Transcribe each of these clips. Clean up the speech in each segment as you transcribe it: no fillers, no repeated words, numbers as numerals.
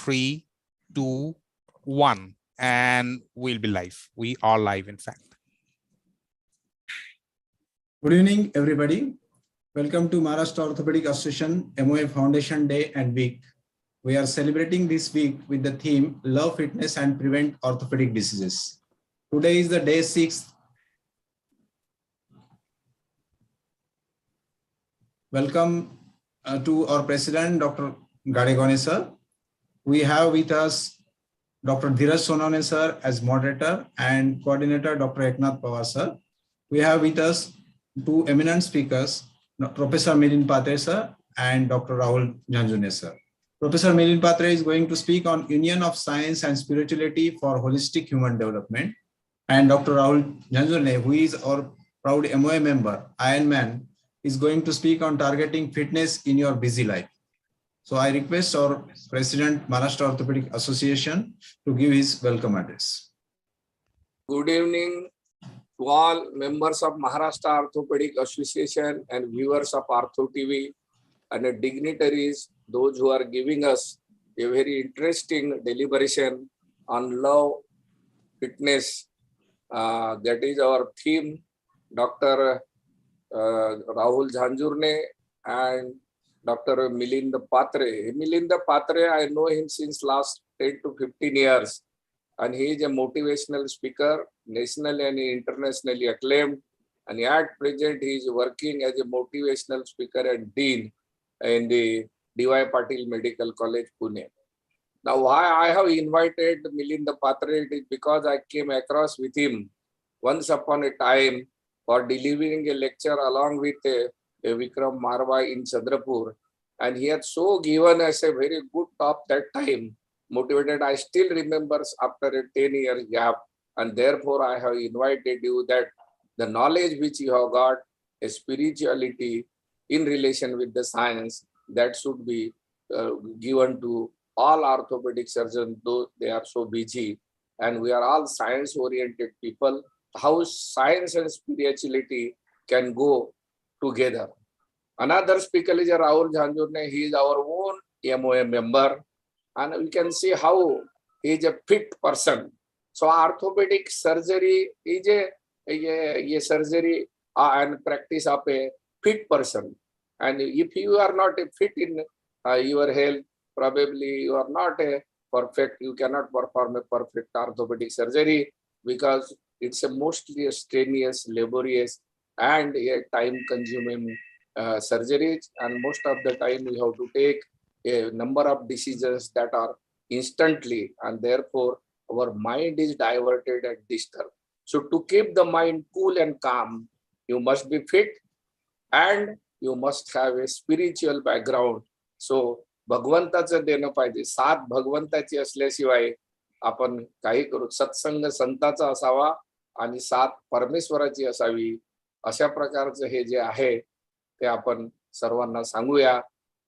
3, 2, 1, and we'll be live. We are live, in fact. Good evening, everybody. Welcome to Maharashtra Orthopaedic Association MOA Foundation Day and Week. We are celebrating this week with the theme Love Fitness and Prevent Orthopedic Diseases. Today is the day 6. Welcome to our President, Dr. Gadegone, sir. We have with us Dr. Dhiraj Sonawane, sir, as moderator, and coordinator, Dr. Eknath Pawar, sir. We have with us two eminent speakers, Professor Milind Patre, sir, and Dr. Rahul Zanjurne, sir. Professor Milind Patre is going to speak on Union of Science and Spirituality for Holistic Human Development. And Dr. Rahul Zanjurne, who is our proud MOA member, Iron Man, is going to speak on targeting fitness in your busy life. So I request our President, Maharashtra Orthopaedic Association, to give his welcome address. Good evening to all members of Maharashtra Orthopaedic Association and viewers of OrthoTV and dignitaries, those who are giving us a very interesting deliberation on love, fitness. That is our theme. Dr. Rahul Zanjurne and Dr. Milind Patre. Milind Patre, I know him since last 10 to 15 years. And he is a motivational speaker, nationally and internationally acclaimed. And at present, he is working as a motivational speaker and dean in the D.Y. Patil Medical College, Pune. Now, why I have invited Milind Patre is because I came across with him once upon a time for delivering a lecture along with Vikram Marwa in Chandrapur. And he had so given us a very good talk that time. Motivated, I still remember after a 10-year gap, and therefore I have invited you that the knowledge which you have got, a spirituality in relation with the science, that should be given to all orthopedic surgeons, though they are so busy, and we are all science-oriented people. How science and spirituality can go together. Another speaker is Rahul Zanjurne. He is our own MOA member. And we can see how he is a fit person. So orthopedic surgery is a surgery and practice of a fit person. And if you are not fit in your health, probably you are not a perfect, you cannot perform a perfect orthopedic surgery because it's a mostly a strenuous, laborious, and a time-consuming surgeries. And most of the time we have to take a number of decisions that are instantly, and therefore our mind is diverted and disturbed. So to keep the mind cool and calm, you must be fit and you must have a spiritual background. So भगवंताचं देणं पाहिजे. साथ भगवंताची असल्याशिवाय आपण काही करू. सत्संग संताचा असावा आणि साथ परमेश्वराची असावी. अशा प्रकारचं हे जे आहे ते आपण सर्वांना सांगूया.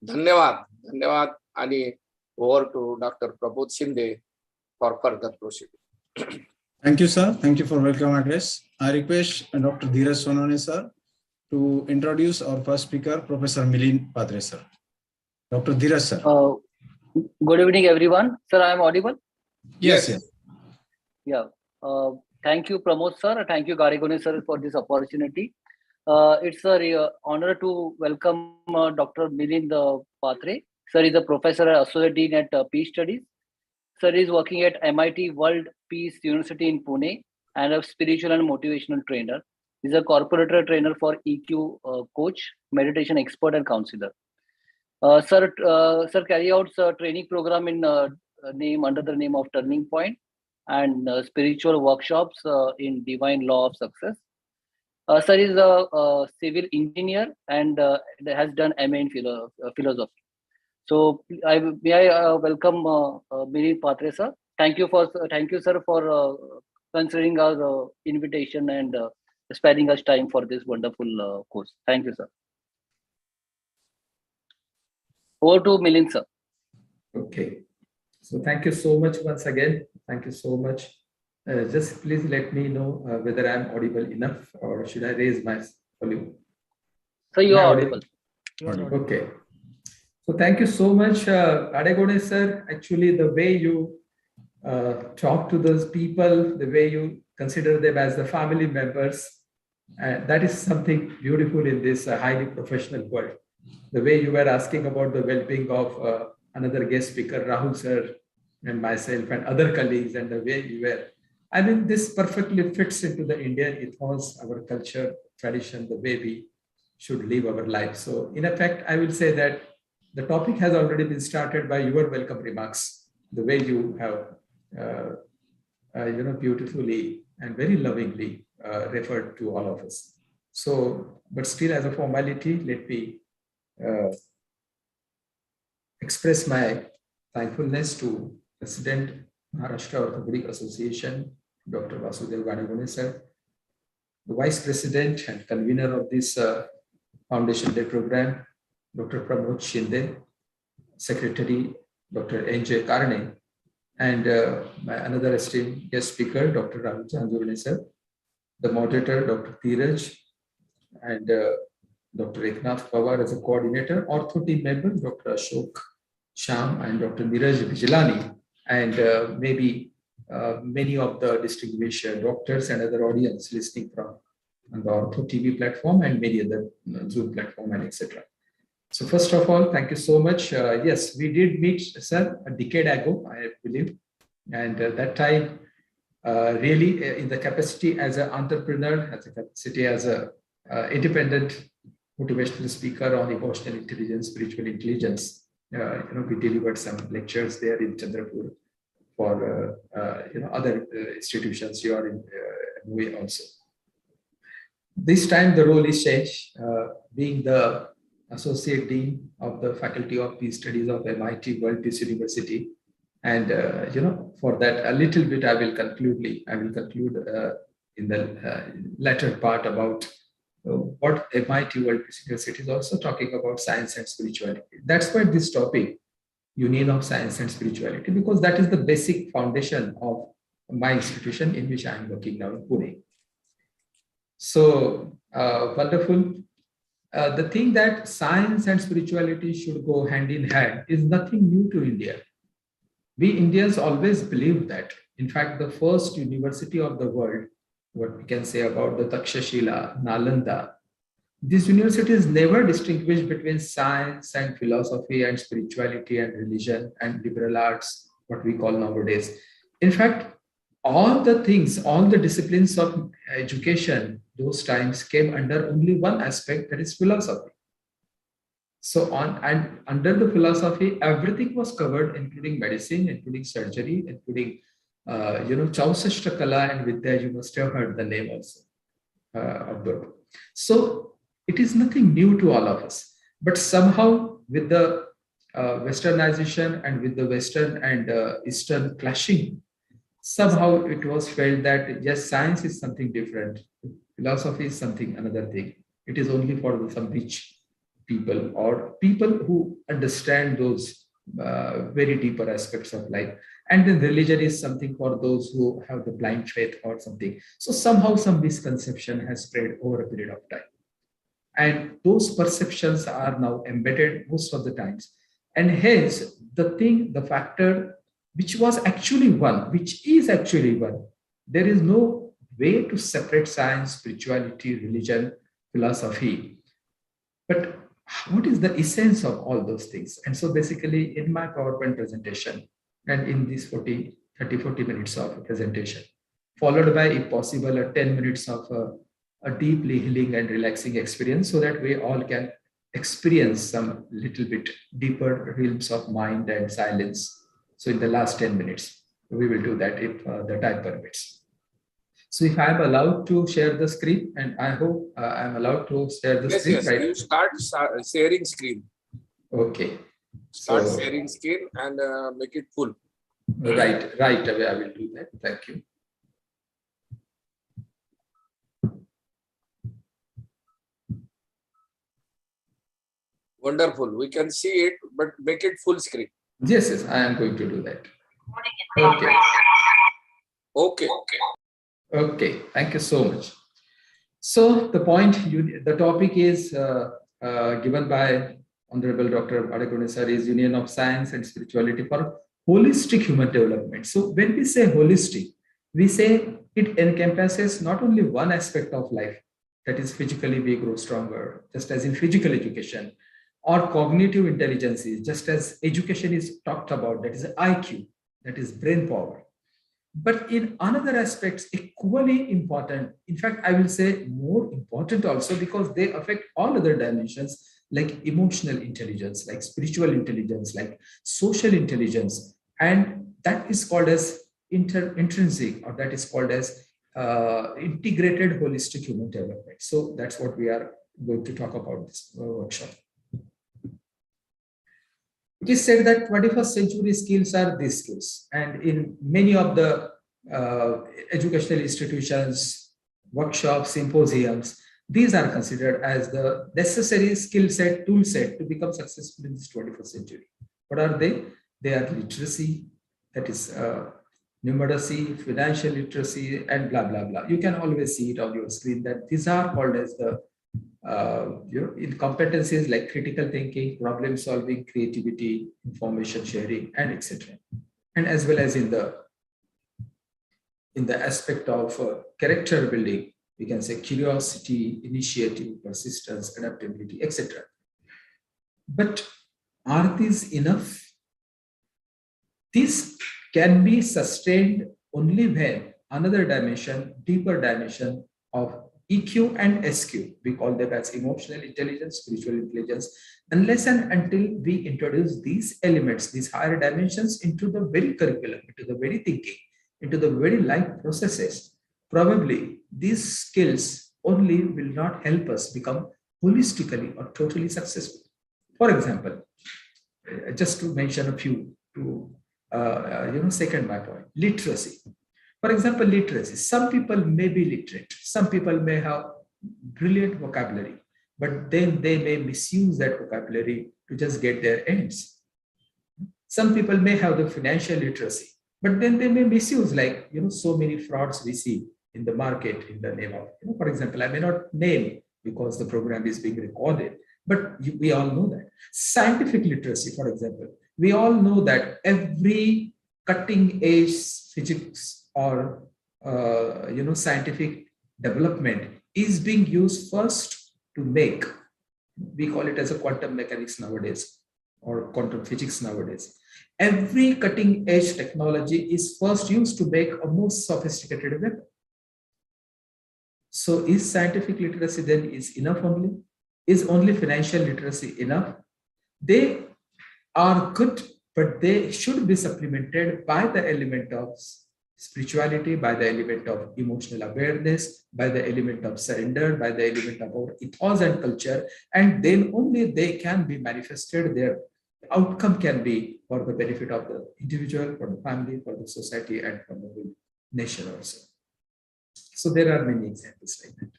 धन्यवाद. धन्यवाद. आणि over to Dr. Pramod Shinde for further proceeding. Thank you, sir. Thank you for welcome address. I request Dr. Dhiraj Sonawane, sir, to introduce our first speaker, Professor Milind Patre, sir. Dr. Dhiraj, sir. Good evening, everyone. Sir, I am audible? Yes, yes. Yeah. Thank you, Pramod, sir. Thank you, Gadegone, sir, for this opportunity. It's an honor to welcome Dr. Milind Patre. Sir is a professor and associate dean at Peace Studies. Sir is working at MIT World Peace University in Pune and a spiritual and motivational trainer. He's a corporate trainer for EQ coach, meditation expert, and counselor. Sir carry out training program in under the name of Turning Point and spiritual workshops in Divine Law of Success. Sir is a civil engineer and has done MA in philosophy. So I welcome Milind Patre, sir. Thank you, sir, for considering our invitation and sparing us time for this wonderful course. Thank you, sir. Over to Milind, sir. Okay. So thank you so much once again. Thank you so much. Just please let me know whether I'm audible enough or should I raise my volume? So you are audible. Okay. So thank you so much, Gadegone sir. Actually, the way you talk to those people, the way you consider them as the family members, that is something beautiful in this highly professional world. The way you were asking about the well-being of another guest speaker, Rahul sir, and myself and other colleagues, and the way you were, I mean, this perfectly fits into the Indian ethos, our culture, tradition, the way we should live our life. So in effect, I will say that the topic has already been started by your welcome remarks, the way you have beautifully and very lovingly referred to all of us. So, but still as a formality, let me express my thankfulness to President Maharashtra Orthopaedic Association, Dr. Wasudeo Gadegone sir, the Vice President and Convenor of this Foundation Day program, Dr. Pramod Shinde, Secretary, Dr. N.J. Karne, and my another esteemed guest speaker, Dr. Rahul Zanjurne sir, the moderator, Dr. Dhiraj, and Dr. Eknath Pawar as a coordinator, Ortho team members, Dr. Ashok, Shyam, and Dr. Neeraj Bijlani, and maybe many of the distinguished doctors and other audience listening from on the OrthoTV platform and many other Zoom platform and etc. So first of all, thank you so much. Yes, we did meet, sir, a decade ago, I believe. And that time, really in the capacity as an entrepreneur, as a capacity as an independent motivational speaker on emotional intelligence, spiritual intelligence. We delivered some lectures there in Chandrapur for other institutions. You are in MOA also. This time the role is changed, being the Associate Dean of the Faculty of Peace Studies of MIT World Peace University. And, for that a little bit, I will conclude in the latter part about what MIT World Peace University is also talking about science and spirituality. That's why this topic, Union of Science and Spirituality, because that is the basic foundation of my institution in which I am working now in Pune. So wonderful. The thing that science and spirituality should go hand in hand is nothing new to India. We Indians always believe that. In fact, the first university of the world, what we can say about the Takshashila, Nalanda, these universities never distinguished between science and philosophy and spirituality and religion and liberal arts, what we call nowadays. In fact, all the things, all the disciplines of education, those times came under only one aspect, that is philosophy. So under the philosophy, everything was covered, including medicine, including surgery, including Chausashtra Kala and Vidya. You must have heard the name also of both. So it is nothing new to all of us. But somehow with the westernization and with the Western and Eastern clashing, somehow it was felt that yes, science is something different, philosophy is something another thing. It is only for some rich people or people who understand those very deeper aspects of life. And then religion is something for those who have the blind faith or something. So somehow some misconception has spread over a period of time. And those perceptions are now embedded most of the times. And hence the factor which was actually one, which is actually one. There is no way to separate science, spirituality, religion, philosophy. But what is the essence of all those things? And so basically in my PowerPoint presentation and in these 40 minutes of presentation, followed by, if possible, 10 minutes of a deeply healing and relaxing experience so that we all can experience some little bit deeper realms of mind and silence. So in the last 10 minutes, we will do that if the time permits. So if I am allowed to share the screen, and I hope I am allowed to share the screen. Yes, right? you start sharing screen. Okay. Start sharing screen and make it full. Right away, I will do that. Thank you. Wonderful. We can see it, but make it full screen. Yes, I am going to do that. Okay. Thank you so much. So the topic is given by Honorable Dr. Gadegone sir, is Union of Science and Spirituality for Holistic Human Development. So when we say holistic, we say it encompasses not only one aspect of life, that is physically we grow stronger, just as in physical education, or cognitive intelligence, just as education is talked about, that is IQ, that is brain power. But in another aspects, equally important, in fact, I will say more important also, because they affect all other dimensions like emotional intelligence, like spiritual intelligence, like social intelligence. And that is called as intrinsic, or that is called as integrated holistic human development. So that's what we are going to talk about this workshop. It is said that 21st century skills are these skills. And in many of the educational institutions, workshops, symposiums, these are considered as the necessary skill set, tool set to become successful in this 21st century. What are they? They are literacy, that is numeracy, financial literacy, and blah, blah, blah. You can always see it on your screen that these are called as the in competencies like critical thinking, problem solving, creativity, information sharing, and etc. And as well as in the aspect of character building, we can say curiosity, initiative, persistence, adaptability, etc. But are these enough? This can be sustained only when another dimension, deeper dimension of EQ and SQ, we call them as emotional intelligence, spiritual intelligence, unless and until we introduce these elements, these higher dimensions into the very curriculum, into the very thinking, into the very life processes, probably these skills only will not help us become holistically or totally successful. For example, just to mention a few to second my point, literacy. For example, literacy. Some people may be literate. Some people may have brilliant vocabulary, but then they may misuse that vocabulary to just get their ends. Some people may have the financial literacy, but then they may misuse, like, so many frauds we see in the market in the name of, for example, I may not name because the program is being recorded, but we all know that. Scientific literacy, for example, we all know that every cutting edge physics or scientific development is being used first to make, we call it as a quantum mechanics nowadays or quantum physics nowadays. Every cutting edge technology is first used to make a most sophisticated weapon. So is scientific literacy then is enough only? Is only financial literacy enough? They are good, but they should be supplemented by the element of spirituality, by the element of emotional awareness, by the element of surrender, by the element of our ethos and culture, and then only they can be manifested. Their outcome can be for the benefit of the individual, for the family, for the society, and for the whole nation also. So there are many examples like that.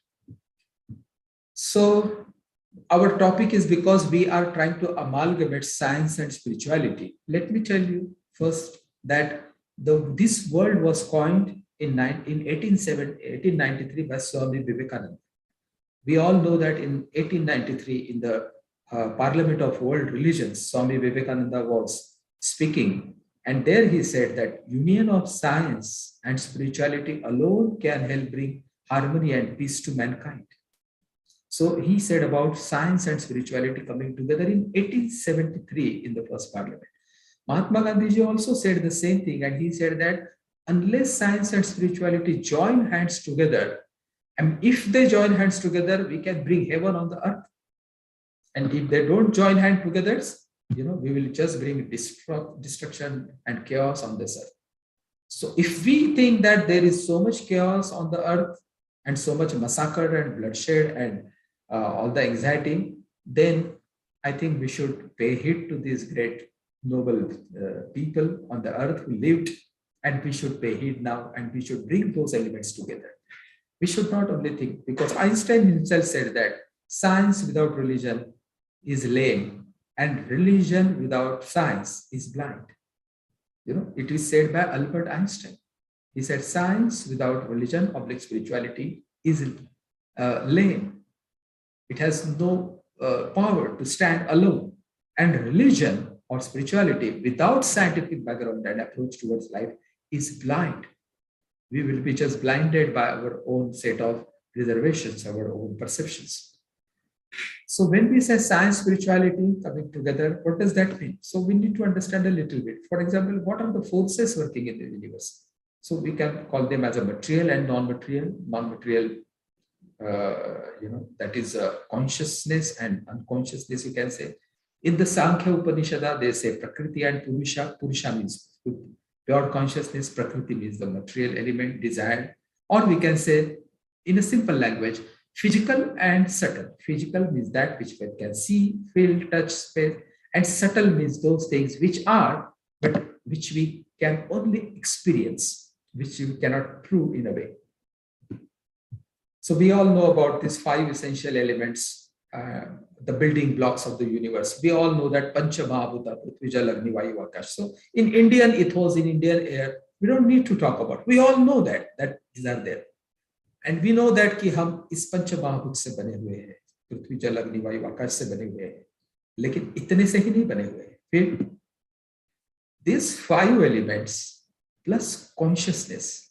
So our topic is because we are trying to amalgamate science and spirituality. Let me tell you first that this word was coined in 1893 by Swami Vivekananda. We all know that in 1893, in the Parliament of World Religions, Swami Vivekananda was speaking, and there he said that union of science and spirituality alone can help bring harmony and peace to mankind. So he said about science and spirituality coming together in 1873 in the first Parliament. Mahatma Gandhi also said the same thing, and he said that unless science and spirituality join hands together, and if they join hands together, we can bring heaven on the earth. And if they don't join hands together, we will just bring destruction and chaos on this earth. So if we think that there is so much chaos on the earth and so much massacre and bloodshed and all the anxiety, then I think we should pay heed to these great noble people on the earth who lived, and we should pay heed now, and we should bring those elements together. We should not only think, because Einstein himself said that science without religion is lame, and religion without science is blind. It is said by Albert Einstein. He said science without religion, public spirituality is lame. It has no power to stand alone. And religion or spirituality without scientific background and approach towards life is blind. We will be just blinded by our own set of reservations, our own perceptions. So when we say science, spirituality coming together, what does that mean? So we need to understand a little bit. For example, what are the forces working in the universe? So we can call them as a material and non-material. Non-material, that is consciousness and unconsciousness, you can say. In the Sankhya Upanishad, they say Prakriti and Purusha. Purusha means pure consciousness, Prakriti means the material element, desire. Or we can say, in a simple language, physical and subtle. Physical means that which one can see, feel, touch, space, and subtle means those things which are, but which we can only experience, which we cannot prove in a way. So we all know about these 5 essential elements, the building blocks of the universe. We all know that Pancha Mahabhuta, Prithvi, Jal, Agni, Vayu, Akash. So in Indian ethos, in Indian air, we don't need to talk about. We all know that these are there. And we know that कि हम इस पंच महाभूत से बने हुए हैं, पृथ्वी जल अग्नि वायु आकाश से बने हुए हैं, लेकिन इतने से ही नहीं बने हुए हैं. फिर these 5 elements plus consciousness,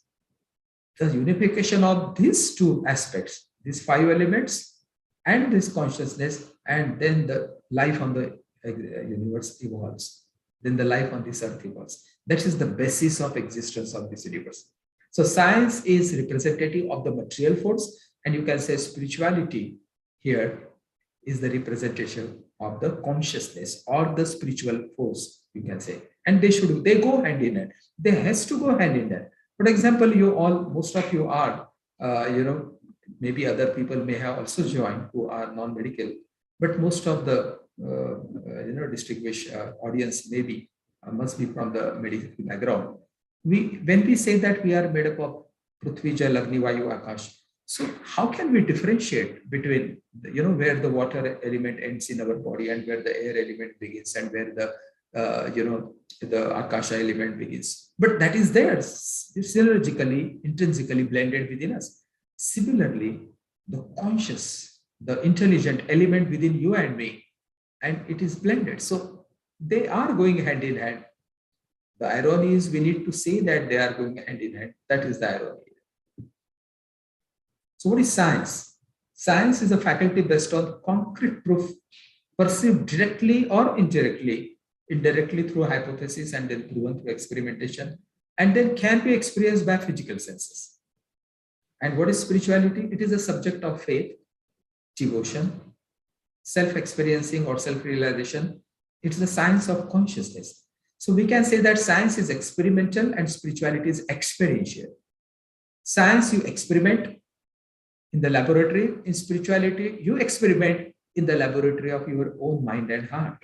the unification of these 2 aspects, these 5 elements and this consciousness, and then the life on the universe evolves. Then the life on this earth evolves. That is the basis of existence of this universe. So science is representative of the material force, and you can say spirituality here is the representation of the consciousness or the spiritual force, you can say. And they go hand in hand. They has to go hand in hand. For example, most of you are, maybe other people may have also joined who are non-medical, but most of the, distinguished audience maybe must be from the medical background. When we say that we are made up of Prithvi, Jal, Agni, Vayu, Akash, so how can we differentiate between, where the water element ends in our body and where the air element begins and where the Akasha element begins? But that is there, synergically, intrinsically blended within us. Similarly, the conscious, the intelligent element within you and me, and it is blended. So they are going hand in hand. The irony is we need to say that they are going hand in hand. That is the irony. So what is science? Science is a faculty based on concrete proof perceived directly or indirectly through hypothesis and then proven through experimentation, and then can be experienced by physical senses. And what is spirituality? It is a subject of faith, devotion, self-experiencing or self-realization. It's the science of consciousness. So we can say that science is experimental and spirituality is experiential. Science, you experiment in the laboratory. In spirituality, you experiment in the laboratory of your own mind and heart.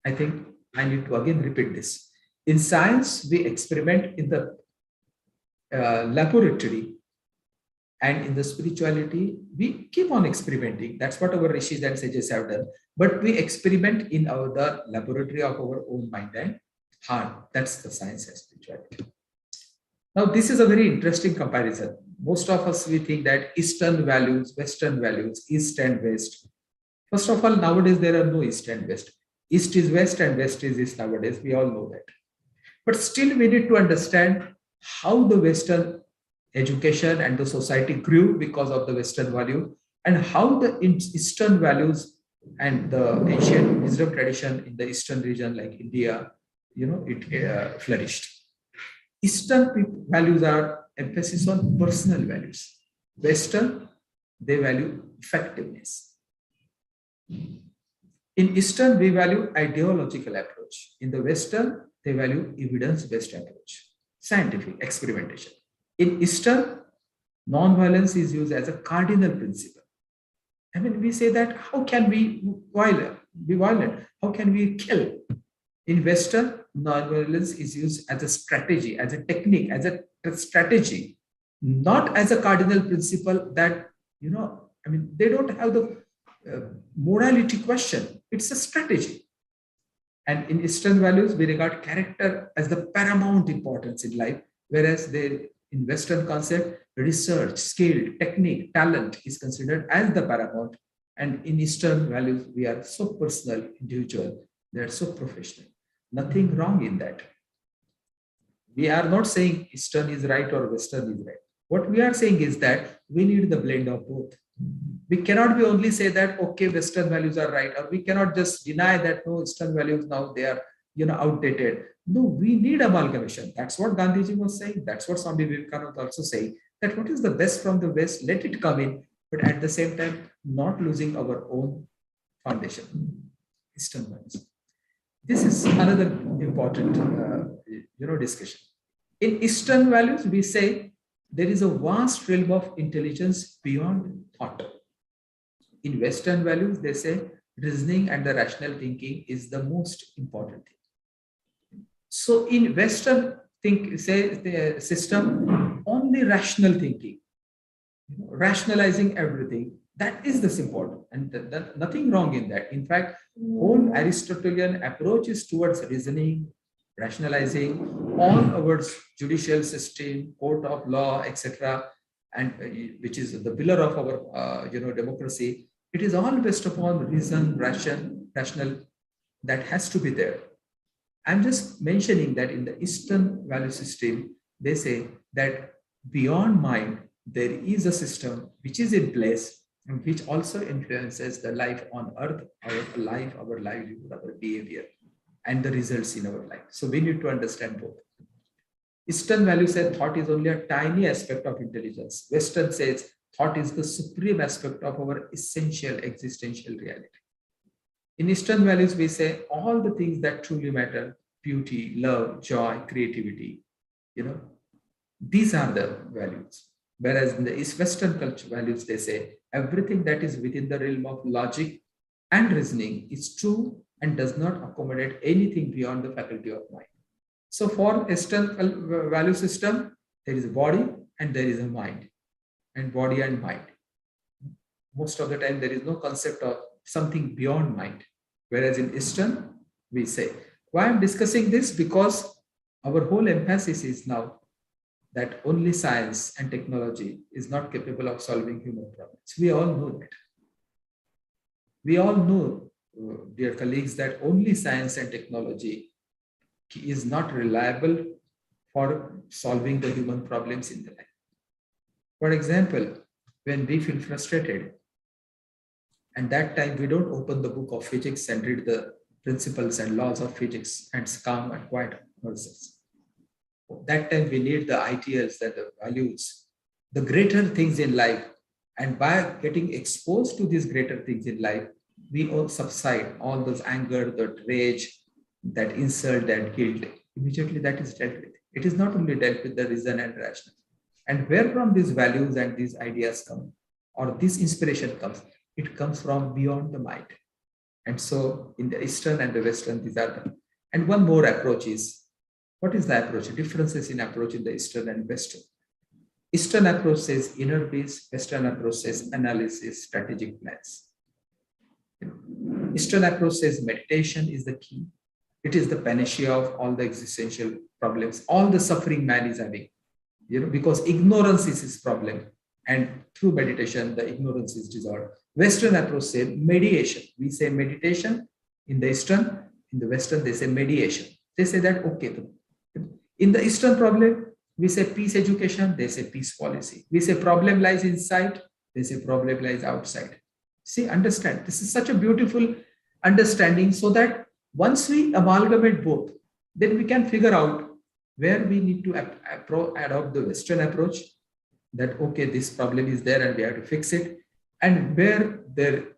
I think I need to again repeat this. In science, we experiment in the laboratory, and in the spirituality, we keep on experimenting. That's what our rishis and sages have done. But we experiment in the laboratory of our own mind and heart. That's the science and spirituality. Now, this is a very interesting comparison. Most of us, we think that Eastern values, Western values, East and West. First of all, nowadays, there are no East and West. East is West and West is East nowadays. We all know that. But still, we need to understand how the Western education and the society grew because of the Western value, and how the Eastern values and the ancient wisdom tradition in the Eastern region like India, it flourished. Eastern values are emphasis on personal values. Western, they value effectiveness. In Eastern, we value ideological approach. In the Western, they value evidence-based approach, scientific experimentation. In Eastern, non-violence is used as a cardinal principle. I mean, we say that how can we be violent? How can we kill? In Western, non-violence is used as a strategy, as a technique, as a strategy, not as a cardinal principle that, they don't have the morality question. It's a strategy. And in Eastern values, we regard character as the paramount importance in life, whereas in Western concept, research, skill, technique, talent is considered as the paramount, And in Eastern values, we are so personal, individual, they are so professional. Nothing wrong in that. We are not saying Eastern is right or Western is right. What we are saying is that we need the blend of both. We cannot be only say that, okay, Western values are right, or we cannot just deny that, no, Eastern values now they are, outdated. No, we need amalgamation. That's what Gandhiji was saying. That's what Swami Vivekananda also saying, that what is the best from the West, let it come in, but at the same time, not losing our own foundation, Eastern values. This is another important, discussion. In Eastern values, we say there is a vast realm of intelligence beyond thought. In Western values, they say reasoning and the rational thinking is the most important thing. So in Western system, only rational thinking, rationalizing everything, that is the important, and nothing wrong in that. In fact, whole Aristotelian approach is towards reasoning, rationalizing all our judicial system, court of law, etc., and which is the pillar of our democracy. It is all based upon reason, rational, that has to be there. I'm just mentioning that in the Eastern value system, they say that beyond mind, there is a system which is in place and which also influences the life on earth, our life, our livelihood, our behavior, and the results in our life. So we need to understand both. Eastern value says thought is only a tiny aspect of intelligence. Western says thought is the supreme aspect of our essential existential reality. In Eastern values, we say all the things that truly matter, beauty, love, joy, creativity, these are the values. Whereas in the Western culture values, they say everything that is within the realm of logic and reasoning is true and does not accommodate anything beyond the faculty of mind. So for Eastern value system, there is a body and there is a mind, and body and mind. Most of the time, there is no concept of something beyond mind. Whereas in Eastern, we say, why I'm discussing this? Because our whole emphasis is now that only science and technology is not capable of solving human problems. We all know that. We all know, dear colleagues, that only science and technology is not reliable for solving the human problems in the life. For example, when we feel frustrated, and that time we don't open the book of physics and read the principles and laws of physics and calm and quiet ourselves. That time we need the ideas and the values, the greater things in life. And by getting exposed to these greater things in life, we all subside all those anger, that rage, that insult, that guilt. Immediately that is dealt with. It is not only dealt with the reason and rational. And where from these values and these ideas come, or this inspiration comes, it comes from beyond the mind. And so in the Eastern and the Western, these are them. And one more approach is, what is the approach? Differences in approach in the Eastern and Western. Eastern approach says inner peace, Western approach says analysis, strategic plans. Eastern approach says meditation is the key. It is the panacea of all the existential problems, all the suffering man is having, because ignorance is his problem. And through meditation, the ignorance is dissolved. Western approach says mediation. We say meditation in the Eastern, in the Western, they say mediation. They say that, okay, in the Eastern problem, we say peace education, they say peace policy. We say problem lies inside, they say problem lies outside. See, understand, this is such a beautiful understanding, so that once we amalgamate both, then we can figure out where we need to adopt the Western approach, that, okay, this problem is there and we have to fix it, and where there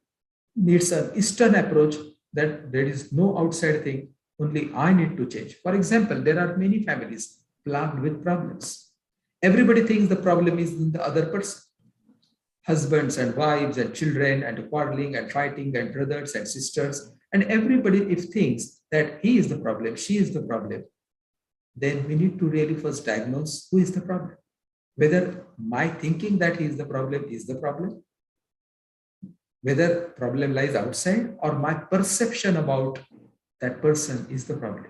needs an Eastern approach, that there is no outside thing, only I need to change. For example, there are many families plagued with problems. Everybody thinks the problem is in the other person. Husbands and wives and children and quarreling and fighting and brothers and sisters. And everybody, if thinks that he is the problem, she is the problem, then we need to really first diagnose who is the problem. Whether my thinking that he is the problem, whether problem lies outside, or my perception about that person is the problem.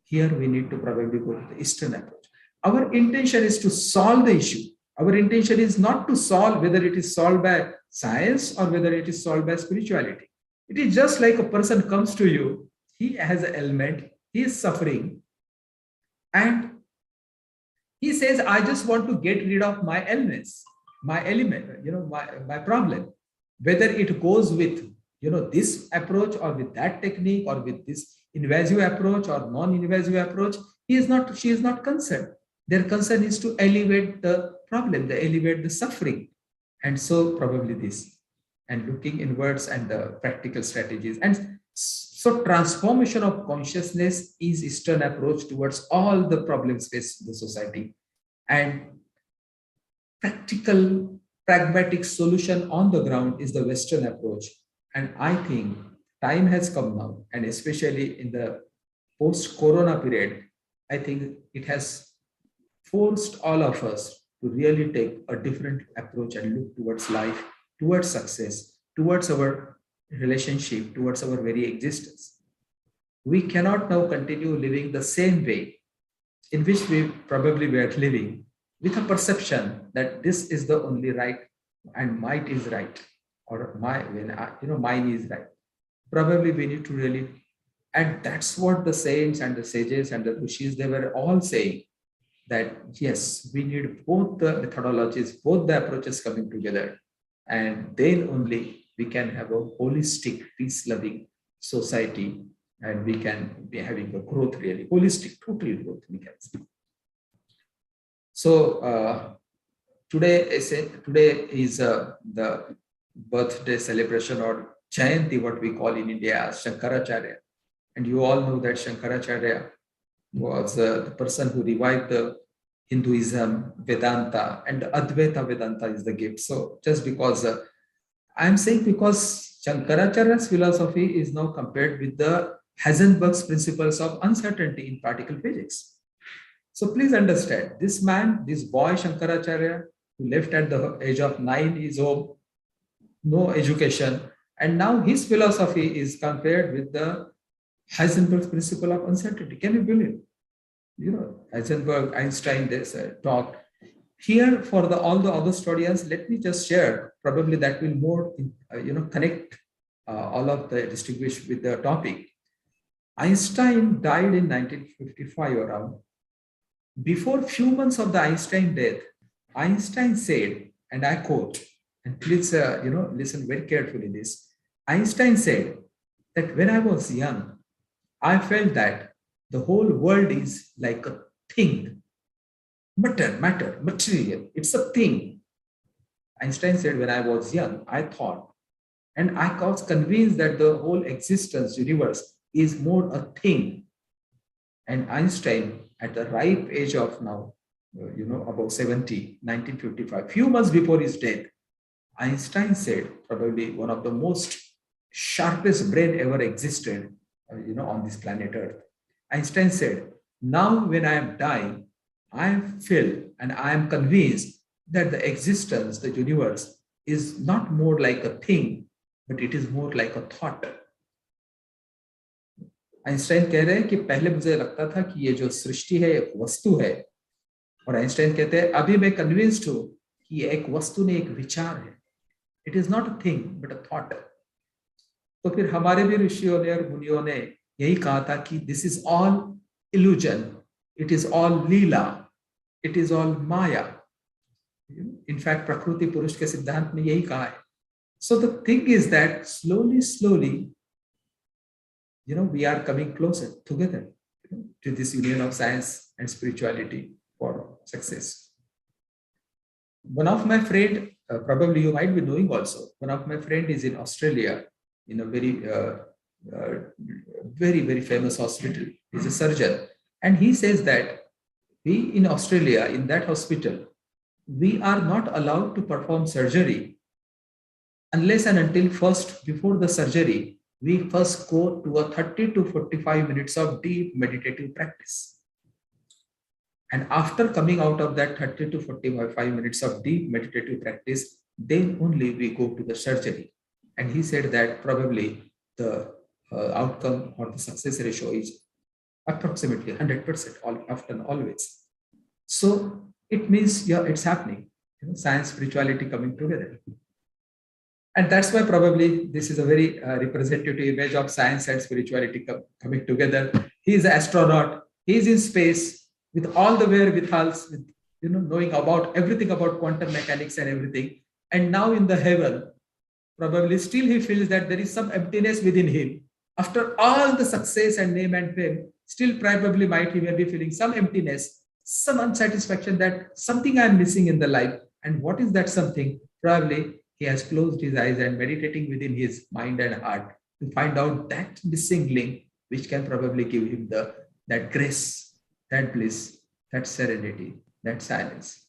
Here we need to probably go to the Eastern approach. Our intention is to solve the issue. Our intention is not to solve whether it is solved by science or whether it is solved by spirituality. It is just like a person comes to you, he has an ailment, he is suffering, and he says, I just want to get rid of my illness, my element, my problem. Whether it goes with, this approach or with that technique or with this invasive approach or non-invasive approach, she is not concerned. Their concern is to elevate the problem, they elevate the suffering. And so probably this, and looking inwards and the practical strategies. And so transformation of consciousness is Eastern approach towards all the problems faced in the society. And practical, pragmatic solution on the ground is the Western approach. And I think time has come now, and especially in the post-corona period, I think it has forced all of us to really take a different approach and look towards life, towards success, towards our relationship, towards our very existence. We cannot now continue living the same way in which we probably were living, with a perception that this is the only right and might is right, or mine is right. Probably we need to really, and that's what the saints and the sages and the rishis, they were all saying, that yes, we need both the methodologies, both the approaches coming together, and then only we can have a holistic, peace-loving society, and we can be having a growth, really holistic, total growth, we can say. So today is the birthday celebration, or Jayanti, what we call in India as Shankaracharya. And you all know that Shankaracharya was the person who revived the Hinduism, Vedanta, and Advaita Vedanta is the gift. So just because I'm saying, because Shankaracharya's philosophy is now compared with the Heisenberg's principles of uncertainty in particle physics. So please understand, this man, this boy Shankaracharya, who left at the age of 9 his home, no education, and now his philosophy is compared with the Heisenberg's principle of uncertainty. Can you believe? Heisenberg, Einstein, this talk. Here, for all the other audience, let me just share. Probably that will more, connect all of the distinguished with the topic. Einstein died in 1955 around. Before few months of the Einstein death, Einstein said, and I quote, and please, listen very carefully this. Einstein said that when I was young, I felt that the whole world is like a thing, matter, material. It's a thing. Einstein said, when I was young, I thought, and I was convinced that the whole existence, universe, is more a thing. And Einstein, at the ripe age of now, about 70, 1955, few months before his death, Einstein said, probably one of the most sharpest brain ever existed, on this planet Earth. Einstein said, now when I am dying, I feel and I am convinced that the existence, the universe, is not more like a thing, but it is more like a thought. Einstein कह रहे हैं कि पहले मुझे लगता था कि ये जो सृष्टि है एक वस्तु है, और आइंस्टाइन कहते हैं अभी मैं कन्विंस्ड हूं कि ये एक वस्तु नहीं, एक विचार है. It is not a thing but a thought. तो फिर हमारे भी ऋषियों ने और मुनियों ने यही कहा था कि this is all illusion, it is all Leela, it is all Maya. In fact प्रकृति पुरुष के सिद्धांत में यही कहा है. So the thing is that slowly we are coming closer together to this union of science and spirituality for success. One of my friend, probably you might be knowing also, one of my friend is in Australia in a very, very famous hospital. He's a surgeon. And he says that we in Australia, in that hospital, we are not allowed to perform surgery unless and until first, before the surgery, we first go to a 30 to 45 minutes of deep meditative practice. And after coming out of that 30 to 45 minutes of deep meditative practice, then only we go to the surgery. And he said that probably the outcome or the success ratio is approximately 100%, often always. So it means, yeah, it's happening. Science, spirituality coming together. And that's why probably this is a very representative image of science and spirituality coming together. He is an astronaut. He is in space with all the wherewithals, with knowing about everything about quantum mechanics and everything. And now in the heaven, probably still he feels that there is some emptiness within him. After all the success and name and fame, still probably he may be feeling some emptiness, some unsatisfaction that something I'm missing in the life. And what is that something? Probably he has closed his eyes and meditating within his mind and heart to find out that missing link, which can probably give him that grace, that bliss, that serenity, that silence.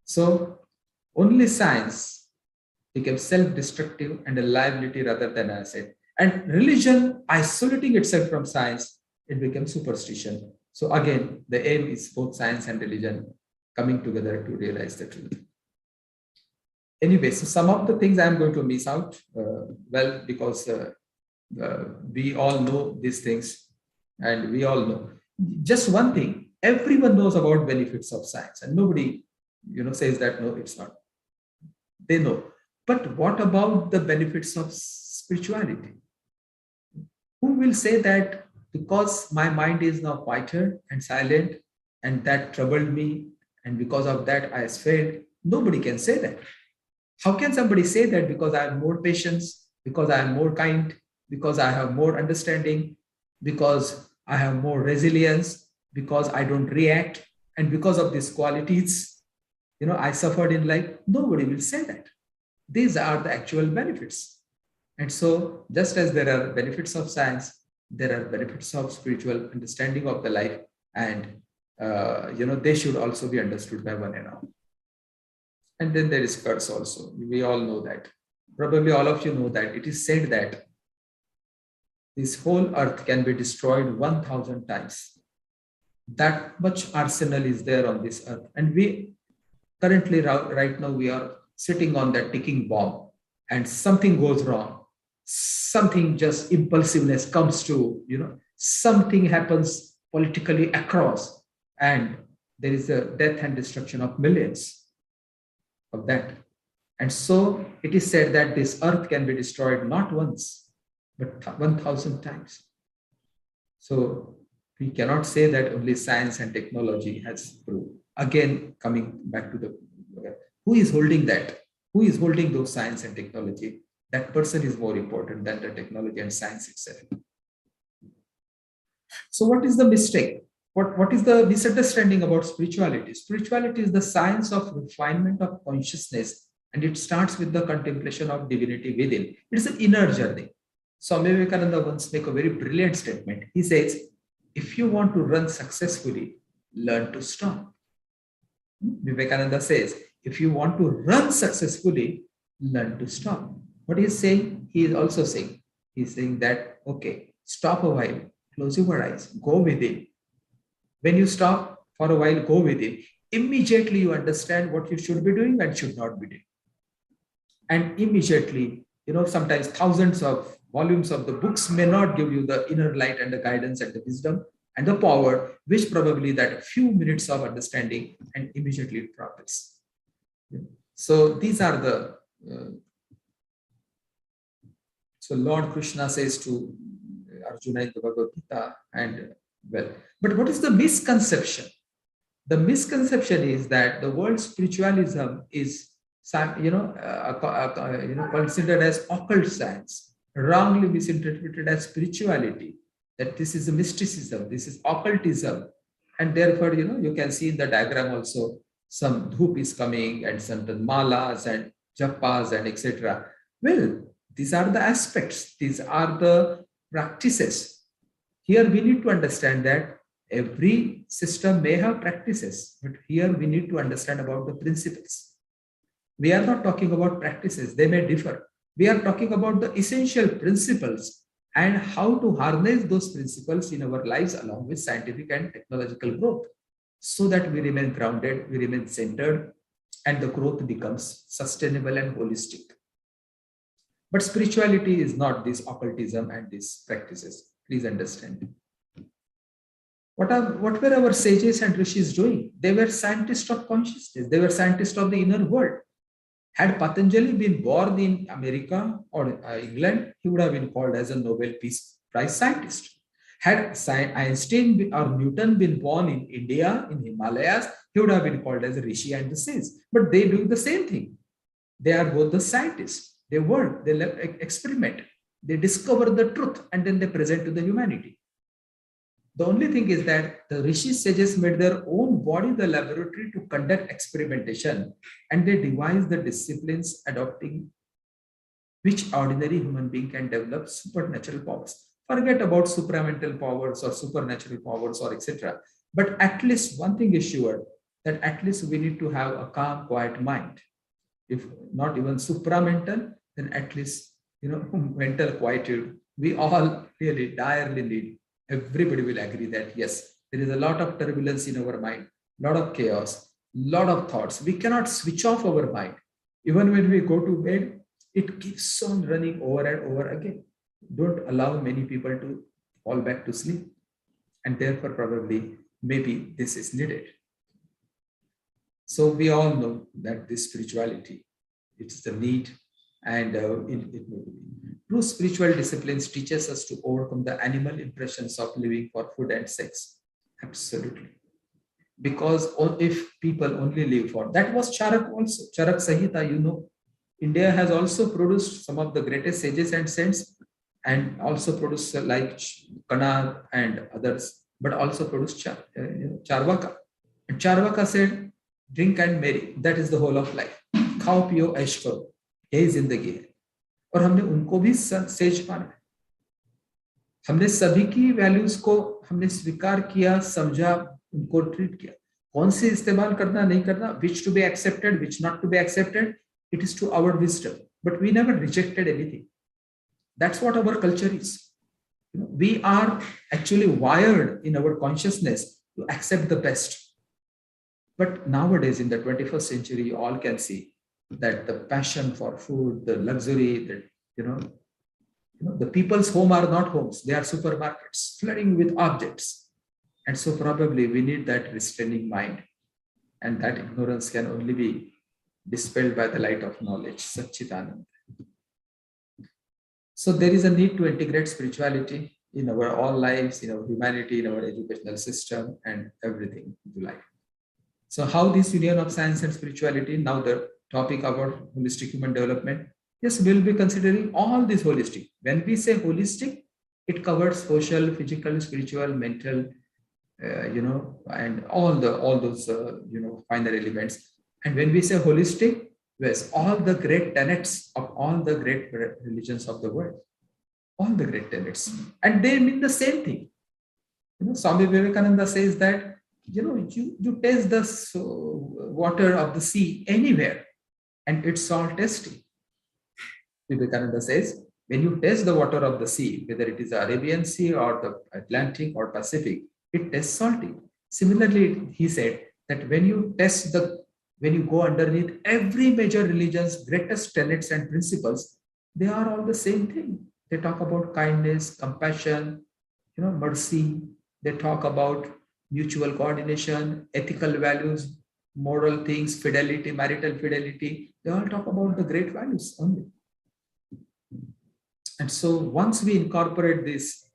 So only science became self-destructive and a liability rather than an asset. And religion isolating itself from science, it became superstition. So again, the aim is both science and religion coming together to realize the truth. Anyway, so some of the things I'm going to miss out, because we all know these things, and we all know. Just one thing, everyone knows about benefits of science, and nobody, says that no, it's not. They know. But what about the benefits of spirituality? Who will say that because my mind is now quieter and silent, and that troubled me, and because of that I failed? Nobody can say that. How can somebody say that because I have more patience, because I am more kind, because I have more understanding, because I have more resilience, because I don't react, and because of these qualities, I suffered in life? Nobody will say that. These are the actual benefits. And so just as there are benefits of science, there are benefits of spiritual understanding of the life, and they should also be understood by one and all. And then there is curse also. We all know that. Probably all of you know that. It is said that this whole earth can be destroyed 1,000 times. That much arsenal is there on this earth. And we currently, right now, we are sitting on that ticking bomb, and something goes wrong. Something just impulsiveness comes to, something happens politically across, and there is a death and destruction of millions of that. And so it is said that this earth can be destroyed not once, but 1,000 times. So we cannot say that only science and technology has proved. Again, coming back to who is holding that? Who is holding those science and technology? That person is more important than the technology and science itself. So what is the mistake? What is the misunderstanding about spirituality? Spirituality is the science of refinement of consciousness, and it starts with the contemplation of divinity within. It is an inner journey. Swami Vivekananda once make a very brilliant statement. He says, if you want to run successfully, learn to stop. Vivekananda says, if you want to run successfully, learn to stop. What he is saying, he is also saying, he's saying that, okay, stop a while, close your eyes, go within. When you stop for a while, go within. Immediately you understand what you should be doing and should not be doing. And immediately, sometimes thousands of volumes of the books may not give you the inner light and the guidance and the wisdom and the power, which probably that few minutes of understanding, and immediately it profits. So these are the, so Lord Krishna says to Arjuna in the Bhagavad Gita, and but what is the misconception? The misconception is that the word spiritualism is, considered as occult science, wrongly misinterpreted as spirituality, that this is a mysticism, this is occultism. And therefore, you can see in the diagram also, some dhoop is coming and some malas and japas and etc. Well, these are the aspects, these are the practices. Here we need to understand that every system may have practices, but here we need to understand about the principles. We are not talking about practices, they may differ. We are talking about the essential principles and how to harness those principles in our lives along with scientific and technological growth, so that we remain grounded, we remain centered, and the growth becomes sustainable and holistic. But spirituality is not this occultism and these practices. Please understand. What were our sages and rishis doing? They were scientists of consciousness. They were scientists of the inner world. Had Patanjali been born in America or England, he would have been called as a Nobel Peace Prize scientist. Had Einstein or Newton been born in India, in Himalayas, he would have been called as a Rishi and the sage. But they do the same thing. They are both the scientists. They work, they experiment, they discover the truth, and then they present to the humanity. The only thing is that the rishis sages made their own body the laboratory to conduct experimentation, and they devised the disciplines adopting which ordinary human being can develop supernatural powers. Forget about supramental powers or supernatural powers or etc. But at least one thing is sure, that at least we need to have a calm, quiet mind. If not even supramental, then at least mental quietude. We all really direly need. Everybody will agree that yes, there is a lot of turbulence in our mind, lot of chaos, lot of thoughts. We cannot switch off our mind. Even when we go to bed, it keeps on running over and over again. Don't allow many people to fall back to sleep. And therefore, probably, maybe this is needed. So we all know that this spirituality, it's the need, and true spiritual disciplines teaches us to overcome the animal impressions of living for food and sex. Absolutely. Because if people only live for, that was Charak also, Charak Sahita, India has also produced some of the greatest sages and saints, and also produced like Kanad and others, but also produced Charvaka. And Charvaka said, drink and marry, that is the whole of life. Khao piyo ऐश करो, यही जिंदगी है. और हमने उनको भी says माना. हमने सभी की वैल्यूज को हमने स्वीकार किया, समझा, उनको ट्रीट किया. कौन से इस्तेमाल करना, नहीं करना, which to be accepted, which not to be accepted, it is to our wisdom. But we never rejected anything. That's what our culture is. We are actually wired in our consciousness to accept the best. But nowadays, in the 21st century, you all can see that the passion for food, the luxury, the people's home are not homes, they are supermarkets flooding with objects. And so probably we need that restraining mind, and that ignorance can only be dispelled by the light of knowledge, Satchitananda. So there is a need to integrate spirituality in our all lives, in our humanity, in our educational system, and everything into life. So how this union of science and spirituality, now the topic about holistic human development, yes, we'll be considering all this holistic. When we say holistic, it covers social, physical, spiritual, mental, and all those finer elements. And when we say holistic, yes, all the great tenets of all the great religions of the world, all the great tenets, and they mean the same thing. Swami Vivekananda says that you taste the water of the sea anywhere, and it's all tasty. Vivekananda says, when you taste the water of the sea, whether it is the Arabian Sea or the Atlantic or Pacific, it tastes salty. Similarly, he said that when you go underneath every major religion's greatest tenets and principles, they are all the same thing. They talk about kindness, compassion, mercy. They talk about mutual coordination, ethical values, moral things, fidelity, marital fidelity. They all talk about the great values only. And so once we incorporate this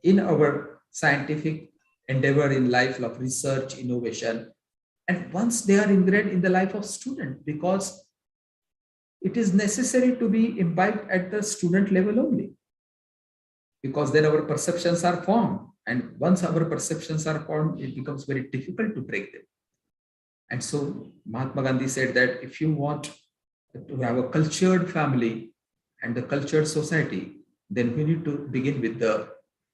in our scientific endeavor in life of research, innovation, and once they are ingrained in the life of student, because it is necessary to be imbibed at the student level only, because then our perceptions are formed. And once our perceptions are formed, it becomes very difficult to break them. And so Mahatma Gandhi said that if you want to have a cultured family and the cultured society, then we need to begin with the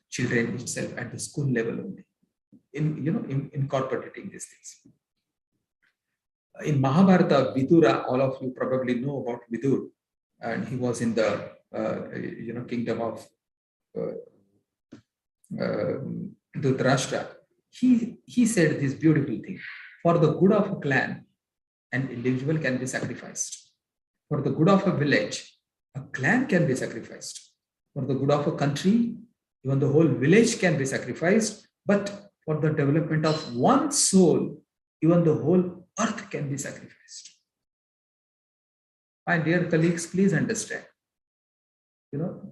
children itself at the school level only, in incorporating these things. In Mahabharata, Vidura, all of you probably know about Vidur, and he was in the kingdom of Dhritarashtra. He said this beautiful thing: for the good of a clan, an individual can be sacrificed. For the good of a village, a clan can be sacrificed. For the good of a country, even the whole village can be sacrificed. But for the development of one soul, even the whole earth can be sacrificed. My dear colleagues, please understand.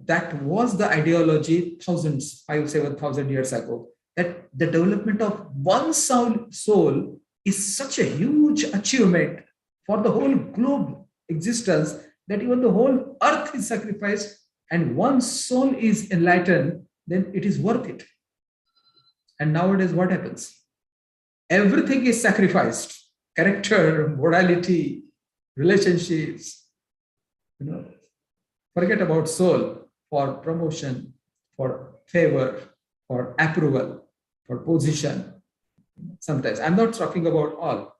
That was the ideology thousands, 5,000-7,000 years ago, that the development of one soul is such a huge achievement for the whole globe existence, that even the whole earth is sacrificed and one soul is enlightened, then it is worth it. And nowadays, what happens? Everything is sacrificed. Character, morality, relationships, forget about soul for promotion, for favor, for approval, for position. Sometimes I'm not talking about all.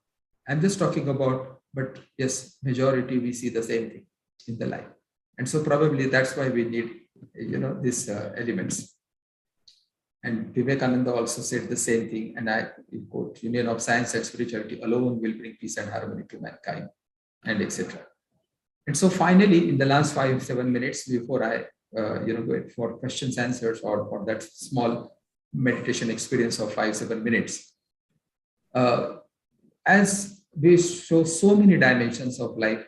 I'm just talking about, but yes, majority we see the same thing in the life. And so probably that's why we need, these elements. And Vivekananda also said the same thing. And I quote, union of science and spirituality alone will bring peace and harmony to mankind, and etc. And so finally, in the last 5-7 minutes before I go for questions, answers, or for that small meditation experience of 5-7 minutes, as we show so many dimensions of life,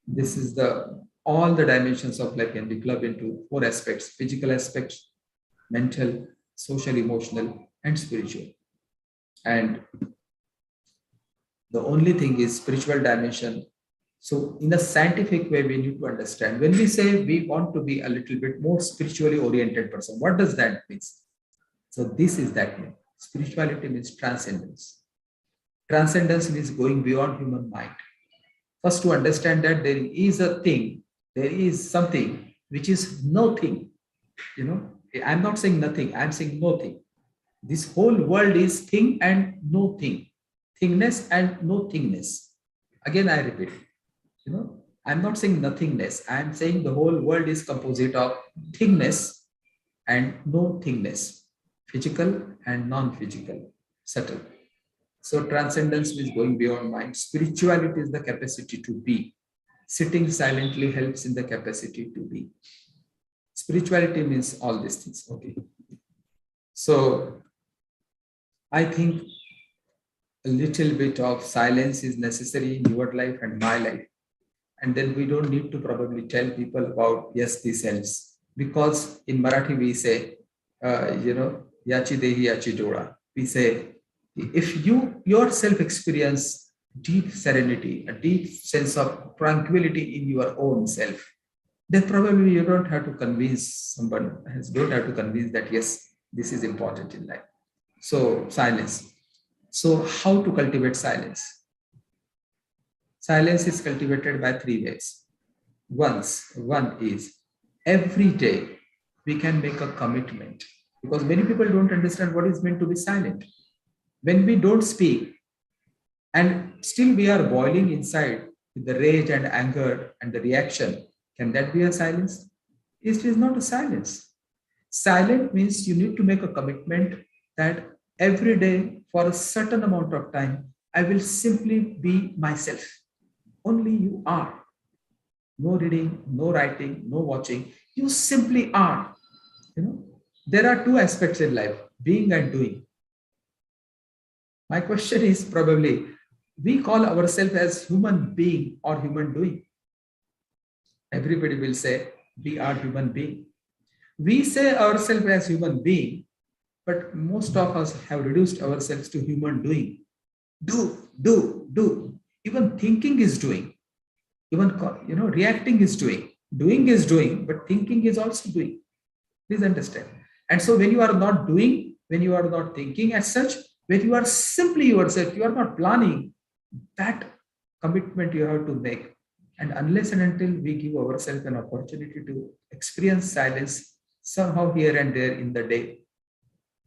this is all the dimensions of life can be clubbed into 4 aspects: physical aspects, mental, social, emotional, and spiritual. And the only thing is spiritual dimension. So in a scientific way, we need to understand, when we say we want to be a little bit more spiritually oriented person, what does that mean? So this is that mean. Spirituality means transcendence. Transcendence means going beyond human mind. First, to understand that there is a thing, there is something which is nothing. I'm not saying nothing, I'm saying nothing. This whole world is thing and no thing. Thingness and no thingness. Again, I repeat, I'm not saying nothingness. I'm saying the whole world is composite of thingness and no thingness. Physical and non-physical, subtle. So transcendence means going beyond mind. Spirituality is the capacity to be. Sitting silently helps in the capacity to be. Spirituality means all these things. Okay. So I think a little bit of silence is necessary in your life and my life. And then we don't need to probably tell people about, yes, this helps. Because in Marathi we say, yachi dehi yachi joda. We say, if you yourself experience deep serenity, a deep sense of tranquility in your own self, then probably you don't have to convince someone, don't have to convince that, yes, this is important in life. So silence. So how to cultivate silence? Silence is cultivated by 3 ways. One is every day we can make a commitment, because many people don't understand what is meant to be silent. When we don't speak and still we are boiling inside with the rage and anger and the reaction, can that be a silence? It is not a silence. Silent means you need to make a commitment that every day for a certain amount of time, I will simply be myself. Only you are. No reading, no writing, no watching. You simply are. There are 2 aspects in life, being and doing. My question is probably, we call ourselves as human being or human doing. Everybody will say, we are human being. We say ourselves as human being, but most of us have reduced ourselves to human doing. Do. Even thinking is doing. Even reacting is doing. Doing is doing, but thinking is also doing. Please understand. And so when you are not doing, when you are not thinking as such, when you are simply yourself, you are not planning, that commitment you have to make. And unless and until we give ourselves an opportunity to experience silence somehow here and there in the day,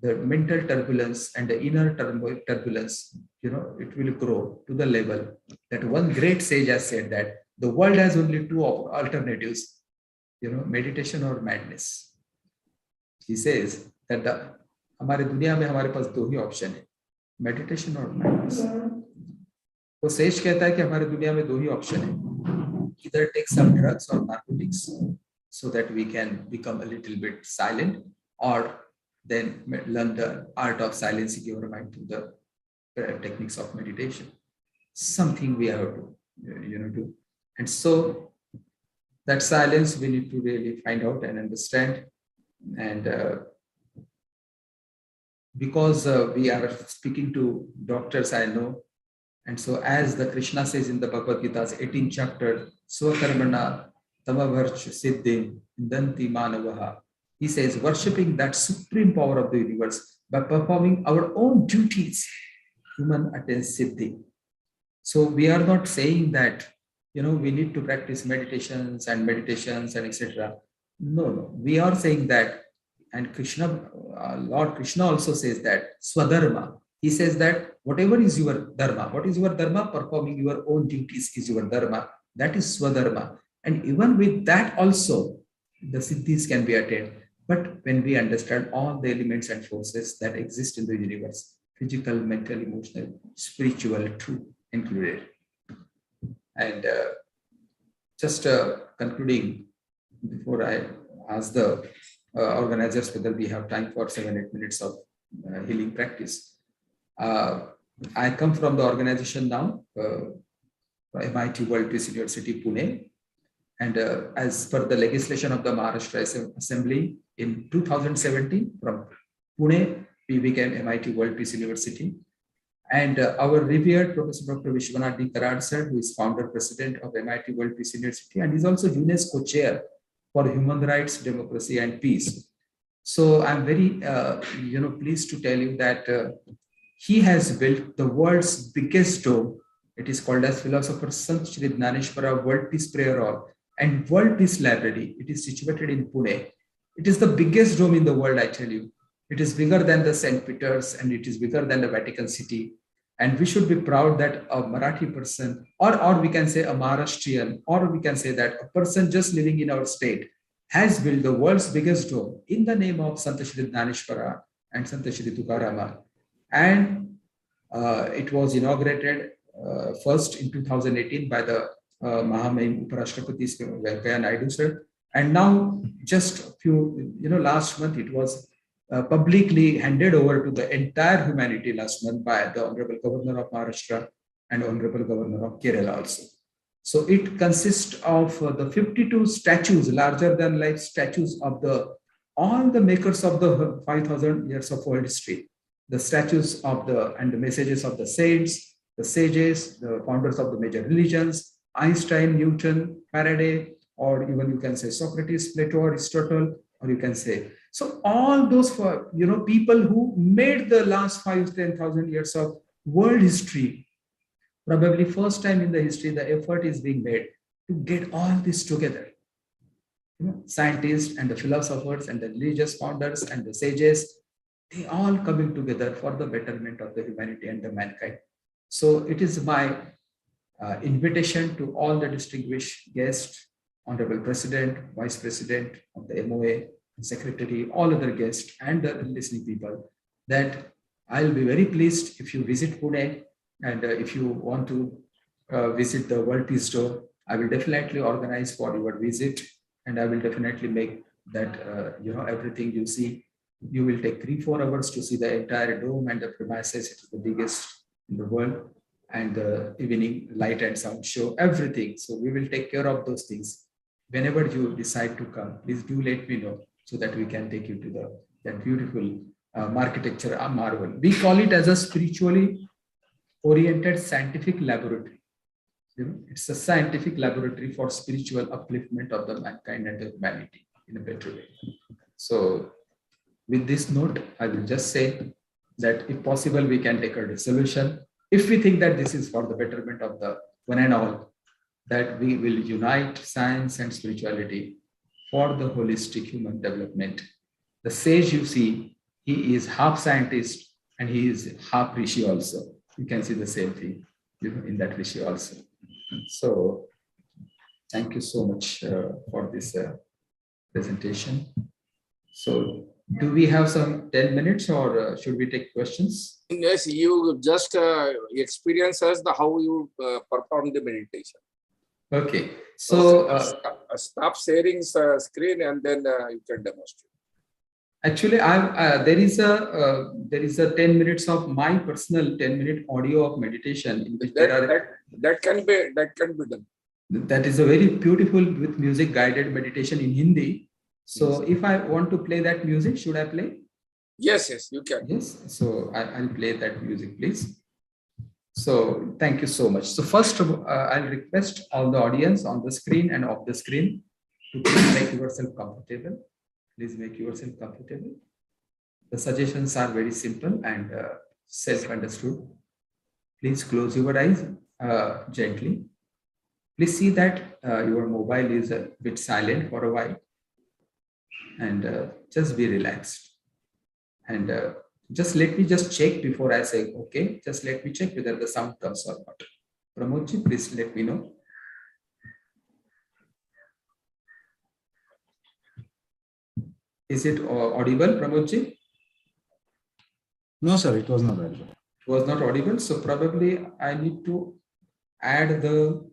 the mental turbulence and the inner turbulence, it will grow to the level that one great sage has said that the world has only 2 alternatives, meditation or madness. He says that हमारे दुनिया में हमारे पास 2 ही option है, meditation और madness. वो says कहता है कि हमारे दुनिया में 2 ही ऑप्शन है, either take some drugs or narcotics so that we can become a little bit silent, or then learn the art of silencing your mind through the techniques of meditation. Something we have to do. And so That silence we need to really find out and understand. And because we are speaking to doctors, I know. And so as the Krishna says in the Bhagavad Gita's 18th chapter, Swakarmana Tamavarch Siddhim Danti Manavaha. He says, worshipping that supreme power of the universe by performing our own duties, human attains Siddhi. So we are not saying that, we need to practice meditations and etc. No. We are saying that, and Krishna, Lord Krishna also says that, Swadharma. He says that whatever is your dharma, what is your dharma? Performing your own duties is your dharma. That is Swadharma. And even with that also, the siddhis can be attained. But when we understand all the elements and forces that exist in the universe, physical, mental, emotional, spiritual, too included. And just concluding, before I ask the organizers whether we have time for 7-8 minutes of healing practice. I come from the organization now, MIT World Peace University, Pune. And as per the legislation of the Maharashtra Assembly in 2017, from Pune, we became MIT World Peace University. And our revered Professor Dr. Vishwanath D. Karad sir, who is founder president of MIT World Peace University, and is also UNESCO chair for human rights, democracy, and peace. So I'm very, pleased to tell you that he has built the world's biggest dome. It is called as Philosopher Sant Shri Dnyaneshwara World Peace Prayer Hall and World Peace Library. It is situated in Pune. It is the biggest dome in the world, I tell you. It is bigger than the St. Peter's and it is bigger than the Vatican City. And we should be proud that a Marathi person, or we can say a Maharashtrian, or we can say that a person just living in our state has built the world's biggest dome in the name of Sant Shri Dnyaneshwara and Sant Shri Tukarama. And it was inaugurated first in 2018 by the Mahamahim Uparashtrapati Venkaiah Naidu sir. And now just last month it was publicly handed over to the entire humanity last month by the Honorable Governor of Maharashtra and Honorable Governor of Kerala also. So it consists of the 52 statues, larger than life statues of all the makers of the 5,000 years of world history. The statues of the messages of the saints, the sages, the founders of the major religions, Einstein, Newton, Faraday, or even you can say Socrates, Plato, Aristotle, or you can say. So all those people who made the last 5,000-10,000 years of world history, probably first time in the history, the effort is being made to get all this together. Scientists and the philosophers and the religious founders and the sages, they all coming together for the betterment of the humanity and the mankind. So it is my invitation to all the distinguished guests, Honorable President, Vice President of the MOA, Secretary, all other guests and the listening people, that I'll be very pleased if you visit Pune, and if you want to visit the World Peace Dome, I will definitely organize for your visit, and I will definitely make that everything you see. You will take 3-4 hours to see the entire dome and the premises. It is the biggest in the world, and the evening light and sound show, everything. So we will take care of those things. Whenever you decide to come, please do let me know so that we can take you to that beautiful architecture marvel. We call it as a spiritually oriented scientific laboratory. It's a scientific laboratory for spiritual upliftment of the mankind and the humanity in a better way. So with this note, I will just say that if possible, we can take a resolution. If we think that this is for the betterment of the one and all, that we will unite science and spirituality for the holistic human development. The sage you see, he is half scientist and he is half rishi also. You can see the same thing in that rishi also. So thank you so much for this presentation. So do we have some 10 minutes or should we take questions? Yes, you just experience us how you perform the meditation. Okay, so stop sharing screen and then you can demonstrate. Actually, there is a 10 minutes of my personal 10-minute audio of meditation in which that can be done. That is a very beautiful with music guided meditation in Hindi. So if I want to play that music, should I play? Yes, yes, you can. Yes. So I'll play that music, please. So thank you so much. So first, I'll request all the audience on the screen and off the screen to please make yourself comfortable. Please make yourself comfortable. The suggestions are very simple and self-understood. Please close your eyes gently. Please see that your mobile is a bit silent for a while and just be relaxed. And just let me just check before I say, okay, just let me check whether the sound comes or not. Pramodji, please let me know. Is it audible, Pramodji? No, sir, it was not audible. It was not audible. So probably I need to add the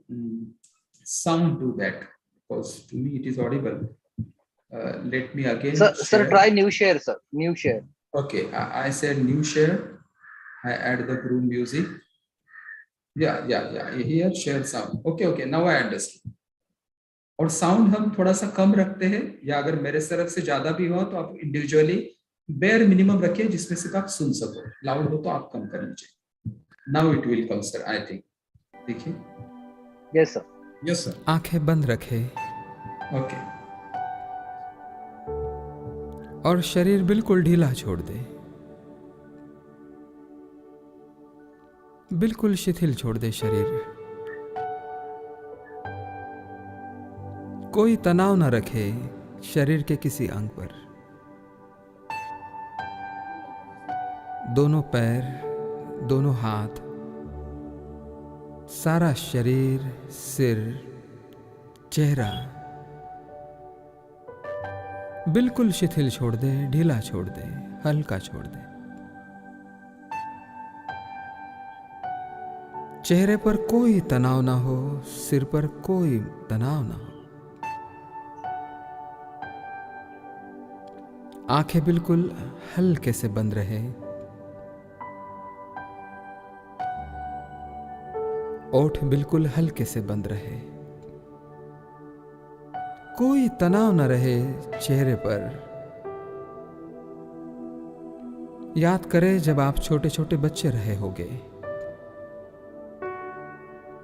sound to that because to me it is audible. Let me again. Sir, try new share, sir. New share. Okay, I said new share. I add the groove music. Yeah. Here share sound. Okay. Now I understand. और sound हम थोड़ा सा कम रखते हैं या अगर मेरे तरफ से ज्यादा भी हो तो आप इंडिविजुअली बेयर मिनिमम रखिए जिसमें सिर्फ आप सुन सको. लाउड हो तो आप कम कर लीजिए. Now it will come sir, I think. देखिए. Yes sir. Yes, sir. आंखें बंद रखे ओके. और शरीर बिल्कुल ढीला छोड़ दे. बिल्कुल शिथिल छोड़ दे शरीर. कोई तनाव न रखे शरीर के किसी अंग पर. दोनों पैर, दोनों हाथ, सारा शरीर, सिर, चेहरा बिल्कुल शिथिल छोड़ दे, ढीला छोड़ दे, हल्का छोड़ दे. चेहरे पर कोई तनाव ना हो, सिर पर कोई तनाव ना हो. आंखें बिल्कुल हल्के से बंद रहे. ओठ बिल्कुल हल्के से बंद रहे. कोई तनाव न रहे चेहरे पर. याद करें जब आप छोटे छोटे बच्चे रहे होंगे.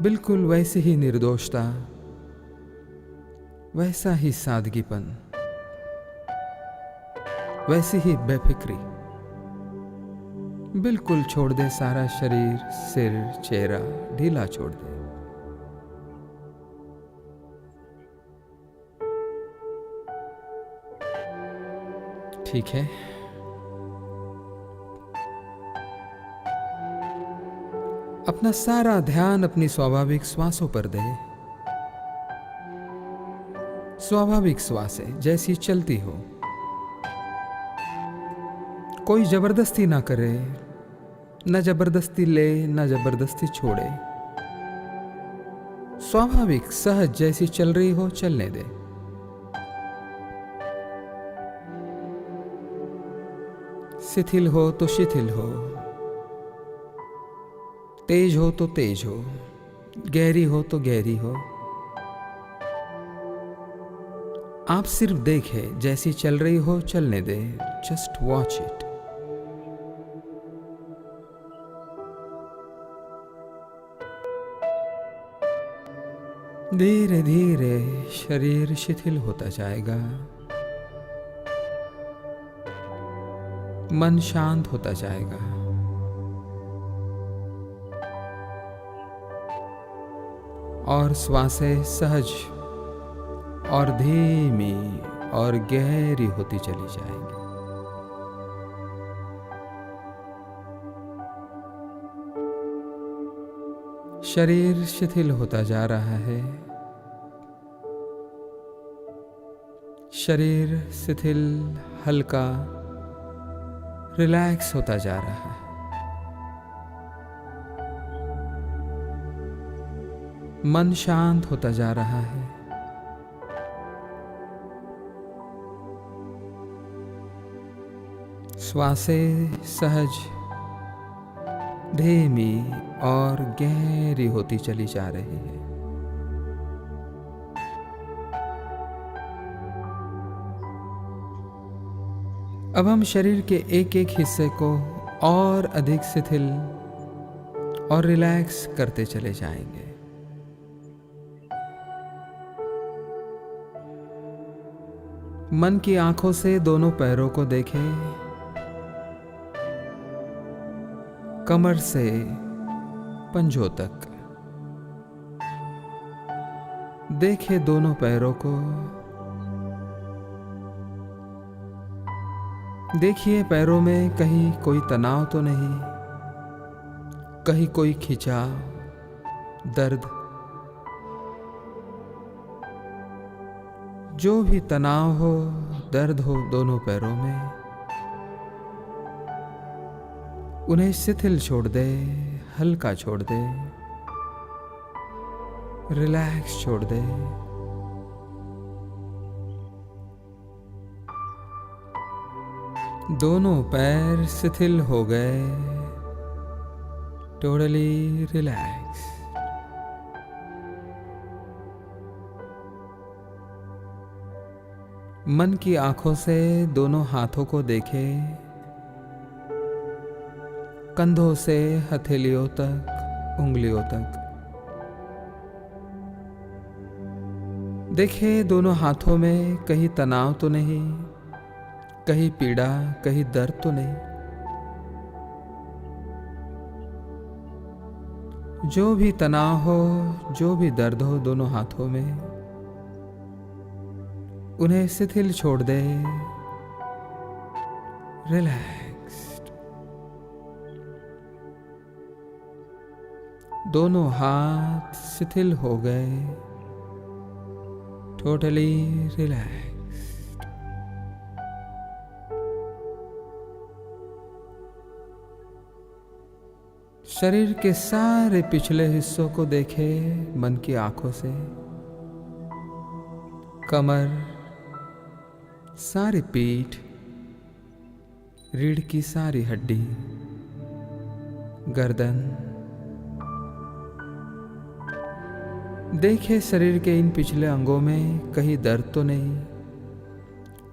बिल्कुल वैसी ही निर्दोषता, वैसा ही सादगीपन, वैसी ही बेफिक्री. बिल्कुल छोड़ दे सारा शरीर, सिर, चेहरा ढीला छोड़ दे. ठीक है. अपना सारा ध्यान अपनी स्वाभाविक श्वासों पर दे. स्वाभाविक श्वासें जैसी चलती हो. कोई जबरदस्ती ना करे, न जबरदस्ती ले न जबरदस्ती छोड़े. स्वाभाविक सहज जैसी चल रही हो चलने दे. शिथिल हो तो शिथिल हो, तेज हो तो तेज हो, गहरी हो तो गहरी हो. आप सिर्फ देखे जैसी चल रही हो चलने दे. Just watch it. धीरे धीरे शरीर शिथिल होता जाएगा. मन शांत होता जाएगा. और श्वासें सहज और धीमी और गहरी होती चली जाएंगी. शरीर शिथिल होता जा रहा है. शरीर शिथिल, हल्का, रिलैक्स होता जा रहा है. मन शांत होता जा रहा है. श्वासें सहज, धीमी और गहरी होती चली जा रही है. अब हम शरीर के एक एक हिस्से को और अधिक शिथिल और रिलैक्स करते चले जाएंगे। मन की आंखों से दोनों पैरों को देखें, कमर से पंजों तक। देखें दोनों पैरों को। देखिए पैरों में कहीं कोई तनाव तो नहीं, कहीं कोई खिंचाव, दर्द। जो भी तनाव हो, दर्द हो दोनों पैरों में, उन्हें शिथिल छोड़ दे, हल्का छोड़ दे, रिलैक्स छोड़ दे। दोनों पैर शिथिल हो गए, टोटली रिलैक्स। मन की आंखों से दोनों हाथों को देखें, कंधों से हथेलियों तक, उंगलियों तक। देखें दोनों हाथों में कहीं तनाव तो नहीं, कहीं पीड़ा, कहीं दर्द तो नहीं। जो भी तनाव हो, जो भी दर्द हो दोनों हाथों में, उन्हें शिथिल छोड़ दे, रिलैक्स्ड। दोनों हाथ शिथिल हो गए, टोटली रिलैक्स। शरीर के सारे पिछले हिस्सों को देखें मन की आंखों से। कमर, सारी पीठ, रीढ़ की सारी हड्डी, गर्दन। देखें शरीर के इन पिछले अंगों में कहीं दर्द तो नहीं,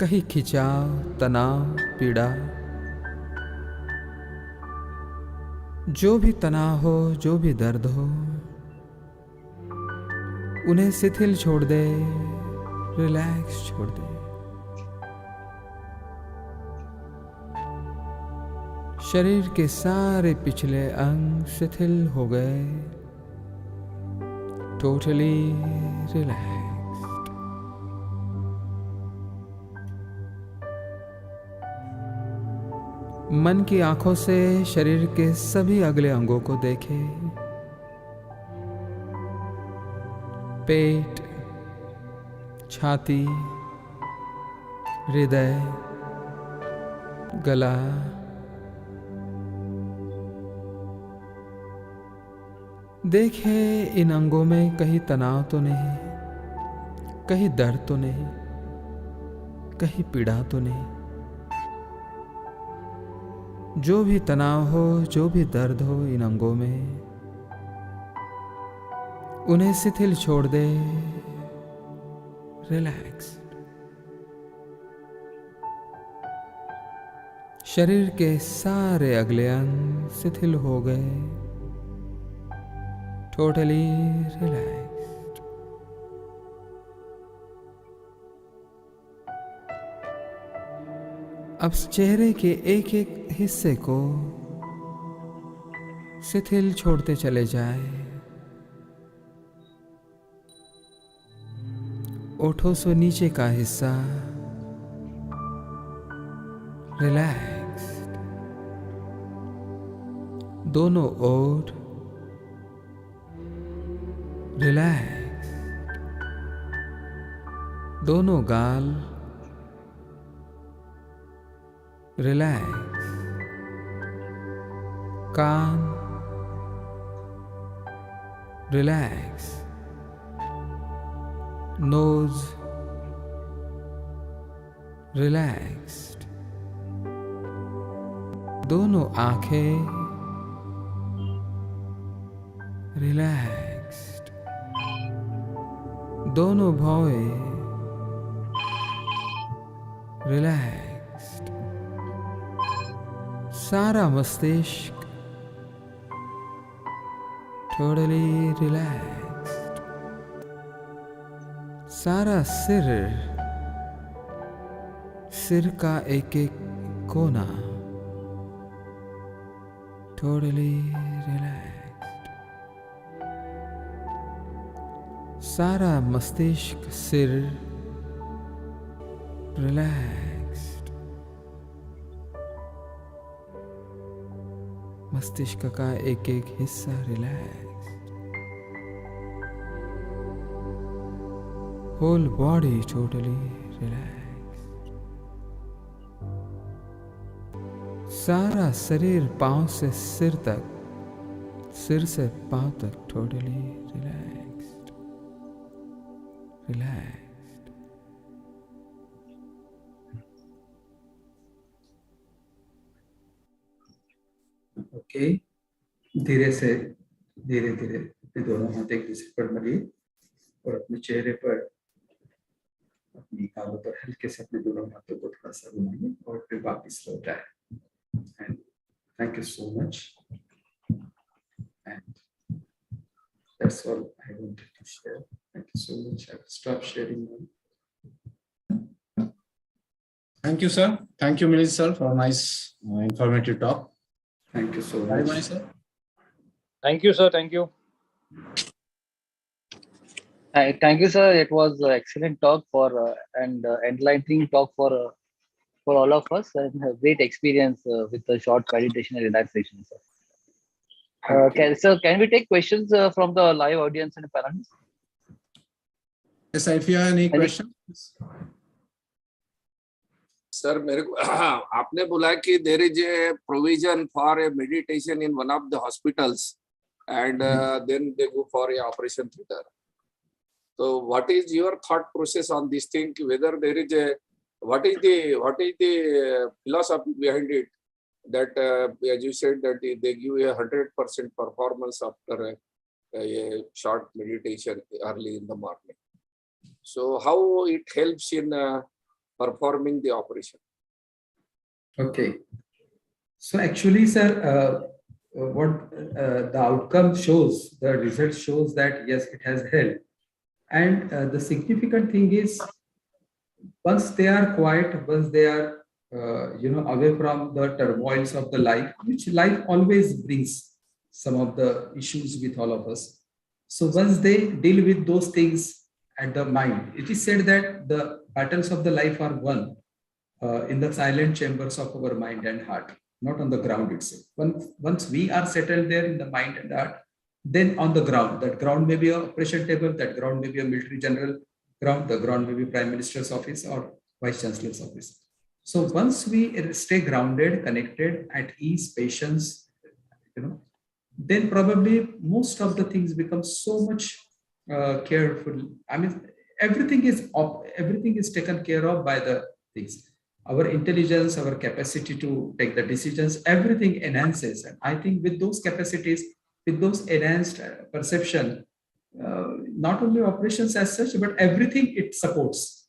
कहीं खिंचाव, तनाव, पीड़ा। जो भी तनाव हो, जो भी दर्द हो, उन्हें शिथिल छोड़ दे, रिलैक्स छोड़ दे। शरीर के सारे पिछले अंग शिथिल हो गए, टोटली रिलैक्स। मन की आंखों से शरीर के सभी अगले अंगों को देखें। पेट, छाती, हृदय, गला, देखें इन अंगों में कहीं तनाव तो नहीं, कहीं दर्द तो नहीं, कहीं पीड़ा तो नहीं। जो भी तनाव हो, जो भी दर्द हो इन अंगों में, उन्हें शिथिल छोड़ दे, रिलैक्स। शरीर के सारे अगले अंग शिथिल हो गए, टोटली रिलैक्स। अब चेहरे के एक एक हिस्से को शिथिल छोड़ते चले जाए। ओठों से नीचे का हिस्सा रिलैक्स्ड। दोनों ओठ रिलैक्स। दोनों गाल रिलैक्स। कान रिलैक्स। Nose relaxed. दोनों आंखें रिलैक्स्ड। दोनों भौहें रिलैक्स्ड। सारा मस्तिष्क totally relaxed. सारा सिर का एक एक कोना totally relaxed. सारा मस्तिष्क सिर relaxed. मस्तिष्क का एक एक हिस्सा relaxed. Whole body totally relaxed. सारा शरीर पांव से सिर तक, सिर से पांव तक totally relaxed. Relaxed. ओके, धीरे धीरे अपने दोनों हाथ एक दूसरे पर मलिए और अपने चेहरे पर, अपनी गालों पर हल्के से अपने दोनों हाथों को थोड़ा सा घुमाइए और फिर वापस लौट आए. And thank you so much. And that's all I wanted to share. Thank you so much. I will stop sharing now. Thank you, sir. Thank you, Milind sir, for nice informative talk. Thank you so Bye, much. sir. Thank you, sir. Thank you. Thank you, sir. It was excellent talk and enlightening talk for all of us, and a great experience with the short meditation and relaxation, sir. Can we take questions from the live audience and panelists? Yes, sir, if you have any questions. Sir मेरे को आपने बोला कि there is a provision for a meditation in one of the hospitals and then they go for a operation theatre. So what is your thought process on this thing? Whether there is a what is the philosophy behind it? That as you said that they give you 100% performance after a short meditation early in the morning. So how it helps in performing the operation? Okay. So actually, sir, what the outcome shows, the result shows that yes, it has helped. And the significant thing is, once they are quiet, once they are away from the turmoils of the life, which life always brings some of the issues with all of us. So once they deal with those things at the mind, it is said that the battles of the life are won in the silent chambers of our mind and heart, not on the ground itself. Once we are settled there in the mind and heart, then on the ground, that ground may be an operation table, that ground may be a military general ground, the ground may be Prime Minister's office or Vice Chancellor's office. So once we stay grounded, connected, at ease, patience, then probably most of the things become so much careful. I mean, everything is taken care of by the things. Our intelligence, our capacity to take the decisions, everything enhances. And I think with those capacities, with those enhanced perception, not only operations as such, but everything it supports.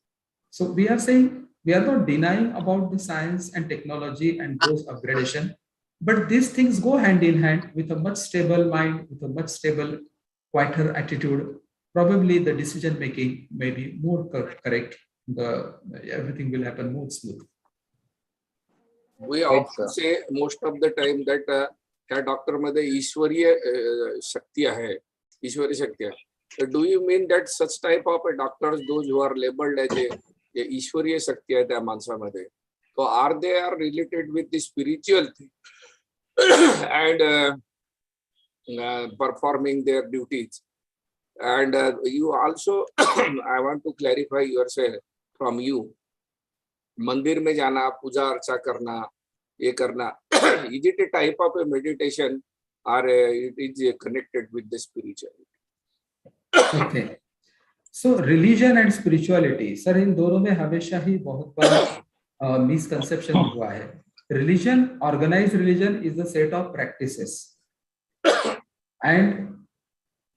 So we are saying, we are not denying about the science and technology and those upgradation, but these things go hand in hand with a much stable mind, with a much stable, quieter attitude. Probably the decision making may be more correct. Everything will happen more smooth. We often say most of the time that ह्या doctor मध्ये ईश्वरीय शक्ती आहे, ईश्वरी शक्ती आहे. Do you mean that such type of doctors those who are labelled as a ईश्वरीय शक्ती आहे त्या माणसामध्ये, so are they related with the spiritual thing and performing their duties? And you also I want to clarify yourself from you, मंदिर में जाना, पूजा अर्चा करना, ये करना, is it a type of a meditation or it is connected with the spirituality? Okay. So religion and spirituality, sir, इन दोनों में हमेशा ही बहुत बार misconception हुआ है. Religion, organized religion is a set of practices, and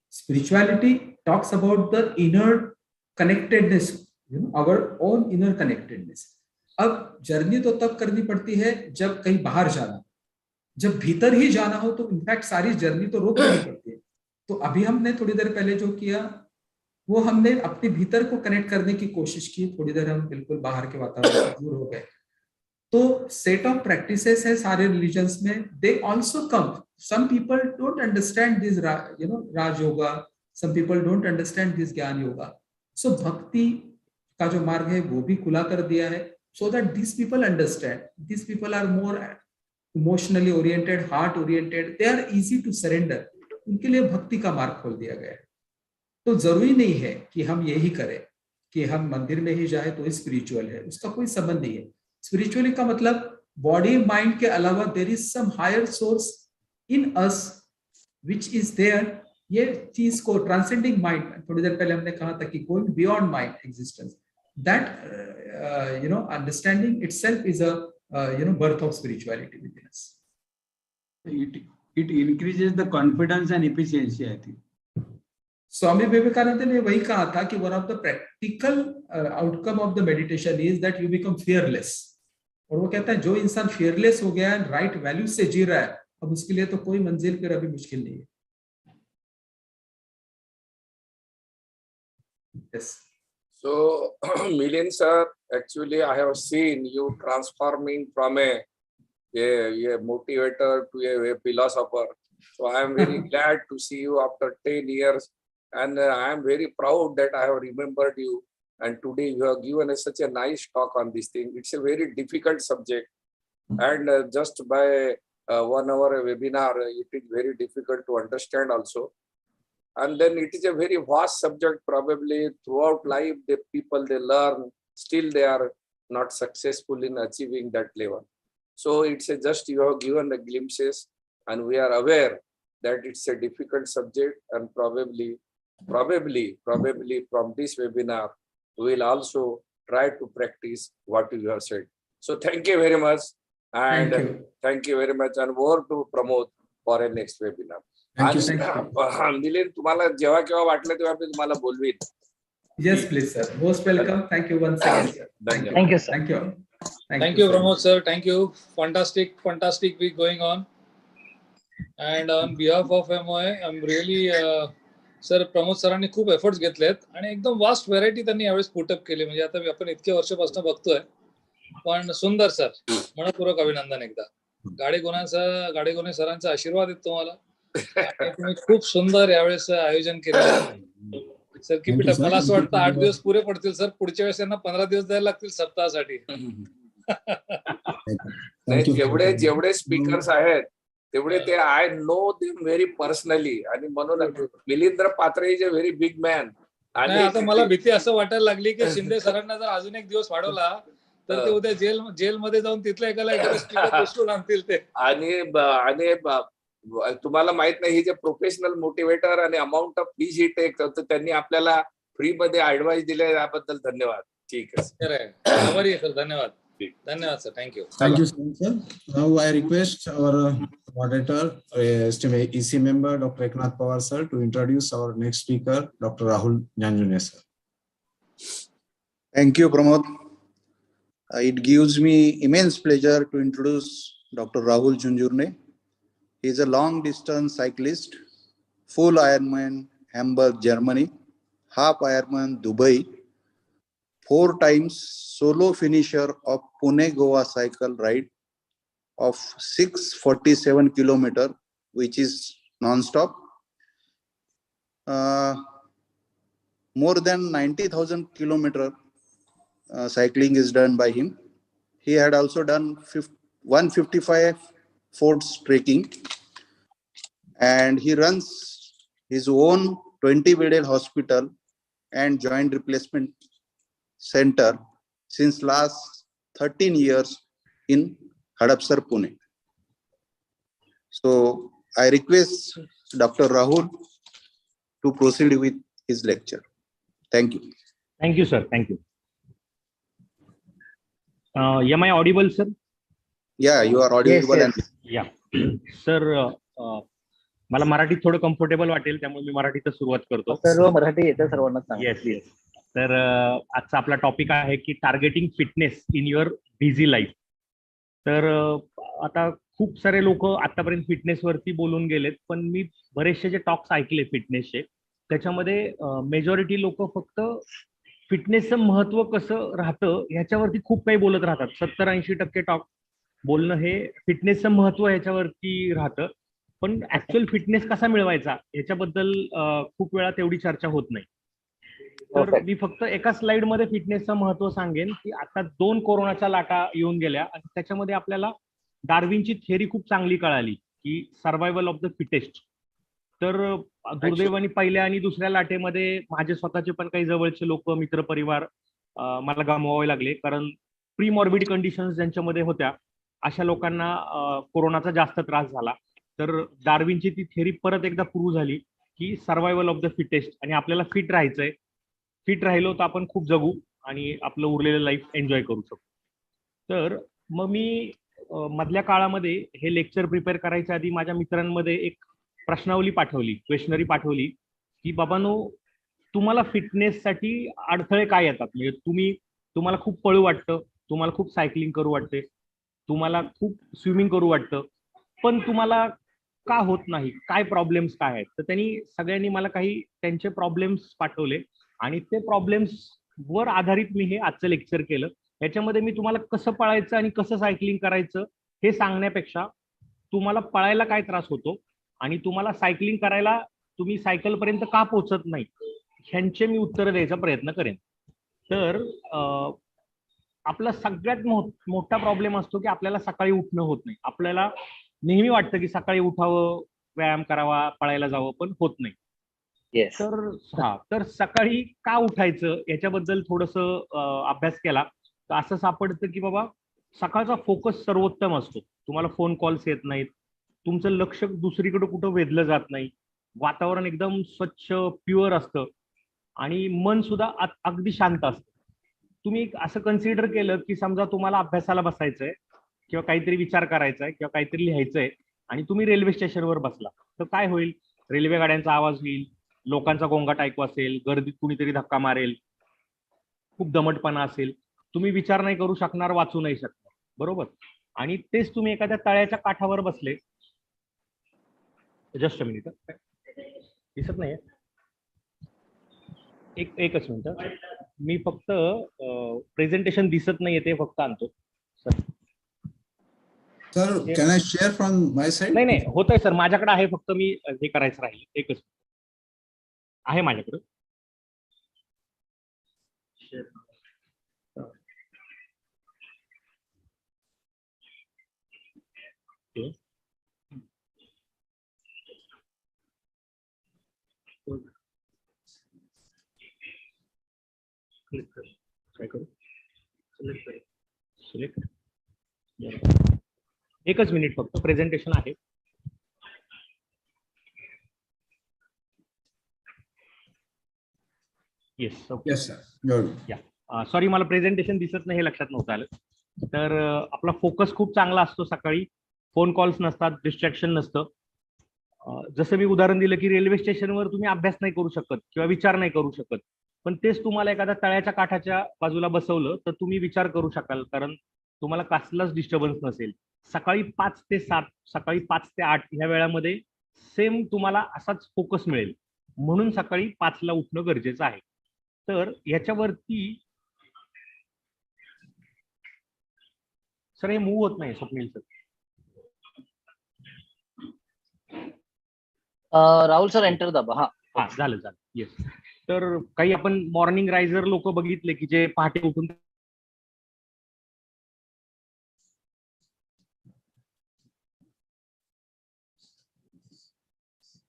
spirituality talks about the inner connectedness, our own inner connectedness. अब journey तो तब करनी पड़ती है जब कहीं बाहर जाना, जब भीतर ही जाना हो तो इनफैक्ट सारी जर्नी तो रोक देनी पड़ती है। तो अभी हमने थोड़ी देर पहले जो किया वो हमने अपने भीतर को कनेक्ट करने की कोशिश की, थोड़ी देर हम बिल्कुल बाहर के वातावरण से दूर हो गए। तो सेट ऑफ प्रैक्टिसेस है सारे रिलीजन्स में, they also come, some people don't understand this Raj yoga, some people don't understand this Gyan yoga. सो भक्ति का जो मार्ग है वो भी खुला कर दिया है, so that this people understand, this people are more emotionally oriented, heart oriented, they are easy to surrender, उनके लिए भक्ति का मार्ग खोल दिया गया है। तो जरूरी नहीं है कि हम यही करें कि हम मंदिर में ही जाए तो स्पिरिचुअल है, उसका कोई संबंध नहीं है। स्पिरिचुअली का मतलब बॉडी माइंड के अलावा there is some higher source in us which is there, ये चीज को ट्रांसेंडिंग माइंड, थोड़ी देर पहले हमने कहा था कि going beyond mind existence, that understanding itself is a birth of spirituality within us. It increases the confidence and efficiency, I think. Swami Vivekananda ने वही कहा था कि one of the practical outcome of the meditation is that you become fearless. और वो कहता है जो इंसान fearless हो गया है, right values से जी रहा है, अब उसके लिए तो कोई मंजिल फिर अभी मुश्किल नहीं है। Yes. So, Milind sir, actually, I have seen you transforming from a motivator to a philosopher. So, I am very glad to see you after 10 years. And I am very proud that I have remembered you. And today you have given us such a nice talk on this thing. It's a very difficult subject. And just by 1 hour webinar, it is very difficult to understand also. And then it is a very vast subject. Probably throughout life, the people they learn, still they are not successful in achieving that level. So it's just you have given the glimpses, and we are aware that it's a difficult subject, and probably from this webinar, we will also try to practice what you have said. So thank you very much, and thank you very much, and over to Pramod for a next webinar. Milind, तुम्हाला जेव्हा केव्हा वाटलं तेव्हा मी तुम्हाला बोलवीन. Yes, please, sir. Most welcome. Thank you once again, sir. Thank you, sir. Thank you. Thank you, Pramod sir. Thank you. Fantastic week going on. And on behalf of MOA, I'm really, sir Pramod सरांनी खूप efforts घेतलेत आणि एकदम vast variety त्यांनी यावेळेस put up केली. म्हणजे आता आपण इतके वर्षापासून बघतोय, पण सुंदर सर, मनपूर्वक अभिनंदन एकदा. गाडेगोने सरांचा आशीर्वाद आहे तुम्हाला. तुम्ही खूप सुंदर यावेळेस आयोजन केलं सर. किती मला असं वाटतं 8 दिवस पुरे पडतील सर. पुढच्या वेळेस यांना 15 दिवस द्यायला लागतील सप्ताहासाठी. जेवढे स्पीकर्स आहेत तेवढे ते I know them very personally, आणि म्हणून Milindra Patre is a very big man. आणि आता मला भीती असं वाटायला लागली की शिंदे सरांना जर अजून एक दिवस वाढवला तर ते उद्या जेलमध्ये जाऊन तिथल्या एकाला स्पीकर उचलून आणतील ते. आणि तुम्हाला माहित नाही, ही जे प्रोफेशनल मोटिवेटर आणि अमाऊंट ऑफ फी ही टेक, त्यांनी आपल्याला फ्री मध्ये ऍडवाइस दिले, याबद्दल धन्यवाद. ठीक आहे, आभारी आहे सर. धन्यवाद sir. Thank you. Thank you, sir. Now I request our moderator, esteemed EC member, Dr. Eknath Pawar, sir, to introduce our next speaker, Dr. Rahul Zanjurne, sir. Thank you, Pramod. It gives me immense pleasure to introduce Dr. Rahul Zanjurne. He is a long-distance cyclist, full Ironman Hamburg, Germany, half Ironman Dubai, 4 times solo finisher of Pune-Goa cycle ride of 647 kilometer, which is non-stop. More than 90,000 kilometer cycling is done by him. He had also done 155 forts trekking, and he runs his own 20-bedded hospital and joint replacement center since last 13 years in Hadapsar, Pune. So I request Dr. Rahul to proceed with his lecture. Thank you. Thank you, sir. Thank you. Am I audible, sir? Yeah, you are audible. Yes, yes. Yeah. Sir, मला मराठीत थोडं comfortable वाटेल, त्यामुळे मी मराठीतच सुरुवात करतो. सर्व मराठी येते सर्वांना. Yes yes. तर आजचा आपला टॉपिक आहे की targeting fitness in your busy life. तर आता खूप सारे लोक आतापर्यंत फिटनेसवरती बोलून गेलेत, पण मी बरेचसे जे टॉक्स ऐकले फिटनेसचे, त्याच्यामध्ये मेजॉरिटी लोक फक्त फिटनेसचं महत्व कसं राहतं ह्याच्यावरती खूप काही बोलत राहतात. 70-80% टॉक बोलणं हे फिटनेसचं महत्व ह्याच्यावरती राहतं, पण ऍक्च्युअल फिटनेस कसा मिळवायचा ह्याच्याबद्दल खूप वेळा तेवढी चर्चा होत नाही. तर मी फक्त एका स्लाइड मध्ये फिटनेसचं महत्व सांगेन की आता 2 कोरोनाच्या लाटा येऊन गेल्या आणि त्याच्यामध्ये आपल्याला डार्विनची थेअरी खूप चांगली कळाली की सर्व्हायव्हल ऑफ द फिटेस्ट. तर दुर्दैवाने पहिल्या आणि दुसऱ्या लाटेमध्ये माझे स्वतःचे पण काही जवळचे लोक, मित्रपरिवार मला गमवावे लागले, कारण प्रीमॉर्बिड कंडिशन्स ज्यांच्यामध्ये होत्या अशा लोकांना कोरोनाचा जास्त त्रास झाला. तर डार्विनची ती थेअरी परत एकदा प्रूव्ह झाली की सर्व्हायव्हल ऑफ द फिटेस्ट, आणि आपल्याला फिट राहायचंय. फिट राहिलो तर आपण खूप जगू आणि आपलं उरलेलं लाईफ एन्जॉय करू शकतो. तर मग मी मधल्या काळामध्ये हे लेक्चर प्रिपेअर करायच्या आधी माझ्या मित्रांमध्ये एक प्रश्नावली पाठवली, क्वेशनरी पाठवली की बाबांनो, तुम्हाला फिटनेससाठी अडथळे काय येतात? म्हणजे तुम्हाला खूप पळू वाटतं, तुम्हाला खूप सायकलिंग करू वाटते, तुम्हाला खूप स्विमिंग करू वाटतं, पण तुम्हाला का होत नाही? काय प्रॉब्लेम्स काय आहेत? तर त्यांनी सगळ्यांनी मला काही त्यांचे प्रॉब्लेम्स पाठवले आणि ते प्रॉब्लेम्स वर आधारित मी हे आजचं लेक्चर केलं. याच्यामध्ये मी तुम्हाला कसं पळायचं आणि कसं सायकलिंग करायचं हे सांगण्यापेक्षा तुम्हाला पळायला काय त्रास होतो आणि तुम्हाला सायकलिंग करायला तुम्ही सायकल पर्यंत का पोहोचत नाही ह्यांचे मी उत्तर द्यायचा प्रयत्न करेन. तर आपला सगळ्यात मोठा प्रॉब्लेम असतो की आपल्याला सकाळी उठणं होत नाही. आपल्याला नेहमी वाटतं की सकाळी उठावं, व्यायाम करावा, पळायला जावं, पण होत नाही. तर सकाळी का उठायचं याच्याबद्दल थोडस अभ्यास केला तर असं सापडतं की बाबा सकाळचा फोकस सर्वोत्तम असतो. तुम्हाला फोन कॉल्स येत नाहीत, तुमचं लक्ष दुसरीकडे कुठं वेधलं जात नाही, वातावरण एकदम स्वच्छ प्युअर असतं आणि मन सुद्धा अगदी शांत असतं. तुम्ही असं कन्सिडर केलं की समजा तुम्हाला अभ्यासाला बसायचंय किंवा काहीतरी विचार करायचा आहे किंवा काहीतरी लिहायचंय आणि तुम्ही रेल्वे स्टेशनवर बसला तर काय होईल? रेल्वे गाड्यांचा आवाज होईल, लोकांचा गोंगाट ऐकू असेल, गर्दीत कुणीतरी धक्का मारेल, खूप दमटपणा असेल, तुम्ही विचार नाही करू शकणार, वाचू नाही शकणार, बरोबर? आणि तेच तुम्ही एखाद्या तळ्याच्या काठावर बसले, जस्ट अ मिनिट, दिसत नाही, एकच मिनिट, मी फक्त प्रेझेंटेशन दिसत नाहीये ते फक्त आणतो. Sir, can I share from my side? नाही होत आहे सर, माझ्याकडे आहे, फक्त मी हे करायचं राहील, एकच आहे माझ्याकडे. एकच मिनिट फक्त, प्रेझेंटेशन आहे. येस सर, सॉरी, मला प्रेझेंटेशन दिसत नाही हे लक्षात नव्हतं आलं. तर आपला फोकस खूप चांगला असतो सकाळी, फोन कॉल्स नसतात, डिस्ट्रॅक्शन नसतं. जसं मी उदाहरण दिलं की रेल्वे स्टेशनवर तुम्ही अभ्यास नाही करू शकत किंवा विचार नाही करू शकत, पण तेच तुम्हाला एखाद्या तळ्याच्या काठाच्या बाजूला बसवलं तर तुम्ही विचार करू शकाल, कारण तुम्हाला कसलाच डिस्टर्बन्स नसेल. सकाळी 5 ते 7, सकाळी 5 ते 8 ह्या वेळामध्ये सेम तुम्हाला असाच फोकस मिळेल. म्हणून सकाळी 5ला उठणं गरजेचं आहे. तर याच्यावरती सर हे मूव्ह होत नाही Swapnil sir. Rahul sir enter दाबा. हा झालं, येस. तर काही आपण मॉर्निंग रायझर लोक बघितले की जे पहाटे उठून,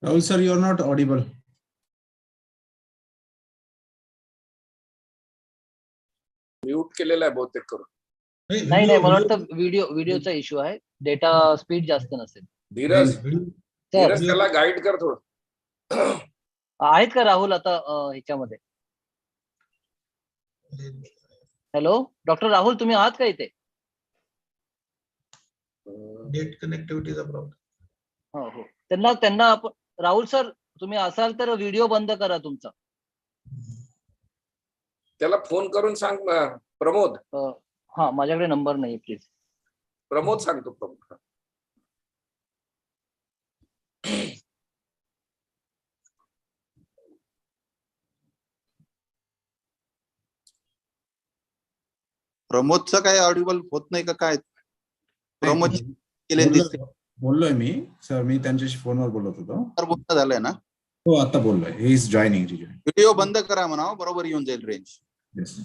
Rahul sir, you are not audible. Mute केलेला आहे बहुतेक करून. नाही मला वाटतं व्हिडिओचा इश्यू आहे, डेटा स्पीड जास्त नसेल. धीरज त्याला गाईड कर थोडं. आहेत का राहुल आता ह्याच्यामध्ये? हॅलो डॉक्टर राहुल, तुम्ही आहात का इथे? नेट कनेक्टिव्हिटीचा प्रॉब्लेम. हो, त्यांना आपण, राहुल सर तुम्ही असाल तर व्हिडिओ बंद करा तुमचा. त्याला फोन करून सांग प्रमोद. माझ्याकडे नंबर नाही, प्लीज. प्रमोद सांगतो. प्रमोद प्रमोदचं काय ऑडिबल होत नाही का काय? प्रमोद केले दिसते. बोललोय मी सर, मी त्यांच्याशी फोनवर बोलत होतो. बोलणं झालंय ना? हो, आता बोललोय. He is joining. व्हिडिओ बंद करा म्हणा, बरोबर येऊन जाईल रेंज. येस.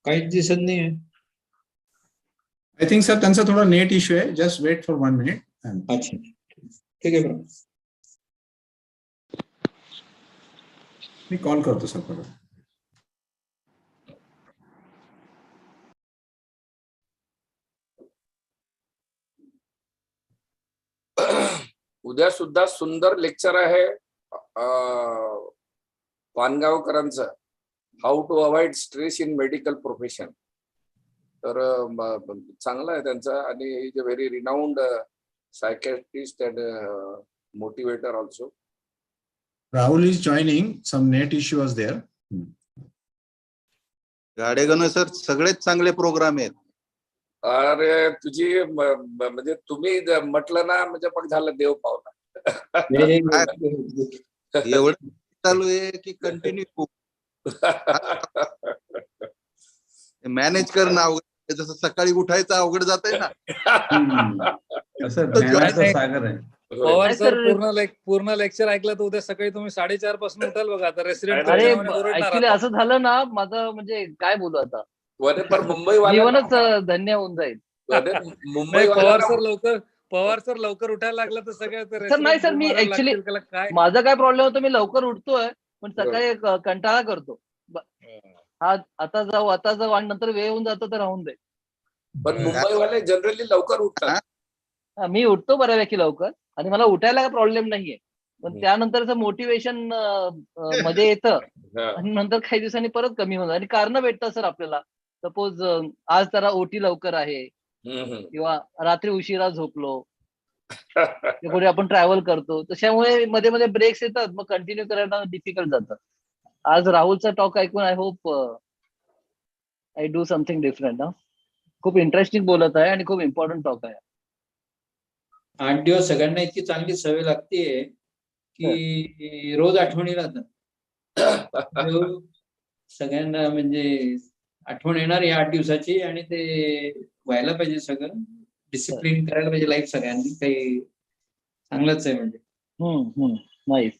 काहीच दिसत नाही. आय थिंक सर त्यांचा थोडा नेट इश्यू आहे. Just wait for 1 minute. अच्छा, ठीक आहे बरं. मी कॉल करतो सर परत. उद्या सुद्धा सुंदर लेक्चर आहे पानगावकरांचं, how to avoid stress in medical profession. तर चांगला आहे त्यांचा, आणि is a very renowned psychiatrist and motivator also. Rahul is joining. Some net issue was there. Gadegone sir सगळेच चांगले प्रोग्राम आहेत. अरे तुझी म्हणजे तुम्ही म्हटलं ना म्हणजे मग झालं, देव पावला. एवढं चालू आहे की कंटिन्यू मॅनेज करणं अवघड. जसं सकाळी उठायचं अवघड जात आहे ना. सागर आहे. पवार सर पूर्ण लेक्चर ऐकलं तर उद्या सकाळी तुम्ही 4:30 पासून उठाल बघा. आता रेसिडेंट ऍक्च्युली असं झालं ना, माझं म्हणजे काय बोलू आता, मुंबई जीवनच धन्य होऊन जाईल. मुंबई पवार सर लवकर उठायला लागलं तर सगळं. सर नाही सर, मी ऍक्च्युली माझा काय प्रॉब्लेम होतो, मी लवकर उठतोय पण सकाळी कंटाळा करतो. हा आता जाऊ आणि नंतर वेळ होऊन जातो तर राहून दे. पण मुंबईवाले जनरली लवकर उठतात. मी उठतो बऱ्यापैकी लवकर आणि मला उठायला काय प्रॉब्लेम नाहीये, पण त्यानंतरच मोटिवेशन मध्ये येतं आणि नंतर काही दिवसांनी परत कमी होणार. आणि कारण भेटतं सर आपल्याला. सपोज आज जरा ओटी लवकर आहे किंवा रात्री उशिरा झोपलो, कुठे आपण ट्रॅव्हल करतो, त्याच्यामुळे मध्ये मध्ये ब्रेक्स येतात, मग कंटिन्यू करायला डिफिकल्ट जातं. आज राहुलचा टॉक ऐकून I hope I do something different. खूप इंटरेस्टिंग बोलत आहे आणि खूप इम्पॉर्टंट टॉक आहे. 8 दिवस सगळ्यांना इतकी चांगली सवय लागते की रोज आठवणी राहतात. सगळ्यांना म्हणजे आठवण येणार या 8 दिवसाची, आणि ते व्हायला पाहिजे. सगळं डिसिप्लिन करायला पाहिजे लाईफ सगळ्यांनी. काही चांगलंच आहे म्हणजे. नाही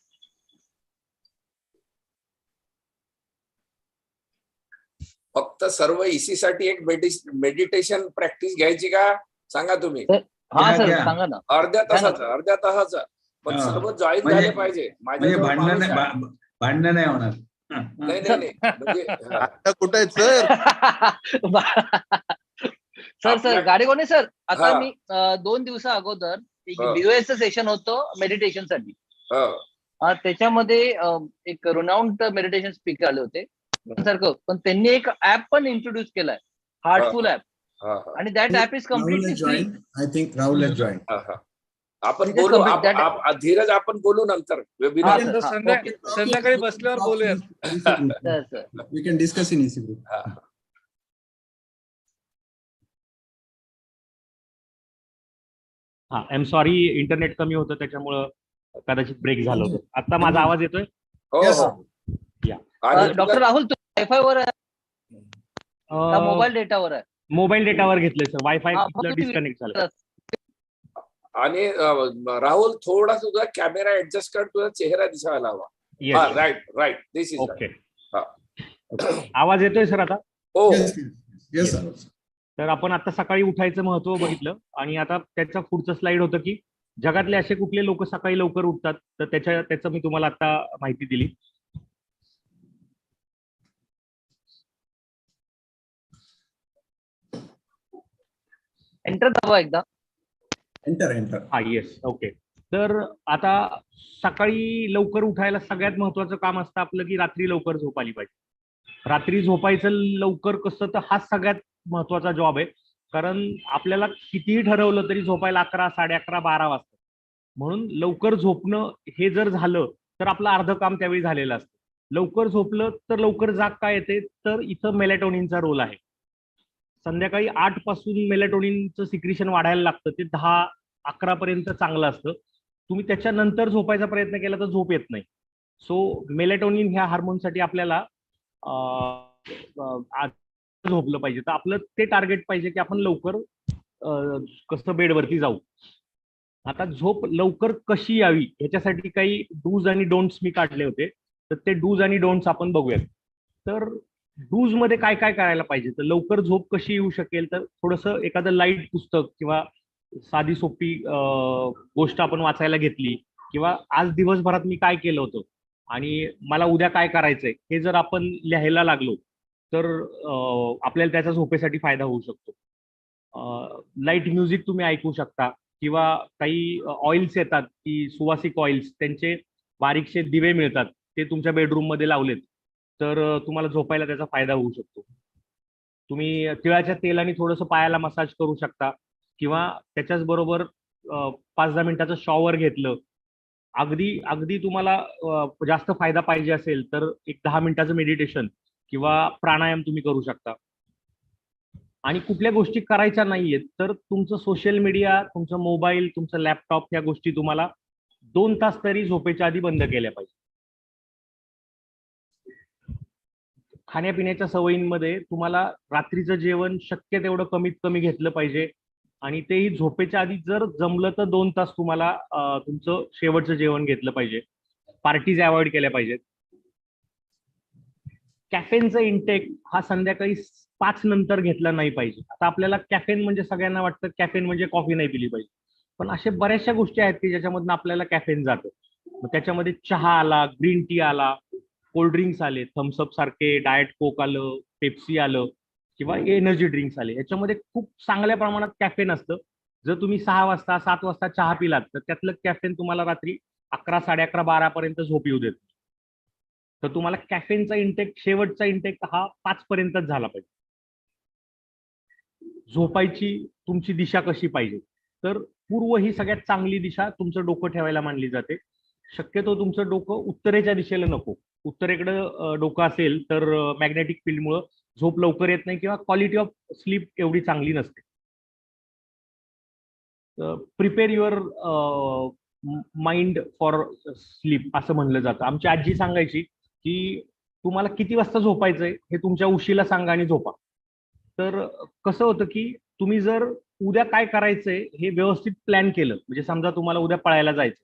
फक्त सर्व इसी साठी एक मेडिटेशन प्रॅक्टिस घ्यायची का सांगा तुम्ही? हा सर सांगा ना. अर्ध्या तासाचा पण सर्व जॉईन झाले पाहिजे. भांडण नाही होणार. नाही म्हणजे कुठे आहेत सर? सर गाडेगोने सर, आता मी 2 दिवसा अगोदर बीओएस सेशन होतं मेडिटेशन साठी. त्याच्यामध्ये एक रिनाउंड मेडिटेशन स्पीकर आले होते सारखं, पण त्यांनी एक ऍप पण इंट्रोड्यूस केलाय, हार्टफुल ऍप. आणि that app is completely free. I think Rahul has join. आपण बोलू, धीरज आपण बोलू नंतर. संध्याकाळी बसल्यावर बोलूयात. वी कॅन डिस्कस इन इसी ग्रुप. हा, आय एम सॉरी, इंटरनेट कमी होतं त्याच्यामुळं कदाचित ब्रेक झालं होतं. आता माझा आवाज येतोय? डॉक्टर राहुल, तू वायफाय वर आहे? मोबाईल डेटावर आहे? मोबाईल डेटावर घेतलंय सर. वायफाय डिस्कनेक्ट झालं. आणि राहुल थोडा तुझा कॅमेरा ऍडजस्ट कर, तुझा चेहरा दिसायला हवा. Right this is okay. आवाज येतोय सर आता? हो. तर आपण आता सकाळी उठायचं महत्व बघितलं, आणि आता त्याचं पुढचं स्लाइड होतं की जगातले असे कुठले लोक सकाळी लवकर उठतात, तर त्याचं मी तुम्हाला आता माहिती दिली. एंटर दाबा एकदा. एंटर. हा, येस. ओके. तर आता सकाळी लवकर उठायला सगळ्यात महत्वाचं काम असतं आपलं की रात्री लवकर झोप आली पाहिजे. रात्री झोपायचं लवकर कसं, तर हाच सगळ्यात महत्वाचा जॉब आहे. कारण आपल्याला कितीही ठरवलं तरी झोपायला 11, 11:30, 12 वाजता. म्हणून लवकर झोपणं हे जर झालं तर आपलं अर्ध काम त्यावेळी झालेलं असतं. लवकर झोपलं तर लवकर जाग काय येते, तर इथं मेलॅटोनिनचा रोल आहे. संध्याकाळी 8 पासून मेलॅटोनिनचं सिक्रिशन वाढायला लागतं, ते 10-11 पर्यंत चांगलं असतं. तुम्ही त्याच्यानंतर झोपायचा प्रयत्न केला तर झोप येत नाही. सो मेलॅटोनिन ह्या हार्मोनसाठी आपल्याला झोपलं पाहिजे. तर आपलं ते टार्गेट पाहिजे की आपण लवकर कसं बेडवरती जाऊ. आता झोप लवकर कशी यावी ह्याच्यासाठी काही डूज आणि डोंट्स मी काढले होते. तर ते डूज आणि डोंट्स आपण बघूयात. तर डूज मध्ये काय काय करायला पाहिजे, तर लवकर झोप कशी येऊ शकेल, तर थोडंसं एखादं लाईट पुस्तक किंवा साधी सोपी गोष्ट आपण वाचायला घेतली, किंवा आज दिवसभरात मी काय केलं होतं आणि मला उद्या काय करायचंय हे जर आपण लिहायला लागलो तर आपल्याला त्याचा झोपेसाठी फायदा होऊ शकतो. लाईट म्युझिक तुम्ही ऐकू शकता, किंवा काही ऑइल्स येतात की सुवासिक ऑइल्स, त्यांचे बारीकशे दिवे मिळतात, ते तुमच्या बेडरूम मध्ये लावलेत तर तुम्हाला झोपायला त्याचा फायदा होऊ शकतो. तुम्ही तिळाच्या तेलाने थोडंसं पायाला मसाज करू शकता, किंवा त्याच्याच बरोबर 5-10 मिनिटाचं शॉवर घेतलं. अगदी अगदी तुम्हाला जास्त फायदा पाहिजे असेल तर एक 10 मिनिटाचं मेडिटेशन किंवा प्राणायाम तुम्ही करू शकता. आणि कुठल्या गोष्टी करायच्या नाहीयेत तर तुमचं सोशल मीडिया, तुमचं मोबाईल, तुमचं लॅपटॉप, ह्या गोष्टी तुम्हाला 2 तास तरी झोपेच्या आधी बंद केल्या पाहिजे. खाण्यापिण्याच्या सवयींमध्ये तुम्हाला रात्रीचं जेवण शक्य तेवढं कमीत कमी घेतलं पाहिजे, आणि तेही झोपेच्या आधी जर जमलं तर 2 तास तुम्हाला तुमचं शेवटचं जेवण घेतलं पाहिजे. पार्टीज अवॉइड केल्या पाहिजेत. कॅफेनचा इंटेक हा संध्याकाळी 5 नंतर घेतला नाही पाहिजे. आता आपल्याला कॅफेन म्हणजे सगळ्यांना वाटतं कॅफेन म्हणजे कॉफी नाही पिली पाहिजे, पण अशा बऱ्याचशा गोष्टी आहेत की ज्याच्यामधून आपल्याला कॅफेन जातं. मग त्याच्यामध्ये चहा आला, ग्रीन टी आला, कोल्ड ड्रिंक्स आले, थम्सअप सारखे, डाएट कोक आलं, पेप्सी आलं, किंवा एनर्जी ड्रिंक्स आले, याच्यामध्ये खूप चांगल्या प्रमाणात कॅफेन असतं. जर तुम्ही 6 वाजता 7 वाजता चहा पिलात तर त्यातलं कॅफेन तुम्हाला रात्री 11, 11:30, 12 पर्यंत झोप येऊ देत. तर तुम्हाला कॅफेनचा इंटेक, शेवटचा इंटेक हा 5 पर्यंतच झाला पाहिजे. झोपायची तुमची दिशा कशी पाहिजे, तर पूर्व ही सगळ्यात चांगली दिशा तुमचं डोकं ठेवायला मानली जाते. शक्यतो तुमचं डोकं उत्तरेच्या दिशेला नको. उत्तरेकडे डोकं असेल तर मॅग्नेटिक फील्डमुळे झोप लवकर येत नाही, किंवा क्वालिटी ऑफ स्लीप एवढी चांगली नसते. Prepare your mind for sleep असं म्हणलं जातं. आमची आजी सांगायची की तुम्हाला किती वाजता झोपायचंय हे तुमच्या उशीला सांगा आणि झोपा. तर कसं होतं की तुम्ही जर उद्या काय करायचंय हे व्यवस्थित प्लॅन केलं, म्हणजे समजा तुम्हाला उद्या पळायला जायचं,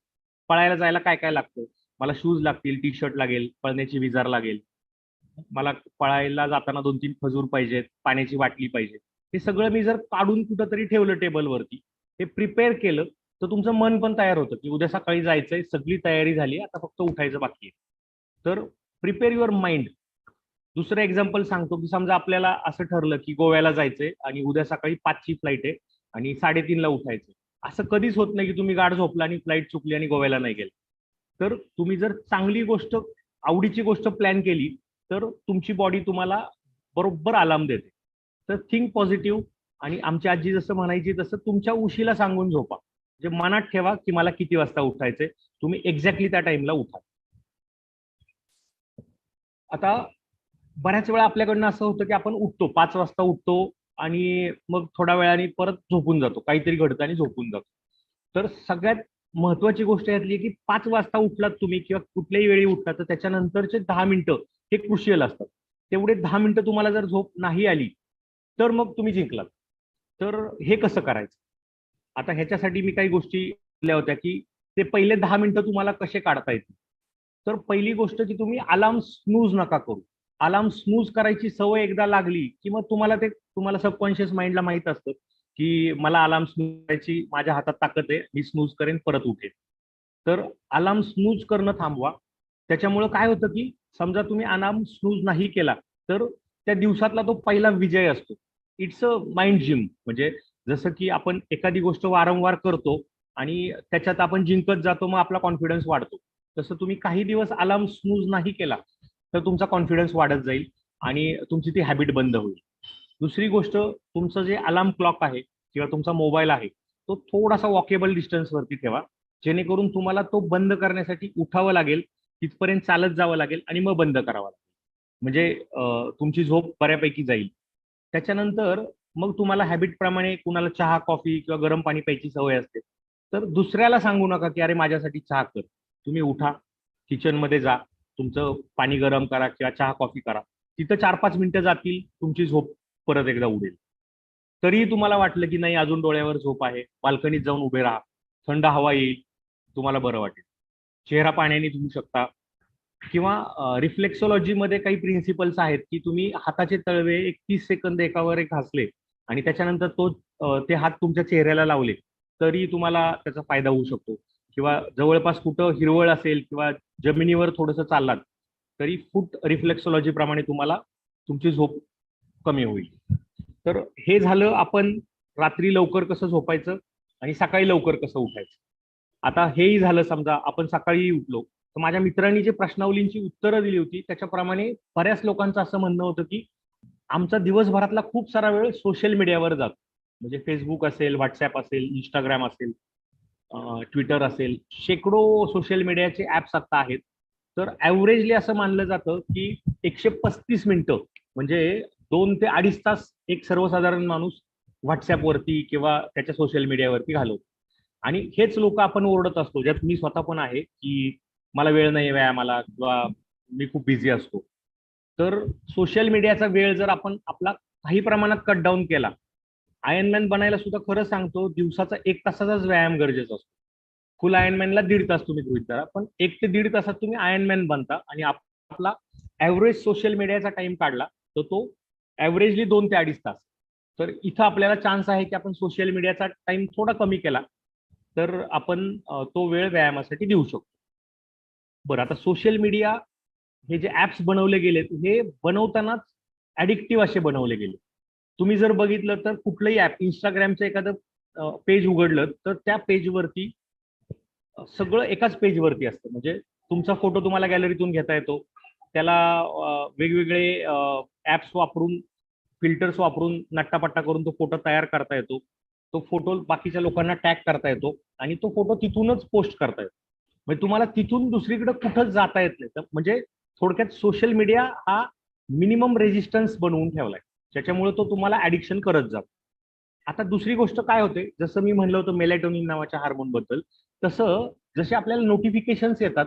पळायला जायला काय काय लागतं, मला शूज लागतील, टी शर्ट लागेल, पळण्याची विजार लागेल, मला पळायला जाताना 2-3 खजूर पाहिजेत, पाण्याची बाटली पाहिजे. हे सगळं मी जर काढून कुठंतरी ठेवलं टेबलवरती, हे प्रिपेअर केलं, तर तुमचं मन पण तयार होतं की उद्या सकाळी जायचंय, सगळी तयारी झाली, आता फक्त उठायचं बाकी आहे. तर प्रिपेअर युअर माइंड. दुसरं एक्झाम्पल सांगतो की समजा आपल्याला असं ठरलं की गोव्याला जायचंय आणि उद्या सकाळी 5ची फ्लाईट आहे आणि 3:30ला उठायचं. असं कधीच होत नाही की तुम्ही गाढ झोपला आणि फ्लाईट चुकली आणि गोव्याला नाही गेले. तर तुम्ही जर चांगली गोष्ट, आवडीची गोष्ट प्लॅन केली तर तुमची बॉडी तुम्हाला बरोबर अलार्म देते. तर थिंक पॉझिटिव्ह, आणि आमची आजी जसं म्हणायची तसं तुमच्या उशीला सांगून झोपा. म्हणजे मनात ठेवा की मला किती वाजता उठायचंय, तुम्ही एक्झॅक्टली त्या टाइमला उठा. आता बऱ्याच वेळा आपल्याकडनं असं होतं की आपण उठतो, 5 वाजता उठतो आणि मग थोड्या वेळाने परत झोपून जातो, काहीतरी घडतं आणि झोपून जातो. तर सगळ्यात महत्वाची गोष्ट यातली की 5 वाजता उठलात तुम्ही किंवा कुठल्याही वेळी उठलात तर त्याच्यानंतरचे 10 मिनिटं हे क्रुशियल असतात. तेवढे 10 मिनिटं तुम्हाला जर झोप नाही आली तर मग तुम्ही जिंकलात. तर हे कसं करायचं? आता ह्याच्यासाठी मी काही गोष्टी दिल्या होत्या की ते पहिले 10 मिनिटं तुम्हाला कसे काढता येतील. तर पहिली गोष्ट की तुम्ही अलार्म स्नूज नका करू. अलार्म स्नूज करायची सवय एकदा लागली की मग तुम्हाला सबकॉन्शियस माइंडला माहित असतं की मला अलार्म स्नूज करायची, माझ्या हातात ताकद आहे, मी स्नूज करेन, परत उठेन. तर अलार्म स्नूज करणं थांबवा. त्याच्यामुळे काय होतं की समजा तुम्ही अलार्म स्नूज नाही केला तर त्या दिवसातला तो पहिला विजय असतो. It's a mind gym. म्हणजे जसं की आपण एखादी गोष्ट वारंवार करतो आणि त्याच्यात आपण जिंकत जातो, मग आपला कॉन्फिडन्स वाढतो. तसं तुम्ही काही दिवस अलार्म स्नूज नाही केला तर तुमचा कॉन्फिडन्स वाढत जाईल आणि तुमची ती हॅबिट बंद होईल. दुसरी गोष्ट, तुमचं जे अलार्म क्लॉक आहे किंवा तुमचा मोबाईल आहे तो थोडासा वॉकेबल डिस्टन्सवरती ठेवा, जेणेकरून तुम्हाला तो बंद करण्यासाठी उठावं लागेल, तिथपर्यंत चालत जावं लागेल आणि मग बंद करावा लागेल. म्हणजे तुमची झोप बऱ्यापैकी जाईल. त्याच्यानंतर मग तुम्हाला हॅबिट प्रमाणे कुणाला चहा कॉफी किंवा गरम पाणी प्यायची सवय असते, तर दुसऱ्याला सांगू नका की अरे माझ्यासाठी चहा कर. तुम्ही उठा, किचनमध्ये जा, तुमचं पाणी गरम करा किंवा चहा कॉफी करा. तिथं 4-5 मिनिटं जातील, तुमची झोप परत एकदा उडेल. तरीही तुम्हाला वाटलं की नाही अजून डोळ्यावर झोप आहे, बाल्कनीत जाऊन उभे राहा, थंड हवा येईल, तुम्हाला बरं वाटेल. चेहरा पाण्याने धुवू शकता किंवा रिफ्लेक्सॉलॉजीमध्ये काही प्रिन्सिपल्स आहेत की तुम्ही हाताचे तळवे 30 सेकंद एकावर एक घासले आणि त्याच्यानंतर ते हात तुमच्या चेहऱ्याला लावले तरी तुम्हाला त्याचा फायदा होऊ शकतो. किंवा जवळपास कुठं हिरवळ असेल किंवा जमिनीवर थोडंसं चाललात तरी फूट रिफ्लेक्सॉलॉजी प्रमाणे तुम्हाला तुमची झोप कमी होईल. तर हे झालं आपण रात्री लवकर कसं झोपायचं आणि सकाळी लवकर कसं उठायचं. आता हेही झालं, समजा आपण सकाळी उठलो तर माझ्या मित्रांनी जे प्रश्नावलींची उत्तरं दिली होती त्याच्याप्रमाणे बऱ्याच लोकांचं असं म्हणणं होतं की आमचा दिवसभरातला खूप सारा वेळ सोशल मीडियावर जातो. म्हणजे फेसबुक असेल, व्हॉट्सअप असेल, इंस्टाग्राम असेल, ट्विटर असेल, शेकडो सोशल मीडियाचे ऍप्स आता आहेत. तर ॲव्हरेजली असं मानलं जातं की 135 मिनिटं म्हणजे 2 ते 2.5 तास एक सर्वसाधारण माणूस व्हॉट्सअपवरती किंवा त्याच्या सोशल मीडियावरती घालवतो. आणि हेच लोक आपण ओरडत असतो, ज्यात मी स्वतः पण आहे, की मला वेळ नाही व्यायामाला किंवा मी खूप बिझी असतो. तर सोशल मीडियाचा वेळ जर आपण आपला काही प्रमाणात कट डाऊन केला, आयर्नमॅन बनायला सुद्धा खरं सांगतो दिवसाचा 1 तासाचाच व्यायाम गरजेचा असतो. फुल आयर्नमॅनला 1.5 तास तुम्ही गृहीत धरा, पण 1 ते 1.5 तासात तुम्ही आयर्नमॅन बनता आणि आपला ॲव्हरेज सोशल मीडियाचा टाइम काढला तर तो ॲव्हरेजली 2 ते 2.5 तास. तर इथं आपल्याला चान्स आहे की आपण सोशल मीडियाचा टाइम थोडा कमी केला तर आपण तो वेळ व्यायामासाठी देऊ शकतो. बरं, आता सोशल मीडिया हे जे ऍप्स बनवले गेलेत हे बनवतानाच ऍडिक्टिव्ह असे बनवले गेले. तुम्ही जर बघितलं तर कुठलंही ऍप, इंस्टाग्रामचं एखादं पेज उघडलं तर त्या पेजवरती सगळं एकाच पेजवरती असतं. म्हणजे तुमचा फोटो तुम्हाला गॅलरीतून घेता येतो, त्याला वेगवेगळे ऍप्स वापरून, फिल्टर्स वापरून नट्टापट्टा करून तो फोटो तयार करता येतो. तो फोटो बाकीच्या लोकांना टॅग करता येतो आणि तो फोटो तिथूनच पोस्ट करता येतो. म्हणजे तुम्हाला तिथून दुसरीकडे कुठंच जाता येत नाही. तर म्हणजे थोडक्यात सोशल मीडिया हा मिनिमम रेजिस्टन्स बनवून ठेवलाय, ज्याच्यामुळे तो तुम्हाला ऍडिक्शन करत जातो. आता दुसरी गोष्ट काय होते, जसं मी म्हणलं होतं मेलॅटोनिन नावाच्या हार्मोन बद्दल, तसं जसे आपल्याला नोटिफिकेशन्स येतात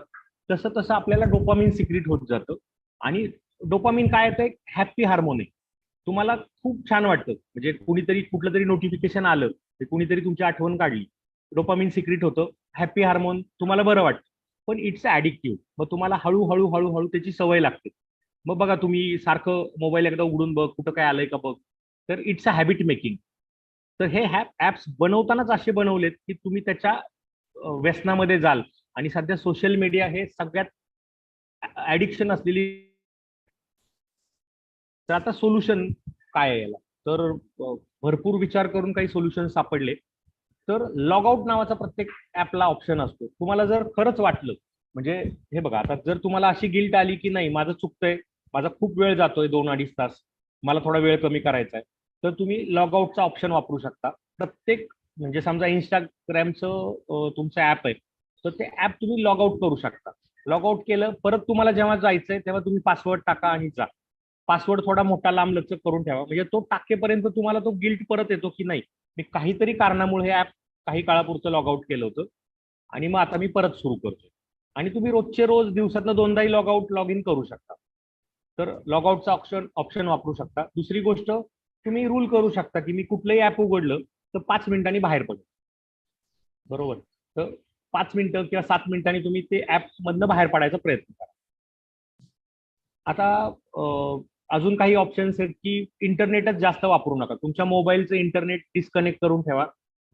तसं तसं आपल्याला डोपामिन सिक्रीट होत जातं. आणि डोपामिन काय येतं, एक हॅपी हार्मोन आहे. तुम्हाला खूप छान वाटतं, म्हणजे कुणीतरी कुठलं तरी नोटिफिकेशन आलं, ते कुणीतरी तुमची आठवण काढली, डोपामिन सिक्रीट होतं, हॅपी हार्मोन, तुम्हाला बरं वाटतं. पण इट्स ऍडिक्टिव्ह. मग तुम्हाला हळूहळू हळूहळू त्याची सवय लागते. मग बघा, तुम्ही सारखं मोबाईल एकदा उघडून बघ, कुठं काय आलंय का बघ. तर इट्स अ हॅबिट मेकिंग. तर हे ऍप्स बनवतानाच असे बनवलेत की तुम्ही त्याच्या व्यसनामध्ये जाल. आणि सध्या सोशल मीडिया हे सगळ्यात ऍडिक्शन असलेली. तर आता सोल्युशन काय आहे याला, तर भरपूर विचार करून काही सोल्युशन सापडले. तर लॉग आउट नावाचा प्रत्येक ऍपला ऑप्शन असतो. तुम्हाला जर खरंच वाटलं, म्हणजे हे बघा, आता जर तुम्हाला अशी गिल्ट आली की नाही माझं चुकतंय, माझा खूप वेळ जातोय 2-2.5 तास, मला थोडा वेळ कमी करायचा आहे, तर तुम्ही लॉग आउटचा ऑप्शन वापरू शकता. प्रत्येक, म्हणजे समजा इंस्टाग्रामचं तुमचं ऍप आहे तर ते ऍप तुम्ही लॉग आउट करू शकता. लॉग आउट केलं, परत तुम्हाला जेव्हा जायचंय तेव्हा तुम्ही पासवर्ड टाका आणि जा. पासवर्ड थोडा मोठा लांब लचक करून ठेवा, म्हणजे तो टाकेपर्यंत तुम्हाला तो गिल्ट परत येतो की नाही, मी काहीतरी कारणामुळे हे ऍप काही काळापुरतं लॉग आउट केलं होतं आणि मग आता मी परत सुरू करतो. आणि तुम्ही रोजचे रोज दिवसातनं 2दाही लॉग आउट लॉग इन करू शकता. तर लॉग आउटचा ऑप्शन वापरू शकता. दुसरी गोष्ट, तुम्ही रूल करू शकता की मी कुठलंही ऍप उघडलं तर 5 मिनिटांनी बाहेर पडेल. बरोबर, तर 5 मिनिटं किंवा 7 मिनिटांनी तुम्ही ते ऍप मधनं बाहेर पडायचा प्रयत्न करा. आता अजून काही ऑप्शन्स आहेत की इंटरनेटच जास्त वापरू नका. तुमच्या मोबाईलचं इंटरनेट डिस्कनेक्ट करून ठेवा.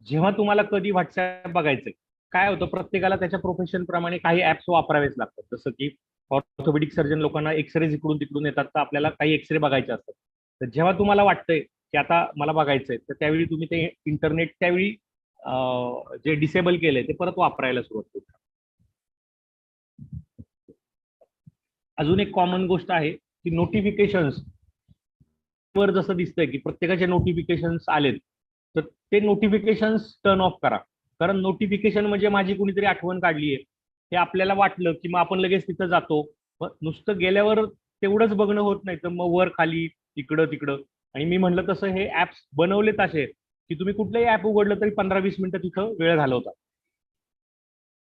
जेव्हा तुम्हाला कधी व्हॉट्सअप बघायचंय, काय होतं, प्रत्येकाला त्याच्या प्रोफेशन प्रमाणे काही ऍप्स वापरावेच लागतात. जसं की ऑर्थोपेडिक सर्जन लोकांना एक्सरेज इकडून तिकडून येतात, तर आपल्याला काही एक्सरे बघायचे असतात. तर जेव्हा तुम्हाला वाटतंय की आता मला बघायचंय, तर त्यावेळी तुम्ही ते इंटरनेट त्यावेळी जे डिसेबल केले ते परत वापरायला सुरुवात करू. अजून एक कॉमन गोष्ट आहे की नोटिफिकेशन्स वर जसं दिसतंय की प्रत्येकाचे नोटिफिकेशन्स आलेत, तर ते नोटिफिकेशन्स टर्न ऑफ करा. कारण नोटिफिकेशन म्हणजे माझी कुणीतरी आठवण काढली आहे हे आपल्याला वाटलं की मग आपण लगेच तिथं जातो. नुसतं गेल्यावर तेवढंच बघणं होत नाही, तर मग वर खाली इकडं तिकडं. आणि मी म्हणलं तसं हे ऍप्स बनवलेत असे की तुम्ही कुठलंही ऍप उघडलं तरी 15-20 मिनिटं तिथं वेळ घालवता.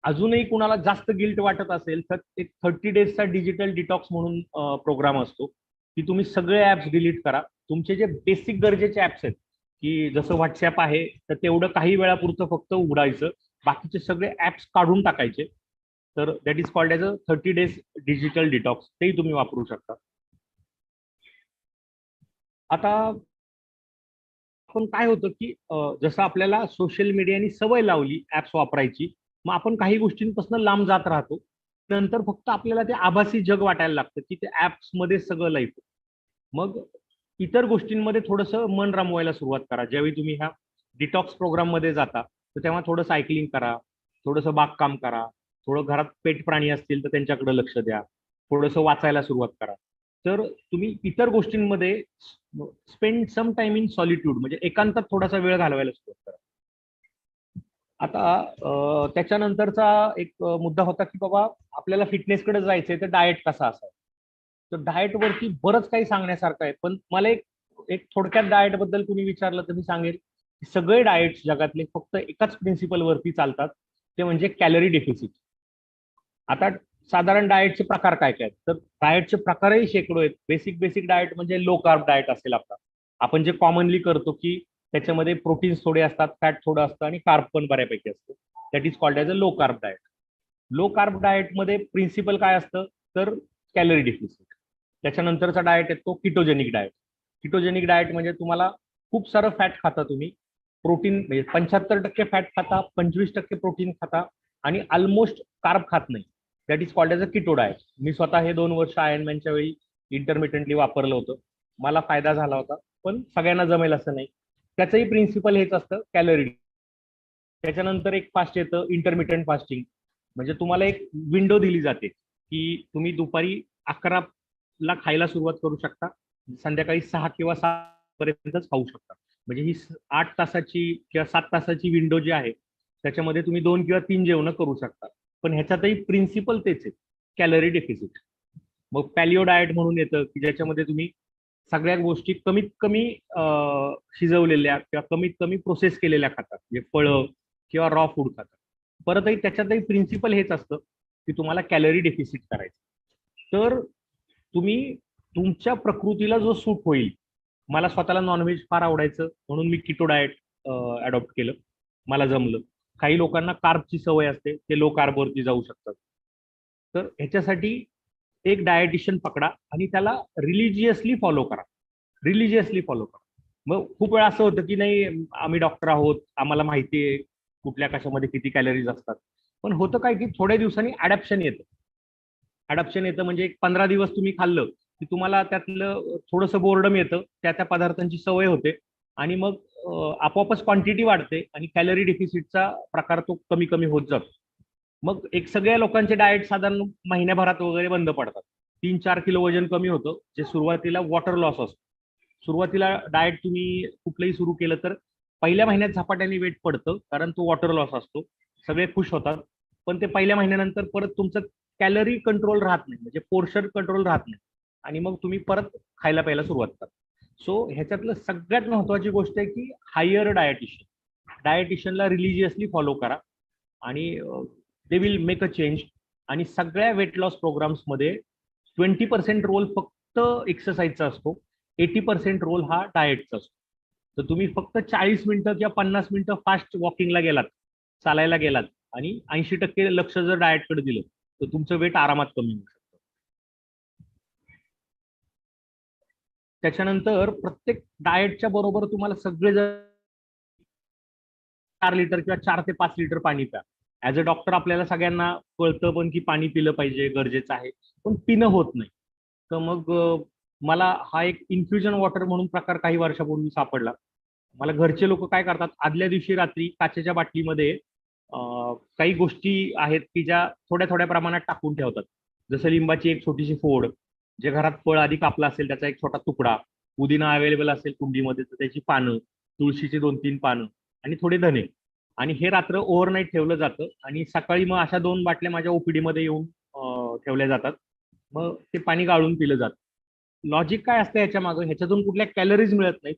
अजूनही कुणाला जास्त गिल्ट वाटत असेल तर एक 30 डेजचा डिजिटल डिटॉक्स म्हणून प्रोग्राम असतो की तुम्ही सगळे ऍप्स डिलीट करा. तुमचे जे बेसिक गरजेचे ऍप्स आहेत की जसं व्हॉट्सअप आहे तर तेवढं काही वेळापुरतं फक्त उघडायचं, बाकीचे सगळे ऍप्स काढून टाकायचे. तर that is called as a 30 days digital detox. तेही तुम्ही वापरू शकता. आता आपण काय होतं की जसं आपल्याला सोशल मीडियानी सवय लावली ऍप्स वापरायची, मग आपण काही गोष्टींपासून लांब जात राहतो. नंतर फक्त आपल्याला ते आभासी जग वाटायला लागतं की ते ऍप्स मध्ये सगळं लाईफ. मग इतर गोष्टींमध्ये थोडंसं मन रमवायला सुरुवात करा. ज्यावेळी तुम्ही ह्या डिटॉक्स प्रोग्राम मध्ये जाता तर तेव्हा थोडं सायकलिंग करा, थोडंसं बागकाम करा, थोडं घरात पेट प्राणी असतील तर त्यांच्याकडे लक्ष द्या, थोडंसं वाचायला सुरुवात करा. तर तुम्ही इतर गोष्टींमध्ये spend some time in solitude म्हणजे एकांतात थोडासा वेळ घालवायला सुरुवात करा. आता त्याच्यानंतरचा एक मुद्दा होता की बाबा आपल्याला फिटनेसकडे जायचंय तर डाएट कसा असावा. तर डाएट वरती बरंच काही सांगण्यासारखं आहे, पण मला एक थोडक्यात डाएट बद्दल तुम्ही विचारलं तर मी सांगेल की सगळे डाएट्स जगातले फक्त एकाच प्रिन्सिपल वरती चालतात, ते म्हणजे कॅलरी डेफिसिट. आता साधारण डाएटचे प्रकार काय काय, तर डाएटचे प्रकारही शेकडो आहेत. बेसिक डाएट म्हणजे लो कार्ब डाएट असेल आपला, आपण जे कॉमनली करतो की त्याच्यामध्ये प्रोटीन्स थोडे असतात, फॅट थोडं असतं आणि कार्ब पण बऱ्यापैकी असतं. That is called as a low carb diet. Low carb डाएटमध्ये प्रिन्सिपल काय असतं तर कॅलरी डेफिसिट. त्याच्यानंतरचा डाएट येतो किटोजेनिक डाएट. किटोजेनिक डाएट म्हणजे तुम्हाला खूप सारं फॅट खाता तुम्ही, प्रोटीन म्हणजे 75% फॅट खाता, 25% प्रोटीन खाता आणि ऑलमोस्ट कार्ब खात नाही. That is called as a keto diet. मी स्वतः हे 2 वर्ष आयर्नमॅनच्या वेळी इंटरमिटंटली वापरलं होतं, मला फायदा झाला होता, पण सगळ्यांना जमेल असं नाही. त्याचंही प्रिन्सिपल हेच असतं, कॅलरी. त्याच्यानंतर एक फास्ट येतं इंटरमिटंट फास्टिंग. म्हणजे तुम्हाला एक विंडो दिली जाते की तुम्ही दुपारी 11ला खायला सुरुवात करू शकता, संध्याकाळी 6 किंवा 7 पर्यंतच खाऊ शकता. म्हणजे ही 8 तासाची किंवा 7 तासाची विंडो जी आहे त्याच्यामध्ये तुम्ही 2 किंवा 3 जेवण करू शकता. पण ह्याच्यातही प्रिन्सिपल तेच आहे, कॅलरी डेफिसिट. मग पॅलिओ डाएट म्हणून येतं की ज्याच्यामध्ये तुम्ही सगळ्या गोष्टी कमीत कमी शिजवलेल्या किंवा कमीत कमी प्रोसेस केलेल्या खातात, म्हणजे फळं किंवा रॉ फूड खातात. परतही त्याच्यातही प्रिन्सिपल हेच असतं की तुम्हाला कॅलरी डेफिसिट करायचं. तर तुम्ही तुमच्या प्रकृतीला जो सूट होईल. मला स्वतःला नॉनव्हेज फार आवडायचं म्हणून मी किटो डाएट अडॉप्ट केलं, मला जमलं. काही लोकांना कार्बची सवय असते, ते लो कार्बवरती जाऊ शकतात. तर ह्याच्यासाठी एक डायटिशियन पकडा आणि त्याला रिलिजियसली फॉलो करा. मग खूप वेळा असं होतं की नाही आम्ही डॉक्टर आहोत, आम्हाला माहिती आहे कुठल्या कशामध्ये किती कॅलरीज असतात. पण होतं काय की थोड्या दिवसांनी अडॅप्शन येतं म्हणजे एक 15 दिवस तुम्ही खाल्लं की तुम्हाला त्यातलं थोडंसं बोर्डम येतं, त्या पदार्थांची सवय होते आणि मग आपोआपच क्वांटिटी वाढते आणि कॅलरी डेफिसिटचा प्रकार तो कमी कमी होत जातो. मग एक सगळ्या लोकांचे डाएट साधारण महिन्याभरात वगैरे बंद पडतात. 3-4 किलो वजन कमी होतं, जे सुरुवातीला वॉटर लॉस असतो. सुरुवातीला डाएट तुम्ही कुठलंही सुरू केलं तर पहिल्या महिन्यात झपाट्याने वेट पडतं, कारण तो वॉटर लॉस असतो, सगळे खुश होतात. पण ते पहिल्या महिन्यानंतर परत तुमचं कॅलरी कंट्रोल राहत नाही, म्हणजे पोर्शन कंट्रोल राहत नाही आणि मग तुम्ही परत खायला प्यायला सुरुवात करता. सो ह्याच्यातलं सगळ्यात महत्वाची गोष्ट आहे की हायर डायटिशियनला रिलिजियसली फॉलो करा आणि they will make a change. आणि सगळ्या वेट लॉस प्रोग्राम्समध्ये 20% रोल फक्त एक्सरसाइजचा असतो, 80% रोल हा डाएटचा असतो. तर तुम्ही फक्त 40 मिनिटं किंवा 50 मिनिटं फास्ट वॉकिंगला गेलात, चालायला गेलात आणि 80% लक्ष जर डाएटकडे दिलं तर तुमचं वेट आरामात कमी होऊ शकतं. त्याच्यानंतर प्रत्येक डाएटच्या बरोबर तुम्हाला सगळे जर 4 लिटर किंवा 4 ते 5 लिटर पाणी प्या. ऍज अ डॉक्टर आपल्याला सगळ्यांना कळतं पण की पाणी पिलं पाहिजे, गरजेचं आहे, पण पिणं होत नाही. तर मग मला हा एक इन्फ्युजन वॉटर म्हणून प्रकार काही वर्षापूर्वी सापडला. मला घरचे लोक काय करतात, आदल्या दिवशी रात्री काचेच्या बाटलीमध्ये काही गोष्टी आहेत की ज्या थोड्या थोड्या प्रमाणात टाकून ठेवतात. जसं लिंबाची एक छोटीशी फोड, जे घरात फळ आधी कापला असेल त्याचा एक छोटा तुकडा, पुदिना अवेलेबल असेल कुंडीमध्ये तर त्याची पानं, तुळशीची 2-3 पानं आणि थोडे धने, आणि हे रात्र ओव्हरनाईट ठेवलं जातं आणि सकाळी मग अशा 2 बाटल्या माझ्या ओपीडी मध्ये येऊन ठेवल्या जातात. मग ते पाणी गाळून पिलं जातं. लॉजिक काय असतं याच्या मागं, ह्याच्यातून कुठल्या कॅलरीज मिळत नाहीत.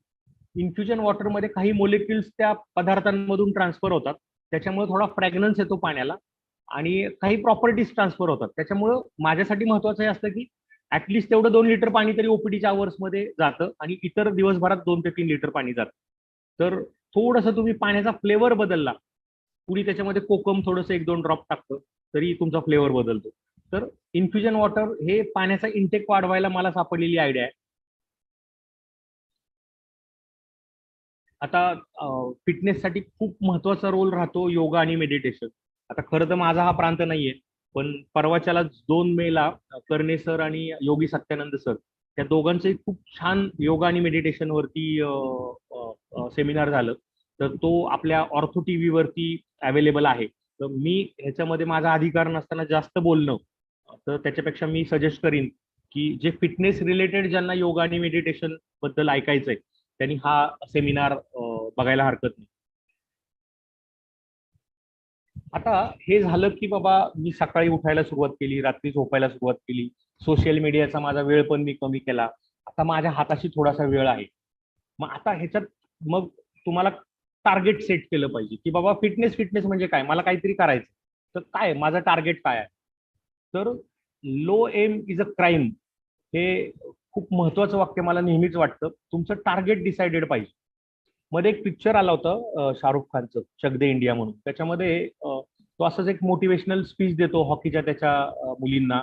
इन्फ्युजन वॉटरमध्ये काही मोलिक्युल्स त्या पदार्थांमधून ट्रान्सफर होतात, त्याच्यामुळे थोडा फ्रॅग्रन्स येतो पाण्याला आणि काही प्रॉपर्टीज ट्रान्सफर होतात. त्याच्यामुळं माझ्यासाठी महत्वाचं हे असतं की ऍटलिस्ट तेवढं 2 लिटर पाणी तरी ओपीडीच्या आवर्समध्ये जातं आणि इतर दिवसभरात 2 ते 3 लिटर पाणी जातं. तर थोडंसं तुम्ही पाण्याचा फ्लेवर बदलला, कुणी त्याच्यामध्ये कोकम थोडंसं 1-2 ड्रॉप टाकतं तरी तुमचा फ्लेवर बदलतो. तर इन्फ्युजन वॉटर हे पाण्याचा इंटेक वाढवायला मला सापडलेली आयडिया आहे. आता फिटनेससाठी खूप महत्वाचा रोल राहतो योगा आणि मेडिटेशन. आता खरं तर माझा हा प्रांत नाहीये, पण परवाच्याला 2 मेला कर्णे सर आणि योगी सत्यानंद सर त्या दोघांचे खूप छान योगा आणि मेडिटेशन वरती सेमिनार झालं. तर तो आपल्या ऑर्थो टीव्ही वरती अवेलेबल आहे. तर मी ह्याच्यामध्ये माझा अधिकार नसताना जास्त बोलणं, तर त्याच्यापेक्षा मी सजेस्ट करीन की जे फिटनेस रिलेटेड ज्यांना योगा आणि मेडिटेशन बद्दल ऐकायचंय त्यांनी हा सेमिनार बघायला हरकत नाही. आता हे झालं की बाबा मी सकाळी उठायला सुरुवात केली, रात्री झोपायला सुरुवात केली, सोशल मीडियाचा माझा वेळ पण मी कमी केला. आता माझ्या हाताशी थोडासा वेळ आहे. मग आता ह्याच्यात मग तुम्हाला टार्गेट सेट केलं पाहिजे की बाबा फिटनेस म्हणजे काय, मला काहीतरी करायचं, तर काय माझं टार्गेट काय आहे. तर लो एम इज अ क्राईम हे खूप महत्वाचं वाक्य मला नेहमीच वाटतं. तुमचं टार्गेट डिसाइडेड पाहिजे. मध्ये एक पिक्चर आला होता शाहरुख खानचं, चक दे इंडिया म्हणून. त्याच्यामध्ये तो असंच एक मोटिवेशनल स्पीच देतो हॉकीच्या त्याच्या मुलींना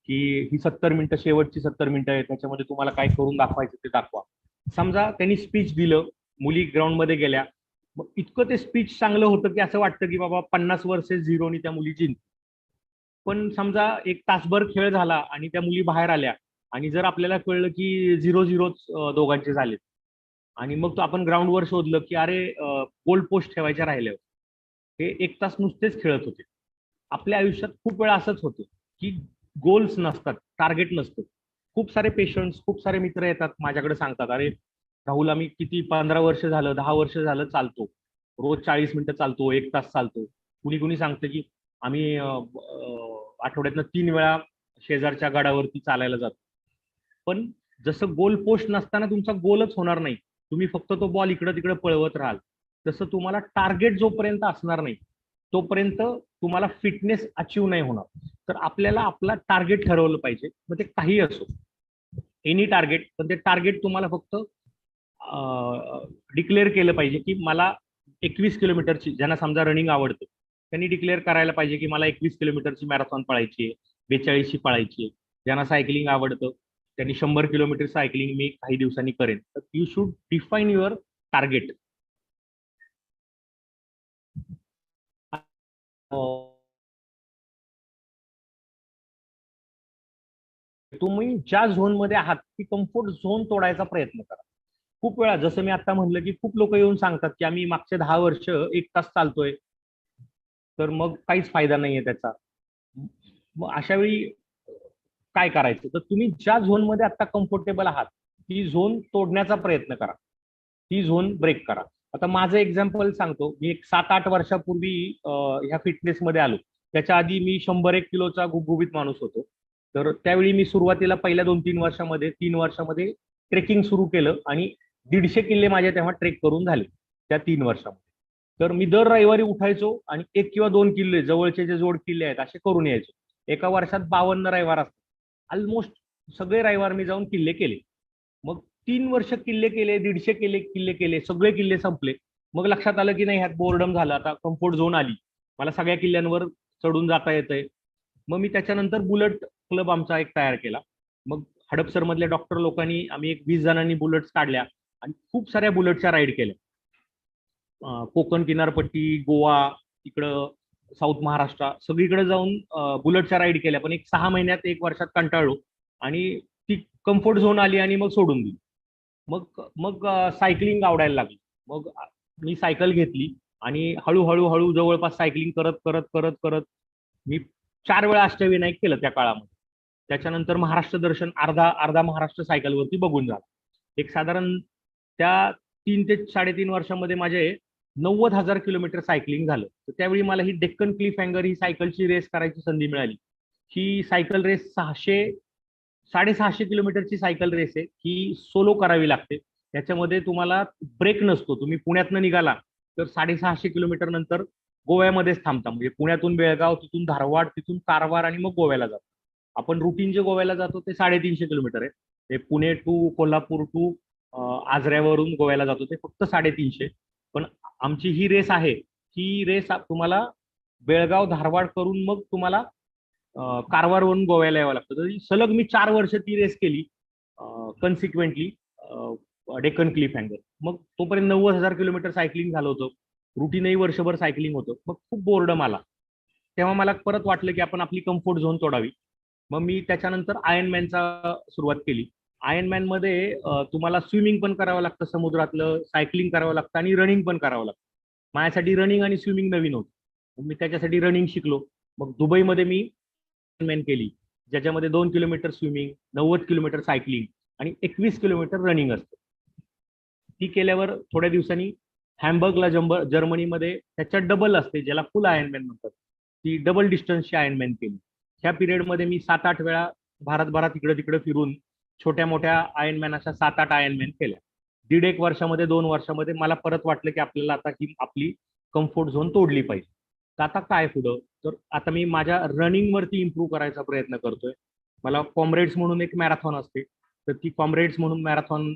की ही 70 मिनिटं शेवटची 70 मिनिटं आहेत, त्याच्यामध्ये तुम्हाला काय करून दाखवायचं ते दाखवा. समजा त्यांनी स्पीच दिलं, मुली ग्राउंडमध्ये गेल्या, मग इतकं ते स्पीच चांगलं होतं की असं वाटतं की बाबा 50 वर्सेस 0 त्या मुली जिंकल्या. पण समजा 1 तासभर खेळ झाला आणि त्या मुली बाहेर आल्या आणि जर आपल्याला कळलं की 0-0 दोघांचे झाले आणि मग तो आपण ग्राउंडवर शोधलं की अरे गोल पोस्ट ठेवायच्या राहिल्या, हे 1 तास नुसतेच खेळत होते. आपल्या आयुष्यात खूप वेळा असंच होतं की गोल्स नसतात, टार्गेट नसतं. खूप सारे पेशंट्स, खूप सारे मित्र येतात माझ्याकडे, सांगतात अरे राहुल आम्ही किती 15 वर्ष झालं, 10 वर्ष झालं चालतो, रोज 40 मिनिटं चालतो, 1 तास चालतो. कुणी सांगतं की आम्ही आठवड्यातनं 3 वेळा शेजारच्या गडावरती चालायला जातो. पण जसं गोल पोस्ट नसताना तुमचा गोलच होणार नाही, तुम्ही फक्त तो बॉल इकडं तिकडे पळवत राहाल, तसं तुम्हाला टार्गेट जोपर्यंत असणार नाही तोपर्यंत तुम्हाला फिटनेस अचीव नाही होणार. तर आपल्याला आपला टार्गेट ठरवलं पाहिजे, मग ते काही असो, एनी टार्गेट. पण ते टार्गेट तुम्हाला फक्त डिक्लेअर केलं पाहिजे की मला 21 किलोमीटरची, ज्यांना समजा रनिंग आवडतं त्यांनी डिक्लेअर करायला पाहिजे की मला 21 किलोमीटरची मॅरेथॉन पळायची आहे, 42ची पळायची आहे. ज्यांना सायकलिंग आवडतं त्यांनी 100 किलोमीटर सायकलिंग मी काही दिवसांनी करेन. तर you should define your target. तुम्ही ज्या झोन मध्ये आहात ती कम्फर्ट झोन तोडायचा प्रयत्न करा. खूप वेळा जसं मी आता म्हणलं की खूप लोक येऊन सांगतात की आम्ही मागचे 10 वर्ष 1 तास चालतोय, तर मग काहीच फायदा नाहीये त्याचा. मग अशा वेळी काय करायचं, तर तुम्ही ज्या झोन मध्ये आता कम्फर्टेबल आहात ती झोन तोडण्याचा प्रयत्न करा, ती झोन ब्रेक करा. आता माझं एक्झाम्पल सांगतो. मी एक 7-8 वर्षापूर्वी ह्या फिटनेस मध्ये आलो. त्याच्या आधी मी 100-1 किलोचा गुबगुबीत माणूस होतो. तर त्यावेळी मी सुरुवातीला पहिल्या 2-3 वर्षामध्ये 3 वर्षामध्ये ट्रेकिंग सुरू केलं आणि 150 किल्ले माझे तेव्हा ट्रेक करून झाले त्या 3 वर्षामध्ये. तर मी दर रविवारी उठायचो आणि 1 किंवा 2 किल्ले जवळचे जे जोड किल्ले आहेत असे करून यायचो. एका वर्षात 52 रविवार असतात. ऑलमोस्ट सगळे रविवार मी जाऊन किल्ले केले. मग 3 वर्ष किल्ले केले, 150 किल्ले केले, सगळे किल्ले संपले. मग लक्षात आलं की नाही ह्यात बोर्डम झालं, आता कम्फर्ट झोन आली, मला सगळ्या किल्ल्यांवर चढून जाता येतंय. मग मी त्याच्यानंतर बुलेट क्लब आमचा एक तयार केला. मग हडपसर मधल्या डॉक्टर लोकांनी आम्ही एक 20 जणांनी बुलेट्स काढल्या आणि खूप साऱ्या बुलेटच्या राईड केल्या. कोकण किनारपट्टी, गोवा, इकडं साऊथ महाराष्ट्र सगळीकडे जाऊन बुलेटच्या राईड केल्या. पण एक 6 महिन्यात 1 वर्षात कंटाळलो आणि ती कम्फर्ट झोन आली आणि मग सोडून दिली. मग सायकलिंग आवडायला लागली. मग मी सायकल घेतली आणि हळूहळू जवळपास सायकलिंग करत मी 4 वेळा अष्टविनायक केलं त्या काळामध्ये. त्याच्यानंतर महाराष्ट्र दर्शन अर्धा महाराष्ट्र सायकलवरती बघून झाला. एक साधारण त्या 3 ते 3.5 वर्षामध्ये माझे 90,000 किलोमीटर सायकलिंग झालं. तर त्यावेळी मला ही डेक्कन क्लिफ हँगर ही सायकलची रेस करायची संधी मिळाली. ही सायकल रेस 600-650 किलोमीटरची सायकल रेस आहे. ही सोलो करावी लागते. त्याच्यामध्ये तुम्हाला ब्रेक नसतो. तुम्ही पुण्यातनं निघाला तर 650 किलोमीटर नंतर गोव्यामध्येच थांबता. म्हणजे पुण्यातून बेळगाव, तिथून धारवाड, तिथून कारवार आणि मग गोव्याला जातो. आपण रुटीन जे गोव्याला जातो ते 350 किलोमीटर आहे. ते पुणे टू कोल्हापूर टू आजऱ्यावरून गोव्याला जातो ते फक्त 350. पण आमची ही रेस आहे, ही रेस तुम्हाला बेळगाव धारवाड करून मग तुम्हाला कारवारवरून गोव्याला यावं लागतं. तर सलग मी 4 वर्ष ती रेस केली कन्सिक्वेंटली डेक्कन क्लिफ हँगर. मग तोपर्यंत 90,000 किलोमीटर सायकलिंग झालं होतं. रुटीनही वर्षभर सायकलिंग होतं. मग खूप बोर्डम आला. तेव्हा मला परत वाटलं की आपण आपली कम्फर्ट झोन तोडावी. मग मी त्याच्यानंतर आयर्नमॅनचा सुरुवात केली. आयर्नमॅन मध्ये तुम्हाला स्विमिंग पण करावं लागतं समुद्रातलं, सायकलिंग करावं लागतं आणि रनिंग पण करावं लागतं. माझ्यासाठी रनिंग आणि स्विमिंग नवीन होतं. मी त्याच्यासाठी रनिंग शिकलो. मग दुबईमध्ये मी आयर्नमॅन केली, ज्याच्यामध्ये 2 किलोमीटर स्विमिंग, 90 किलोमीटर सायकलिंग आणि 21 किलोमीटर रनिंग असतं. ती केल्यावर थोड्या दिवसांनी हॅम्बर्गला जर्मनीमध्ये त्याच्यात डबल असते, ज्याला फुल आयर्नमॅन म्हणतात. ती डबल डिस्टन्सची आयर्नमॅन केली. ह्या पिरियडमध्ये मी 7-8 वेळा भारतभरात इकडे तिकडे फिरून छोट्या मोठ्या आयर्नमॅन अशा 7-8 आयर्नमॅन केल्या. 1.5 वर्षामध्ये 2 वर्षामध्ये मला परत वाटलं की आपल्याला आता ही आपली कम्फर्ट झोन तोडली पाहिजे. तर आता काय पुढं? तर आता मी माझ्या रनिंगवरती इम्प्रूव्ह करायचा प्रयत्न करतोय. मला कॉम्रेड्स म्हणून एक मॅरेथॉन असते, तर ती कॉम्रेड्स म्हणून मॅरेथॉन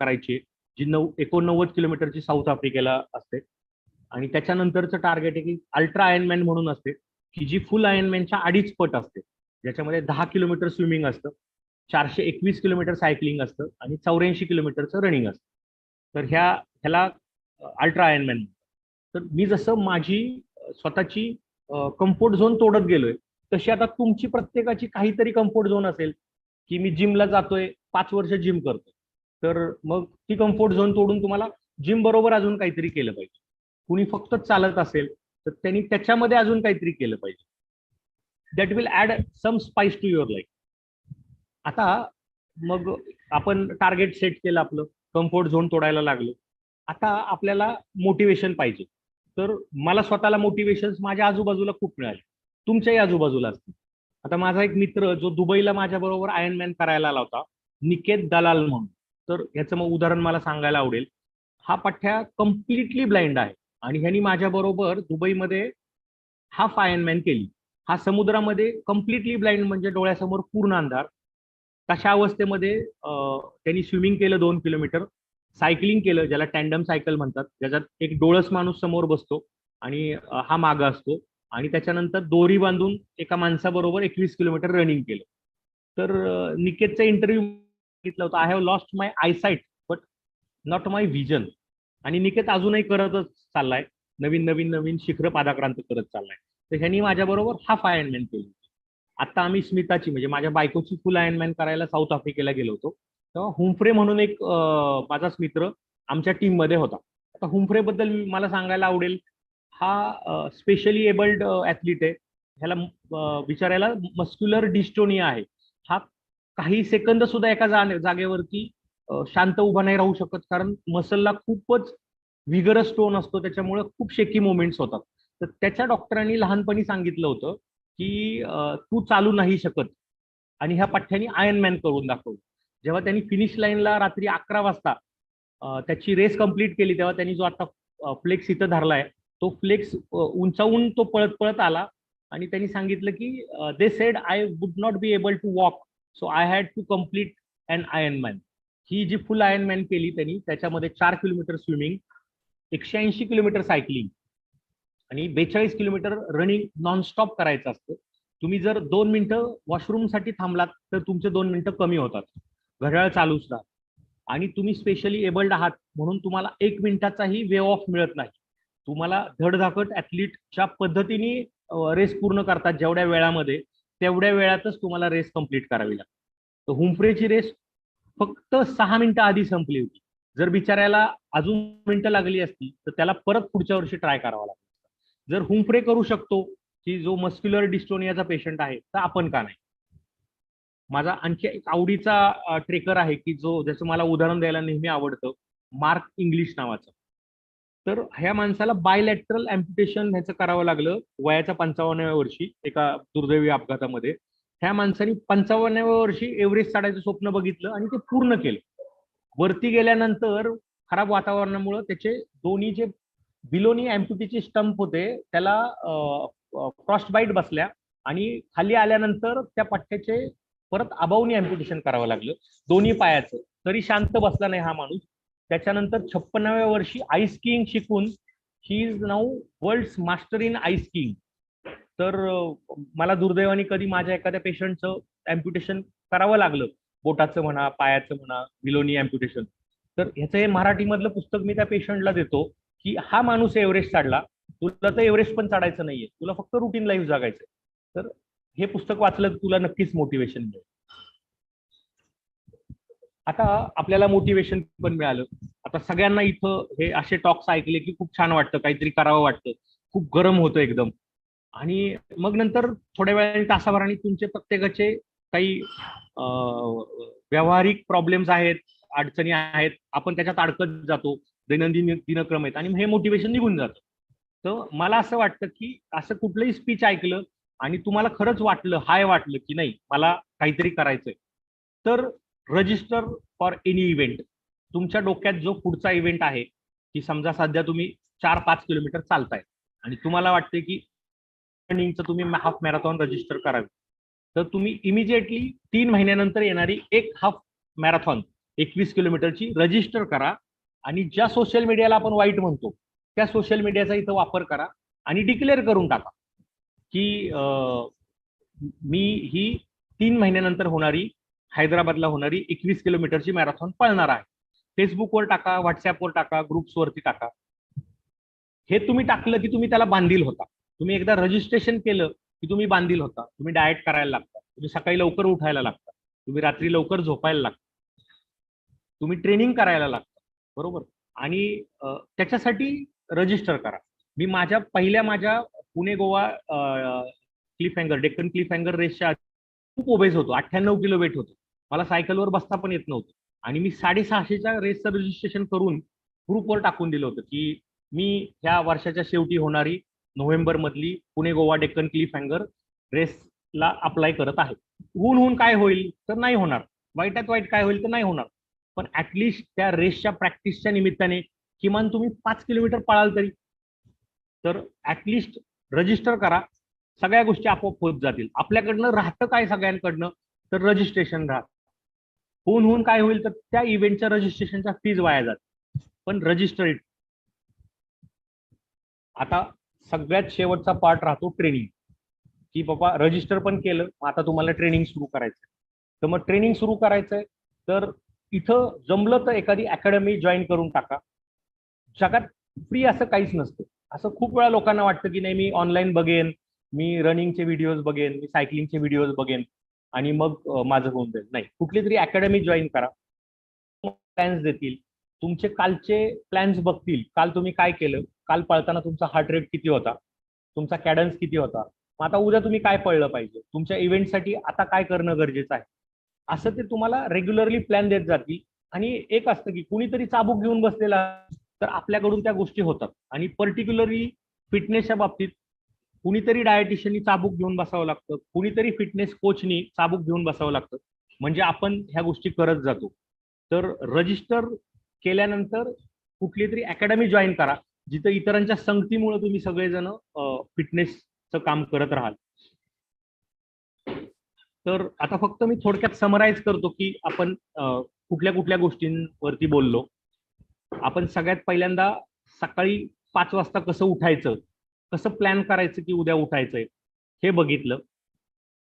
करायची, जी 89 किलोमीटरची साऊथ आफ्रिकेला असते. आणि त्याच्यानंतरचं टार्गेट आहे की अल्ट्रा आयर्नमॅन म्हणून असते, की जी फुल आयर्नमॅनच्या 2.5 पट असते, ज्याच्यामध्ये 10 किलोमीटर स्विमिंग असतं, 421 किलोमीटर सायकलिंग असतं आणि 84 किलोमीटरचं रनिंग असतं. तर ह्याला अल्ट्रा आयर्नमॅन. तर मी जसं माझी स्वतःची कम्फर्ट झोन तोडत गेलोय, तशी आता तुमची प्रत्येकाची काहीतरी कम्फर्ट झोन असेल, की मी जिमला जातोय, 5 वर्ष जिम करतोय. तर मग ती कम्फर्ट झोन तोडून तुम्हाला जिम बरोबर अजून काहीतरी केलं पाहिजे. कुणी फक्त चालत असेल तर त्यांनी त्याच्यामध्ये अजून काहीतरी केलं पाहिजे. That will add some spice to your life. आता मग आपण टार्गेट सेट केलं, आपलं कम्फर्ट झोन तोडायला लागलो. आता आपल्याला मोटिवेशन पाहिजे. तर मला स्वतःला मोटिवेशन माझ्या आजूबाजूला खूप मिळाले, तुमच्याही आजूबाजूला असतील. आता माझा एक मित्र जो दुबईला माझ्या बरोबर आयर्नमॅन करायला आला होता, निकेत दलाल म्हणून. तर ह्याचं मग उदाहरण मला सांगायला आवडेल. हा पठ्ठ्या कम्प्लिटली ब्लाइंड आहे आणि ह्यांनी माझ्या बरोबर दुबईमध्ये हाफ आयर्नमॅन केली. हा समुद्रामध्ये कम्प्लिटली ब्लाइंड म्हणजे डोळ्यासमोर पूर्ण अंधार. तशा अवस्थेमध्ये त्यांनी स्विमिंग केलं 2 किलोमीटर, सायकलिंग केलं, ज्याला टँडम सायकल म्हणतात, ज्याच्यात एक डोळस माणूस समोर बसतो आणि हा मागा असतो, आणि त्याच्यानंतर दोरी बांधून एका माणसाबरोबर 21 किलोमीटर रनिंग केलं. तर निकेतचा इंटरव्ह्यू घेतला होता, I have lost my eyesight but not my vision. आणि निकेत अजूनही करतच चाललाय, नवीन शिखर पादाक्रांत करत चाललाय. तर ह्यांनी माझ्याबरोबर हाफ आयर्नमॅन केली. आता आम्ही स्मिताची म्हणजे माझ्या बायकोची फुल आयर्नमॅन करायला साऊथ आफ्रिकेला गेलो होतो. तेव्हा हुंफ्रे म्हणून एक माझाच मित्र आमच्या टीम मध्ये होता. आता हुंफ्रे बद्दल मला सांगायला आवडेल. हा स्पेशली एबल्ड ऍथलीट आहे. ह्याला विचारायला मस्क्युलर डिस्टोनिया आहे. हा काही सेकंद सुद्धा एका जागेवरती शांत उभा नाही राहू शकत, कारण मसलला खूपच विगरस टोन असतो, त्याच्यामुळे खूप शेकी मुवमेंट्स होतात. तर त्याच्या डॉक्टरांनी लहानपणी सांगितलं होतं की तू चालू नाही शकत, आणि ह्या पठ्ठ्यानी आयर्नमॅन करून दाखवलं. जेव्हा त्यांनी फिनिश लाईनला रात्री 11 वाजता त्याची रेस कंप्लीट केली, तेव्हा त्यांनी जो आता फ्लेक्स इथं धरलाय, तो फ्लेक्स उंचावून तो पळत आला आणि त्यांनी सांगितलं की they said I would not be able to walk, so I had to complete an Ironman. ही जी फुल आयर्नमॅन केली त्यांनी, त्याच्यामध्ये 4 किलोमीटर स्विमिंग, 180 किलोमीटर सायकलिंग आणि 42 किलोमीटर रनिंग नॉनस्टॉप करायचं असतं. तुम्ही जर 2 मिनिटं वॉशरूमसाठी थांबलात तर तुमचे 2 मिनिटं कमी होतात, घड्याळ चालूच राहत. आणि तुम्ही स्पेशली एबल्ड आहात म्हणून तुम्हाला 1 मिनिटाचाही वे ऑफ मिळत नाही. तुम्हाला धडधाकट ऍथलीटच्या पद्धतीने रेस पूर्ण करतात, जेवढ्या वेळामध्ये तेवढ्या वेळातच तुम्हाला रेस कंप्लीट करावी लागते. तर हुंफ्रेची रेस फक्त 6 मिनिटं आधी संपली होती. जर बिचाऱ्याला अजून मिनिटं लागली असती तर त्याला परत पुढच्या वर्षी ट्राय करावा लागतो. जर हुंफ्रे करू शकतो की जो मस्क्युलर डिस्टोनियाचा पेशंट आहे तर आपण का नाही. माझा आणखी एक आवडीचा ट्रेकर आहे की जो, जसं मला उदाहरण द्यायला नेहमी आवडतं, मार्क इंग्लिश नावाचं. तर ह्या माणसाला बायलॅटरल अँप्युटेशन ह्याचं करावं लागलं वयाच्या 55व्या वर्षी एका दुर्दैवी अपघातामध्ये. ह्या माणसाने 55व्या वर्षी एव्हरेस्ट चढायचं स्वप्न बघितलं आणि ते पूर्ण केलं. वरती गेल्यानंतर खराब वातावरणामुळे त्याचे दोन्ही जे बिलोनी अँप्युटीचे स्टंप होते त्याला फ्रॉस्ट बाईट बसल्या आणि खाली आल्यानंतर त्या पट्ट्याचे परत अबावनी अँप्युटेशन करावं लागलं दोन्ही पायाचं. तरी शांत बसला नाही हा माणूस. त्याच्यानंतर 56व्या वर्षी आईस स्कीइंग शिकून he is now world master in ice skiing. तर मला दुर्दैवाने कधी माझ्या एखाद्या पेशंटचं अँप्युटेशन करावं लागलं, बोटाचं म्हणा, पायाचं म्हणा, बिलोनी अँप्युटेशन, तर ह्याचं हे मराठीमधलं पुस्तक मी त्या पेशंटला देतो की हा माणूस एव्हरेस्ट चढला, तुला तर एव्हरेस्ट पण चढायचं नाहीये, तुला फक्त रुटीन लाईफ जगायचं. तर हे पुस्तक वाचलं तर तुला नक्कीच मोटिवेशन मिळेल. आता आपल्याला मोटिवेशन पण मिळालं. आता सगळ्यांना इथं हे असे टॉक्स ऐकले की खूप छान वाटतं, काहीतरी करावं वाटतं, खूप गरम होतं एकदम. आणि मग नंतर थोड्या वेळाने तासाभराने तुमचे प्रत्येकाचे काही व्यावहारिक प्रॉब्लेम्स आहेत, अडचणी आहेत, आपण त्याच्यात अडकत जातो, दैनंदिन दिनक्रम आहेत आणि हे मोटिवेशन निघून जातं. तर मला असं वाटतं की असं कुठलंही स्पीच ऐकलं आणि तुम्हाला खरंच वाटलं, हाय वाटलं की नाही मला काहीतरी करायचंय, तर रजिस्टर फॉर एनी इव्हेंट. तुमच्या डोक्यात जो पुढचा इव्हेंट आहे की समजा सध्या तुम्ही 4-5 किलोमीटर चालताय आणि तुम्हाला वाटते की रनिंगचं तुम्ही हाफ मॅरेथॉन रजिस्टर करावी, तर तुम्ही इमिजिएटली 3 महिन्यानंतर येणारी एक हाफ मॅरेथॉन 21 किलोमीटरची रजिस्टर करा आणि ज्या सोशल मीडियाला आपण वाईट म्हणतो त्या सोशल मीडियाचा इथं वापर करा आणि डिक्लेअर करून टाका की मी ही 3 महिन्यानंतर होणारी, हैदराबादला होणारी 21 किलोमीटरची मॅरेथॉन पळणार आहे. फेसबुकवर टाका, व्हॉट्सअपवर टाका, ग्रुप्सवरती टाका. हे तुम्ही टाकलं की तुम्ही त्याला बांधील होता. तुम्ही एकदा रजिस्ट्रेशन केलं की तुम्ही बांधील होता. तुम्ही डाएट करायला लागता, तुम्ही सकाळी लवकर उठायला लागता, तुम्ही रात्री लवकर झोपायला लागता, तुम्ही ट्रेनिंग करायला लागता, बरोबर. आणि त्याच्यासाठी रजिस्टर करा. मी माझ्या पुणे गोवा क्लिफ हँगर, डेक्कन क्लिफ हँगर रेसच्या खूप ओबेज होतो, 98 किलो वेट होतो. मला सायकलवर बसता पण येत नव्हतं आणि मी 650च्या रेसचं रजिस्ट्रेशन करून ग्रुपवर टाकून दिलं होतं की मी ह्या वर्षाच्या शेवटी होणारी नोव्हेंबर मधली पुणे गोवा डेक्कन क्लिफ हँगर रेसला अप्लाय करत आहे. होऊन काय होईल तर नाही होणार, वाईटात वाईट काय होईल तर नाही होणार, पण ऍटलिस्ट त्या रेसच्या प्रॅक्टिसच्या निमित्ताने किमान तुम्ही 5 किलोमीटर पळाल तरी. तर ऍटलिस्ट रजिस्टर करा, सगळ्या गोष्टी आपोआप होत जातील. आपल्याकडनं राहतं काय सगळ्यांकडनं तर रजिस्ट्रेशन राहत. होऊन काय होईल तर त्या इव्हेंटच्या रजिस्ट्रेशनच्या फीज वाया जात, पण रजिस्टर इट. आता सगळ्यात शेवटचा पार्ट राहतो ट्रेनिंग, की बाबा रजिस्टर पण केलं, आता तुम्हाला ट्रेनिंग सुरू करायचंय. तर मग ट्रेनिंग सुरू करायचंय तर इथं जमलं तर एखादी अकॅडमी जॉईन करून टाका. जगात फ्री असं काहीच नसतं. असं खूप वेळा लोकांना वाटतं की नाही मी ऑनलाईन बघेन, मी रनिंगचे व्हिडिओज बघेन, मी सायकलिंगचे व्हिडिओज बघेन आणि मग माझं होऊन जाईल. नाही, कुठली तरी अकॅडमी जॉईन करा, प्लॅन्स देतील, तुमचे कालचे प्लॅन्स बघतील, काल तुम्ही काय केलं, काल पळताना तुमचा हार्ट रेट किती होता, तुमचा कॅडन्स किती होता, आता उद्या तुम्ही काय पळलं पाहिजे, तुमच्या इव्हेंटसाठी आता काय करणं गरजेचं आहे, असं ते तुम्हाला रेग्युलरली प्लॅन देत जातील. आणि एक असतं की कुणीतरी चाबूक घेऊन बसलेला तर आपल्याकडून त्या गोष्टी होतात. आणि पर्टिक्युलरली फिटनेसच्या बाबतीत कुणीतरी डायटिशियननी चाबूक घेऊन बसावं लागतं, कुणीतरी फिटनेस कोचनी चाबूक घेऊन बसावं लागतं, म्हणजे आपण ह्या गोष्टी करत जातो. तर रजिस्टर केल्यानंतर कुठली तरी अकॅडमी जॉईन करा, जिथं इतरांच्या संगतीमुळे तुम्ही सगळेजण फिटनेसचं काम करत राहाल. तर आता फक्त मी थोडक्यात समराईज करतो की आपण कुठल्या कुठल्या गोष्टींवरती बोललो. आपण सगळ्यात पहिल्यांदा सकाळी 5 वाजता कसं उठायचं, कसं प्लॅन करायचं की उद्या उठायचंय हे बघितलं.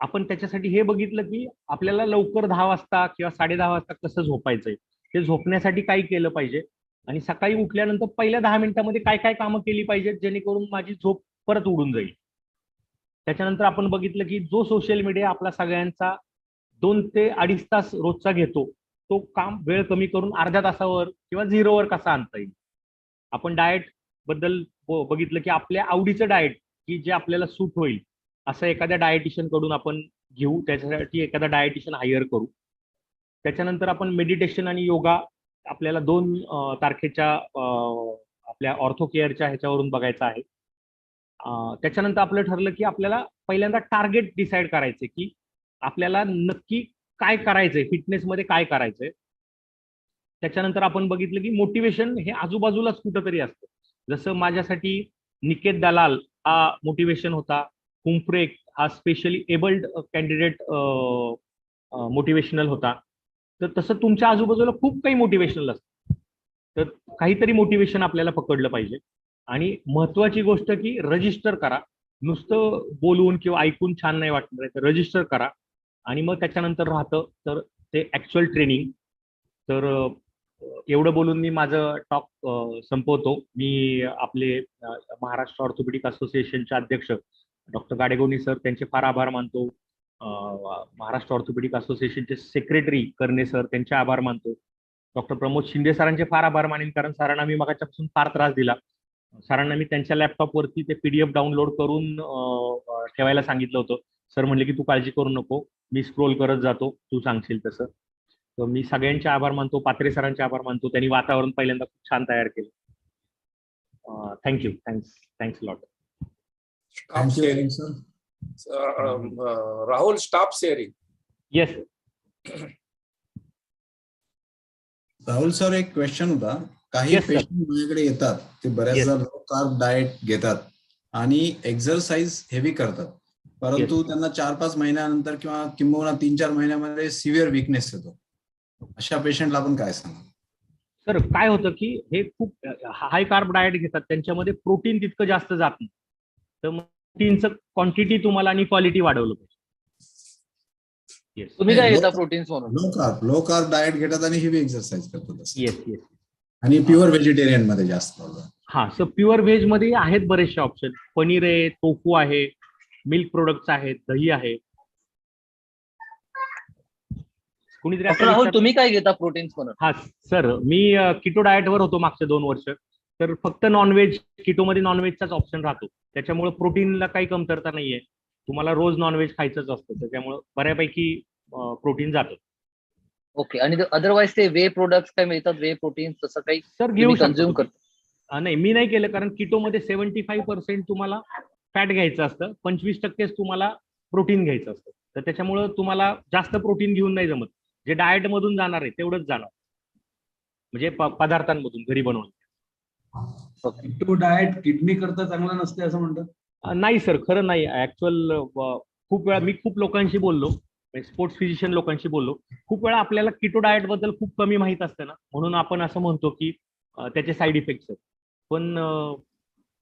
आपण त्याच्यासाठी हे बघितलं की आपल्याला लवकर 10 वाजता किंवा 10:30 वाजता कसं झोपायचंय, ते झोपण्यासाठी काय केलं पाहिजे आणि सकाळी उठल्यानंतर पहिल्या 10 मिनिटांमध्ये काय काय कामं केली पाहिजेत जेणेकरून माझी झोप परत उडून जाईल. त्याच्यानंतर आपण बघितलं की जो सोशल मीडिया आपला सगळ्यांचा 2 ते 2.5 तास रोजचा घेतो, तो काम वेळ कमी करून अर्ध्या तासावर किंवा 0वर कसा आणता येईल. आपण डाएट बद्दल बघितलं की आपल्या आवडीचं डाएट की जे आपल्याला सूट होईल असं एखाद्या डाएटिशियन कडून आपण घेऊ, त्याच्यासाठी एखादा डाएटिशियन हायर करू. त्याच्यानंतर आपण मेडिटेशन आणि योगा आपल्याला 2 तारखेच्या आपल्या ऑर्थो केअरच्या ह्याच्यावरून बघायचं आहे. त्याच्यानंतर आपलं ठरलं की आपल्याला पहिल्यांदा टार्गेट डिसाईड करायचे की आपल्याला नक्की काय करायचंय, फिटनेसमध्ये काय करायचंय. त्याच्यानंतर आपण बघितलं की मोटिवेशन हे आजूबाजूलाच कुठंतरी असतं. जसं माझ्यासाठी निकेत दलाल हा मोटिवेशन होता, कुंफ्रेक हा स्पेशली एबल्ड कॅन्डिडेट मोटिवेशनल होता. तर तसं तुमच्या आजूबाजूला खूप काही मोटिवेशनल असतं. तर काहीतरी मोटिवेशन आपल्याला पकडलं पाहिजे. आणि महत्वाची गोष्ट की रजिस्टर करा. नुसतं बोलून किंवा ऐकून छान नाही वाटणार, तर रजिस्टर करा. आणि मग त्याच्यानंतर राहतं तर ते ऍक्च्युअल ट्रेनिंग. तर एवढं बोलून मी माझं टॉक संपवतो. मी आपले महाराष्ट्र ऑर्थोपेडिक असोसिएशनचे अध्यक्ष डॉक्टर गाडेगोनी सर त्यांचे फार आभार मानतो. महाराष्ट्र ऑर्थोपेडिक असोसिएशनचे सेक्रेटरी कर्णे सर त्यांचे आभार मानतो. डॉक्टर प्रमोद शिंदे सरांचे फार आभार मानेन, कारण सरांना मी मगाच्यापासून फार त्रास दिला. सरांना मी त्यांच्या लॅपटॉपवरती ते PDF डाउनलोड करून ठेवायला सांगितलं होतं. सर म्हणले की तू काळजी करू नको, मी स्क्रोल करत जातो, तू सांगशील तसं. तर मी सगळ्यांचे आभार मानतो. पात्रे सरांचे आभार मानतो, त्यांनी वातावरण पहिल्यांदा खूप छान तयार केलं. Thank you. Thanks lot. Rahul, stop sharing. Yes Rahul sir, एक क्वेश्चन होता. काही Yes, sir. पेशंट माझ्याकडे येतात, ते बऱ्याचदा लो कार्ब डाएट घेतात आणि एक्सरसाइज हेवी करतात, परंतु त्यांना 4-5 महिन्यानंतर किंवा किंबहुना 3-4 महिन्यामध्ये सिव्हिअर विकनेस येतो. अशा पेशंटला आपण काय सांगा? सर, काय होतं की हे खूप हाय कार्ब डाएट घेतात, त्यांच्यामध्ये प्रोटीन तितकं जास्त जात नाही. तर प्रोटीनचं क्वांटिटी तुम्हाला आणि क्वालिटी वाढवलं पाहिजे. तुम्ही काय घेता प्रोटीन्स म्हणून? लो कार्ब डाएट घेतात आणि हेवी एक्सरसाइज करतात. येस. आणि प्युअर व्हेजिटेरियन मध्ये जास्त प्रॉब्लेम. हा, सर प्युअर व्हेज मध्ये आहेत बरेचसे ऑप्शन. पनीर आहे, टोफू आहे, मिल्क प्रोडक्ट्स आहेत, दही आहे. डॉक्टर राहुल, तुम्ही काय घेता प्रोटीन्स म्हणून? हा सर, मी किटो डाएटवर होतो मागचे 2 वर्ष. तर फक्त नॉनव्हेज, किटोमध्ये नॉनव्हेजचाच ऑप्शन राहतो. त्याच्यामुळे प्रोटीनला काही कमतरता नाहीये. तुम्हाला रोज नॉनव्हेज खायचंच असतं, त्याच्यामुळे बऱ्यापैकी प्रोटीन जातं. ओके. आणि अदरवाइज ते वे प्रोडक्ट्स काय मिळतात, वे प्रोटीन्स तसं काही सर घेऊ कन्झ्युम शकतो? करतो? नाही, मी नाही केलं, कारण किटोमध्ये 75% तुम्हाला फॅट घ्यायचं असतं, 25% तुम्हाला प्रोटीन घ्यायचं असतं. तर त्याच्यामुळे तुम्हाला जास्त प्रोटीन घेऊन नाही जमत. जे डाएट मधून जाणार आहे तेवढंच जाणार, म्हणजे पदार्थांमधून घरी बनवून. किटो डाएट किडनी करता चांगलं नसते असं म्हणतात? नाही सर, खरं नाही. ऍक्च्युअल खूप वेळा मी खूप लोकांशी बोललो, स्पोर्ट्स फिजिशियन लोकांशी बोललो. खूप वेळा आपल्याला किटो डाएट बद्दल खूप कमी माहित असते ना, म्हणून आपण असं म्हणतो की त्याचे साईड इफेक्ट्स आहेत. पण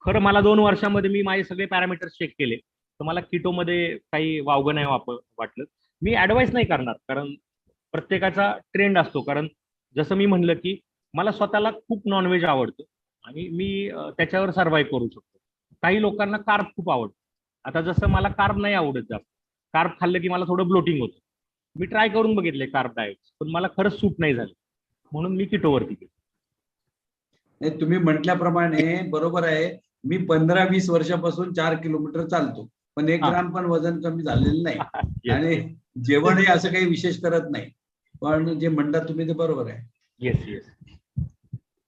खरं मला 2 वर्षामध्ये मी माझे सगळे पॅरामीटर्स चेक केले, तर मला किटोमध्ये काही वावगं नाही वाटलं. मी ऍडवाइस नाही करणार, कारण प्रत्येकाचा ट्रेंड असतो. कारण जसं मी म्हणलं की मला स्वतःला खूप नॉनव्हेज आवडतं आणि मी त्याच्यावर सर्व्हाइव्ह करू शकतो. काही लोकांना कार्ब खूप आवडतं. आता जसं मला कार्ब नाही आवडत जास्त, कार्ब खाल्लं की मला थोडं ब्लोटिंग होतं. मी ट्राय करून बघितले कार्ब डाएट, पण मला खरंच सूट नाही झालं, म्हणून मी किटोवरती गेलो. नाही, तुम्ही म्हटल्याप्रमाणे बरोबर आहे. मी 15-20 वर्षापासून 4 किलोमीटर चालतो, पण 1 ग्राम पण वजन कमी झालेलं नाही. आणि जेवणही असं काही विशेष करत नाही, पण जे म्हणतात तुम्ही ते बरोबर आहे. येस.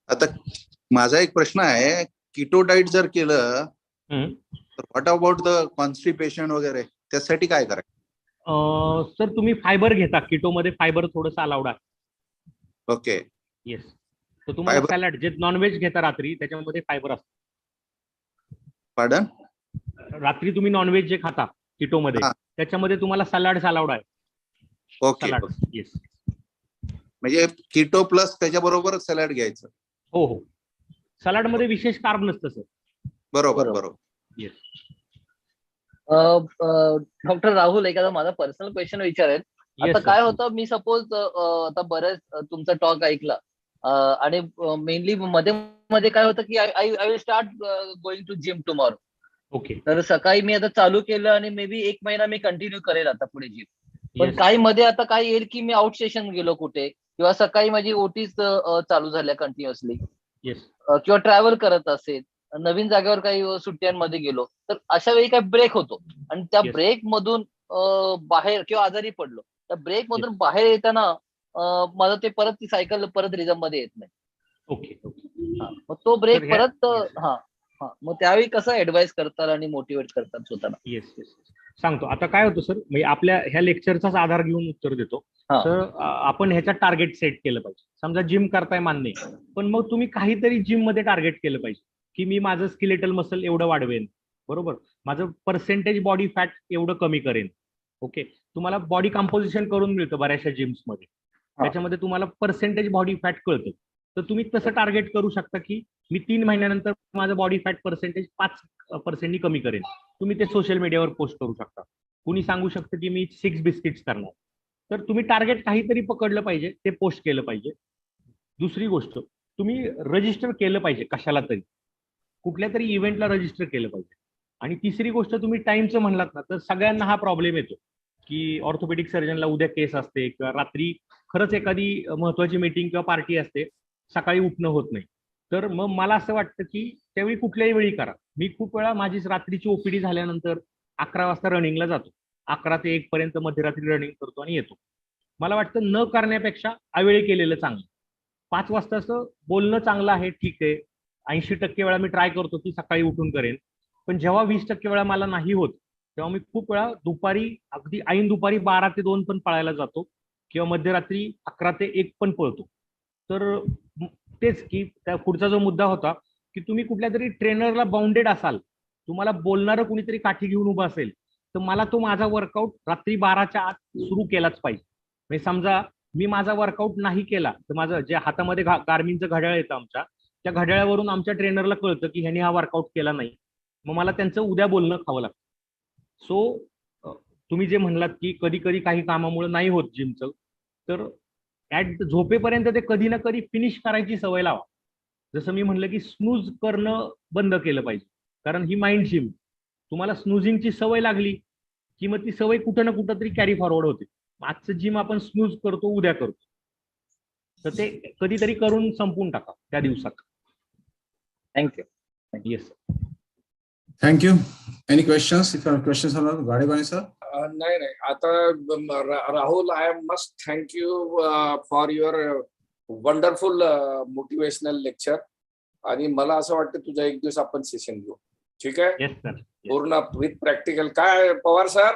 आता माझा एक प्रश्न आहे, किटो डाएट जर केलं तर व्हॉट अबाउट द कॉन्स्टिपेशन वगैरे, त्यासाठी काय करायचं? सर, तुम्ही फायबर घेता, किटोमध्ये फायबर थोडंसं अलाउड आहे. ओके. येस. तर तुम्हाला सॅलड, जे नॉनव्हेज घेता रात्री, त्याच्यामध्ये फायबर असतं. पार्डन? रात्री तुम्ही नॉनव्हेज जे खाता किटोमध्ये, त्याच्यामध्ये तुम्हाला सॅलड्स अलाउड आहे. ओके. येस. म्हणजे किटो प्लस त्याच्याबरोबर सॅलड घ्यायचं? हो. सॅलड मध्ये विशेष कार्ब नसतं सर. बरोबर. येस. डॉक्टर राहुल, एखादा माझा पर्सनल क्वेश्चन विचारेल. आता काय होतं, मी सपोज आता बरेच तुमचा टॉक ऐकला आणि मेनली मध्ये काय होतं की I will start going to gym tomorrow. Okay. तर सकाळी मी आता चालू केलं आणि मे बी 1 महिना मी कंटिन्यू करेल आता पुढे जिम. पण काही मध्ये आता काय येईल की मी आउट स्टेशन गेलो कुठे, किंवा सकाळी माझी ओटीच चालू झाल्या कंटिन्युअसली, येस किंवा ट्रॅव्हल करत असेल, नवीन जागेवर काही सुट्ट्यांमध्ये गेलो, तर अशा वेळी काही ब्रेक होतो आणि त्या Yes. ब्रेक मधून बाहेर किंवा आजारी पडलो, त्या ब्रेक मधून बाहेर येताना माझं ते परत ती सायकल परत रिझम मध्ये येत नाही. Okay okay. मग तो ब्रेक तर ह्या- परत Yes. मग त्यावेळी कसं ऍडवाइस करतात आणि मोटिवेट करतात स्वतःला. येस येस सांगतो. आता काय होतं सर, म्हणजे आपल्या ह्या लेक्चरचाच आधार घेऊन उत्तर देतो. तर आपण ह्याच्यात टार्गेट सेट केलं पाहिजे. समजा जिम करताय मान्य आहे, पण मग तुम्ही काहीतरी जिम मध्ये टार्गेट केलं पाहिजे की मी माझं स्केलेटल मसल एवढं वाढवेन, बरोबर, माझं पर्सेंटेज बॉडी फॅट एवढं कमी करेन. ओके, तुम्हाला बॉडी कंपोजिशन करून मिळतं बऱ्याचशा जिम्स मध्ये, त्याच्यामध्ये तुम्हाला पर्सेंटेज बॉडी फॅट कळतं. तर तुम्ही तसं टार्गेट करू शकता की मी 3 महिन्यानंतर माझं बॉडी फॅट पर्सेंटेज 5% कमी करेन. तुम्ही ते सोशल मीडियावर पोस्ट करू शकता. कुणी सांगू शकतं की मी 6 बिस्किट्स करणार. तर तुम्ही टार्गेट काहीतरी पकडलं पाहिजे, ते पोस्ट केलं पाहिजे. दुसरी गोष्ट, तुम्ही रजिस्टर केलं पाहिजे कशाला तरी, कुठल्या तरी इव्हेंटला रजिस्टर केलं पाहिजे. आणि तिसरी गोष्ट, तुम्ही टाइमचं म्हणलात ना, तर सगळ्यांना हा प्रॉब्लेम येतो की ऑर्थोपेडिक सर्जनला उद्या केस असते किंवा रात्री खरंच एखादी महत्वाची मीटिंग किंवा पार्टी असते, सकाळी उठणं होत नाही. तर मग मला असं वाटतं की त्यावेळी कुठल्याही वेळी करा. मी खूप वेळा माझी रात्रीची ओपीडी झाल्यानंतर 11 वाजता रनिंगला जातो, 11 ते 1 पर्यंत मध्यरात्री रनिंग करतो आणि येतो. मला वाटतं न करण्यापेक्षा अवेळी केलेलं चांगलं. 5 वाजताचं बोलणं चांगलं आहे, ठीक आहे, 80% वेळा मी ट्राय करतो की सकाळी उठून करेन, पण जेव्हा 20% वेळा मला नाही होत, तेव्हा मी खूप वेळा दुपारी, अगदी ऐन दुपारी 12 ते 2 पण पळायला जातो किंवा मध्यरात्री 11 ते 1 पण पळतो. तर तेच की त्या पुढचा जो मुद्दा होता की तुम्ही कुठल्या तरी ट्रेनरला बाउंडेड असाल, तुम्हाला बोलणारं कुणीतरी काठी घेऊन उभं असेल, तर मला तो माझा वर्कआउट रात्री 12च्या आत सुरू केलाच पाहिजे. म्हणजे समजा मी माझा वर्कआउट नाही केला, तर माझं जे हातामध्ये गार्मिनचं घड्याळ येतं आमच्या, त्या घड्याळावरून आमच्या ट्रेनरला कळतं की ह्याने हा वर्कआउट केला नाही, मग मला त्यांचं उद्या बोलणं खावं लागतं. सो तुम्ही जे म्हणलात की कधी कधी काही कामामुळे नाही होत जिमचं, तर झोपेपर्यंत ते कधी ना कधी फिनिश करायची सवय लावा. जसं मी म्हणलं की स्नूज करणं बंद केलं पाहिजे, कारण ही माइंड जिम. तुम्हाला स्नूजिंगची सवय लागली की मग ती सवय कुठं ना कुठं तरी कॅरी फॉरवर्ड होते. आजचं जिम आपण स्नूज करतो, उद्या करतो, तर ते कधीतरी करून संपवून टाका त्या दिवसात. Thank you. Yes. Thank you. Any questions? If you have questions, Gadegone sir. नाही नाही, आता Rahul, I must thank you for your wonderful motivational lecture. आणि मला असं वाटतं तुझा एक दिवस आपण सेशन घेऊ, ठीक आहे? Yes sir. पूर्ण विथ प्रॅक्टिकल. काय पवार सर?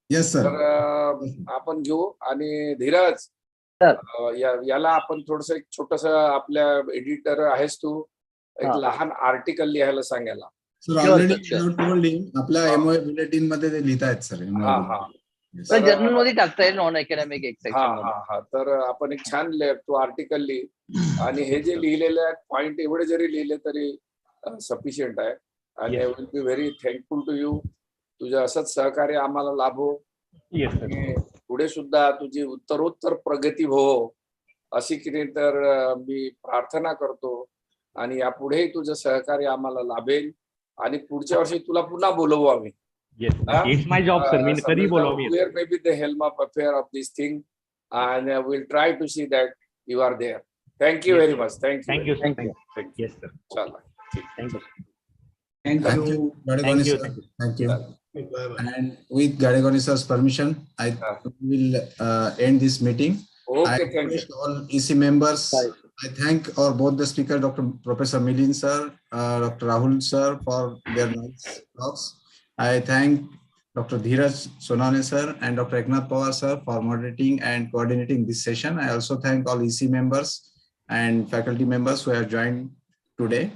Yes sir. तर आपण घेऊ. आणि धीरज, याला आपण थोडस एक छोटस, आपल्या एडिटर आहेस तू, एक लहान आर्टिकल लिहायला सांगायला. Sir, already I have told him, आपल्या MOA बुलेटिन मध्ये ते लिहितायत सर. जर्नल मध्ये टाकता येईल नॉन अकॅडमिक एक सेक्शन मध्ये. तर आपण एक छान तू आर्टिकल लिह, आणि हे जे लिहिलेले आहेत पॉइंट एवढे जरी लिहिले तरी सफिशियंट आहे. आणि I will be very thankful to you. तुझं असंच सहकार्य आम्हाला लाभो. पुढे सुद्धा तुझी उत्तरोत्तर प्रगती हो, अशी की नाही तर मी प्रार्थना करतो. आणि यापुढेही तुझं सहकार्य आम्हाला लाभेल, आणि पुढच्या वर्षी तुला पुन्हा बोलवू आम्ही. It's my job sir. मी कधी बोलवू. Where may be the helm of affair of this thing, and we'll try to see that you are there. Thank you very much. Thank you. Thank you. Yes sir. Chala. Thank you. Thank you, Gadegone sir. Thank you. And with Gadegone sir's permission, I will end this meeting. Okay, I thank you. request all EC members. I thank both the speakers, Professor Milind sir, Dr. Rahul sir, for their nice talks. I thank Dr. Dhiraj Sonawane sir and Dr. Eknath Pawar sir for moderating and coordinating this session. I also thank all EC members and faculty members who have joined today.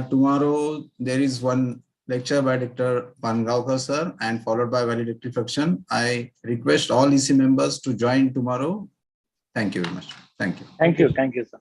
Tomorrow there is one lecture by Dr. Pangaonkar sir and followed by valedictory function. I request all EC members to join tomorrow. Thank you very much. Thank you. Thank you, sir.